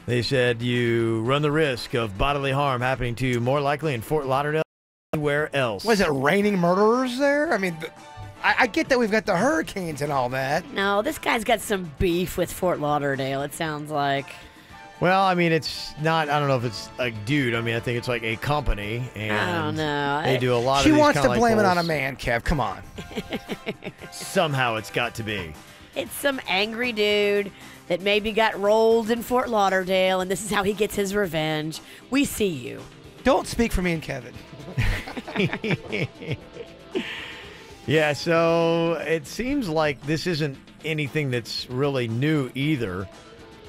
they said you run the risk of bodily harm happening to you more likely in Fort Lauderdale than anywhere else. Was it raining murderers there? I mean... I get that we've got the hurricanes and all that. No, this guy's got some beef with Fort Lauderdale, it sounds like. Well, I mean, it's not, I don't know if it's a dude. I mean, I think it's like a company. And I don't know. They do a lot she of these wants to like blame it on a polls. man, Kev. Come on. Somehow it's got to be. It's some angry dude that maybe got rolled in Fort Lauderdale, and this is how he gets his revenge. We see you. Don't speak for me and Kevin. Yeah, so it seems like this isn't anything that's really new either.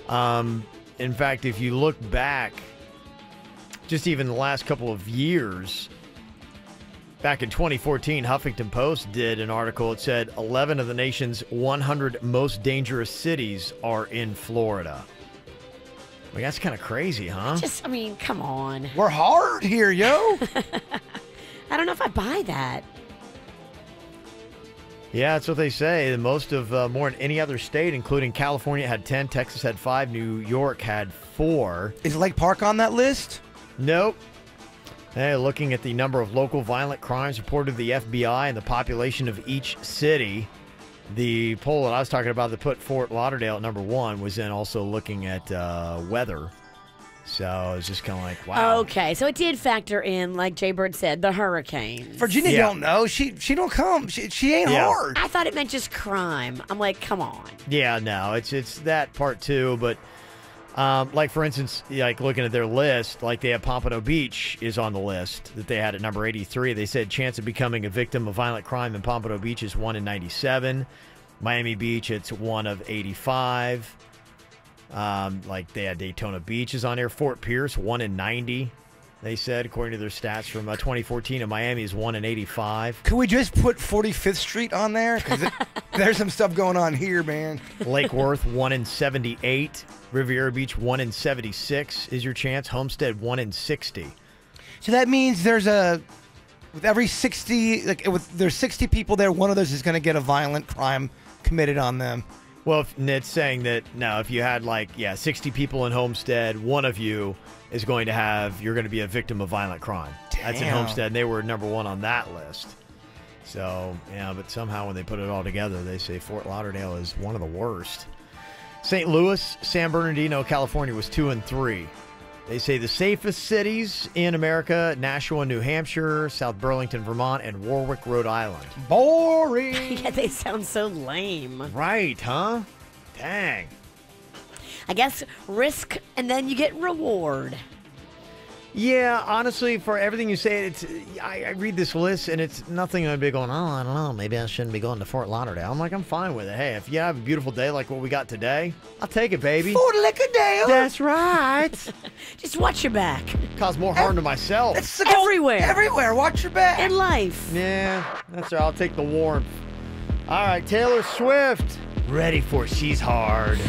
In fact, if you look back, just even the last couple of years, back in 2014, Huffington Post did an article. It said 11 of the nation's 100 most dangerous cities are in Florida. Well, that's kind of crazy, huh? I mean, come on. We're hard here, yo. I don't know if I buy that. Yeah, that's what they say. Most of more than any other state, including California, had 10, Texas had 5, New York had 4. Is Lake Park on that list? Nope. Hey, looking at the number of local violent crimes reported to the FBI and the population of each city, the poll that I was talking about that put Fort Lauderdale at number 1 was then also looking at weather. So it's just kind of like, wow. Okay, so it did factor in, like Jay Bird said, the hurricanes. Virginia don't know. She don't come. She ain't hard. I thought it meant just crime. I'm like, come on. Yeah, no, it's that part too, but like for instance, like looking at their list, like they have Pompano Beach is on the list that they had at number 83. They said chance of becoming a victim of violent crime in Pompano Beach is 1 in 97. Miami Beach, it's 1 of 85. Like they had Daytona Beach is on there. Fort Pierce, 1 in 90. They said, according to their stats from 2014, and Miami is 1 in 85. Could we just put 45th Street on there? Because there's some stuff going on here, man. Lake Worth, 1 in 78. Riviera Beach, 1 in 76 is your chance. Homestead, 1 in 60. So that means there's with every 60, there's 60 people there, one of those is going to get a violent crime committed on them. Well, it's saying that, no, if you had 60 people in Homestead, one of you is going to you're going to be a victim of violent crime. Damn. That's in Homestead, and they were number 1 on that list. So, yeah, but somehow when they put it all together, they say Fort Lauderdale is one of the worst. St. Louis, San Bernardino, California was 2 and 3. They say the safest cities in America, Nashua, New Hampshire, South Burlington, Vermont, and Warwick, Rhode Island. Boring. Yeah, they sound so lame. Right, huh? Dang. I guess risk and then you get reward. Yeah, honestly, for everything you say, I read this list and it's nothing I'd be going, oh, I don't know, maybe I shouldn't be going to Fort Lauderdale. I'm like, I'm fine with it. Hey, if you have a beautiful day like what we got today, I'll take it, baby. Fort Lauderdale. That's right. Just watch your back. Cause more harm to myself. It's Everywhere. Everywhere. Watch your back. In life. Yeah, that's right. I'll take the warmth. All right, Taylor Swift. Ready for She's Hard.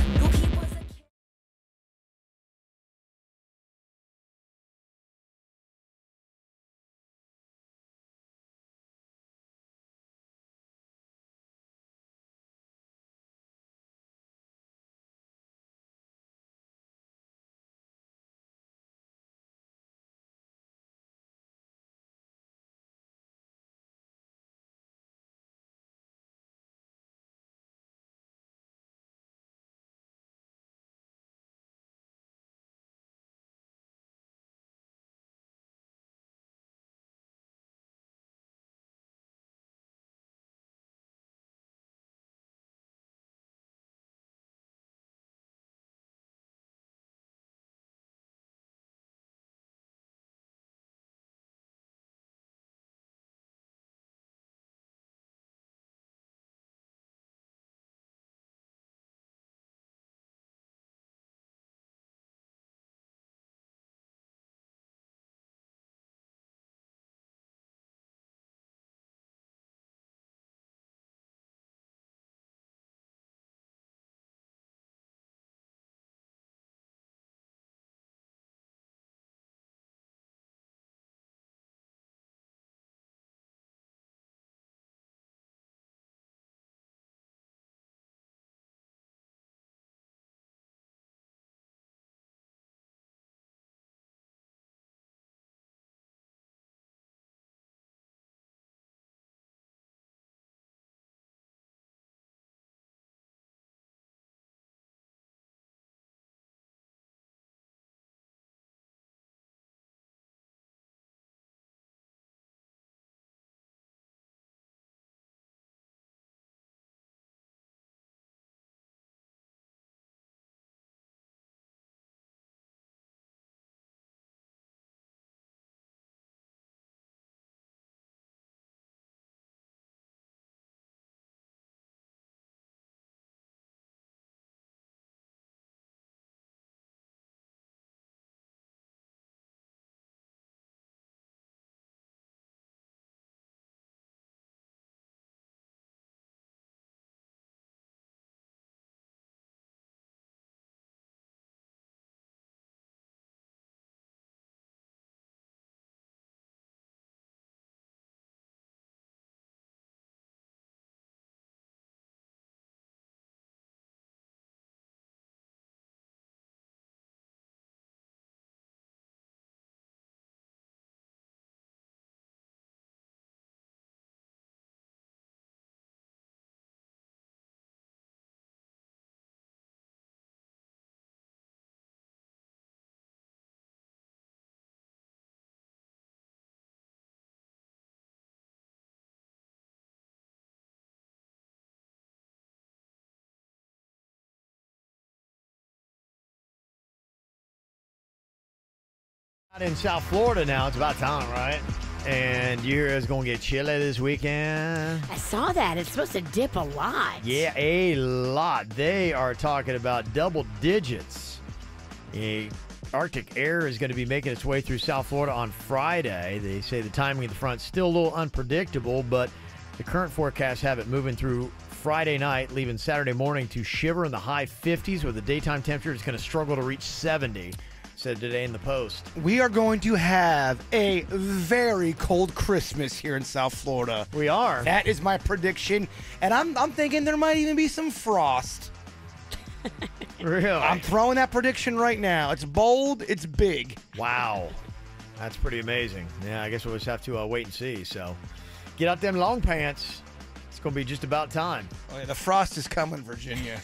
In South Florida now, it's about time, right? And you hear it's going to get chilly this weekend. I saw that. It's supposed to dip a lot. Yeah, a lot. They are talking about double digits. Arctic air is going to be making its way through South Florida on Friday. They say the timing of the front still a little unpredictable, but the current forecasts have it moving through Friday night, leaving Saturday morning to shiver in the high 50s, with the daytime temperature is going to struggle to reach 70. Said today in the Post. We are going to have a very cold Christmas here in South Florida. We are. That is my prediction, and I'm thinking there might even be some frost. Really? I'm throwing that prediction right now. It's bold. It's big. Wow. That's pretty amazing. Yeah, I guess we'll just have to wait and see. So get out them long pants. It's going to be just about time. Oh, yeah, the frost is coming, Virginia.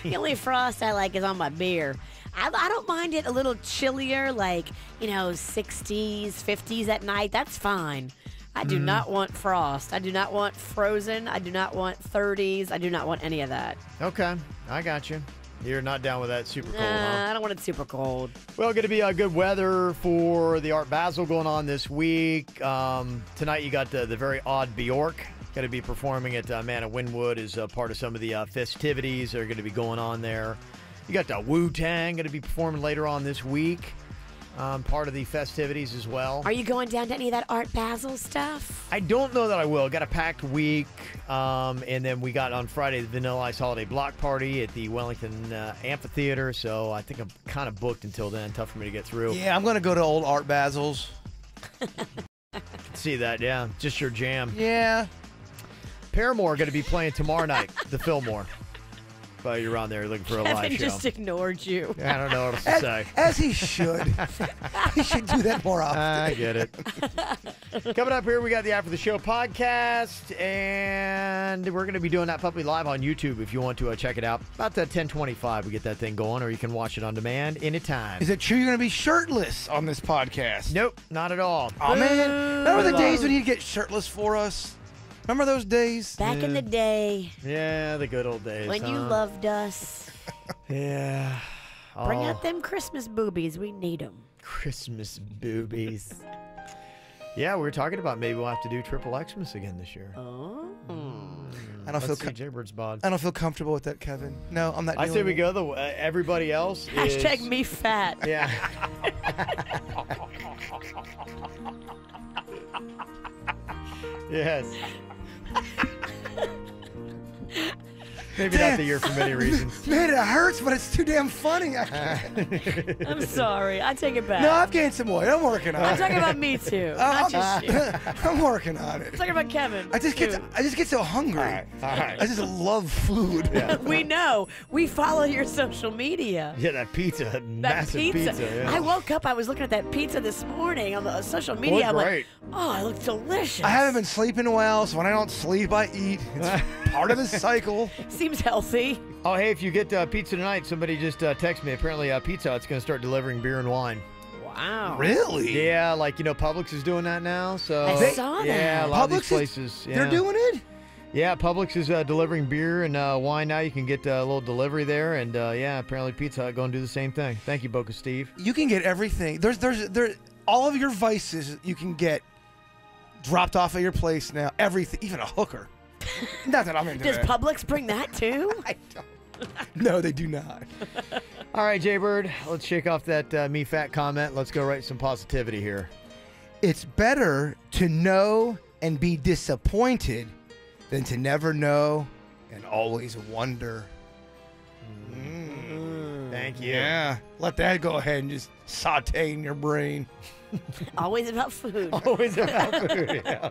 The only frost I like is on my beer. I don't mind it a little chillier, like, 60s, 50s at night. That's fine. I do not want frost. I do not want frozen. I do not want 30s. I do not want any of that. Okay, I got you. You're not down with that super cold, huh? I don't want it super cold. Well, going to be good weather for the Art Basel going on this week. Tonight you got the very odd Bjork. Going to be performing at Manor Wynwood as part of some of the festivities that are going to be going on there. You got the Wu-Tang going to be performing later on this week. Part of the festivities as well. Are you going down to any of that Art Basel stuff? I don't know that I will. Got a packed week. And then we got on Friday the Vanilla Ice Holiday Block Party at the Wellington Amphitheater. So I think I'm kind of booked until then. Tough for me to get through. Yeah, I'm going to go to old Art Basel's. Can see that, yeah. Just your jam. Yeah. Paramore going to be playing tomorrow night, the Fillmore. But you're on there looking for a live Kevin show. just ignored you. I don't know what else to say. As he should. He should do that more often. I get it. Coming up here, we got the After the Show podcast, and we're going to be doing that puppy live on YouTube if you want to check it out. About 10:25, we get that thing going, or you can watch it on demand anytime. Is it true you're going to be shirtless on this podcast? Nope, not at all. Oh, man. Remember the days when he'd get shirtless for us? Remember those days? Back in the day. Yeah, the good old days. When you loved us. Yeah. Bring out them Christmas boobies. We need them. Christmas boobies. Yeah, we were talking about maybe we'll have to do Triple Xmas again this year. Oh. I don't feel Jaybird's bod. I don't feel comfortable with that, Kevin. No, I'm not. I say we go. Everybody else is... Hashtag me fat. Yeah. Yes. Maybe not the year for many reasons. Man, it hurts, but it's too damn funny. I'm sorry. I take it back. No, I've gained some weight. I'm working on it. I'm talking about me too. Not just you. I'm working on it. I'm talking about Kevin. I just get so hungry. All right. I just love food. Yeah. We know. We follow your social media. Yeah, that pizza. Massive pizza. Yeah. I woke up, I was looking at that pizza this morning on the social media. I'm great. like, oh, it looks delicious. I haven't been sleeping well, so when I don't sleep, I eat. It's part of the cycle. Seems healthy. Oh, hey, if you get pizza tonight, somebody just text me. Apparently, Pizza Hut's going to start delivering beer and wine. Wow. Really? Yeah, like, Publix is doing that now. So I saw that. Yeah, a lot of these Publix places. They're doing it? Yeah, Publix is delivering beer and wine now. You can get a little delivery there. And, yeah, apparently Pizza Hut going to do the same thing. Thank you, Boca Steve. You can get everything. There's all of your vices you can get dropped off at your place now. Everything, even a hooker. Not that I'm into Does that. Publix bring that too? I don't. No, they do not. All right, Jaybird, let's shake off that me fat comment. Let's go write some positivity here. It's better to know and be disappointed than to never know and always wonder. Thank you. Yeah. Let that go ahead and just saute in your brain. Always about food. Always about food, yeah.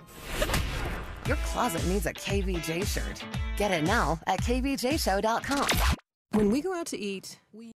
Your closet needs a KVJ shirt. Get it now at kvjshow.com. When we go out to eat, we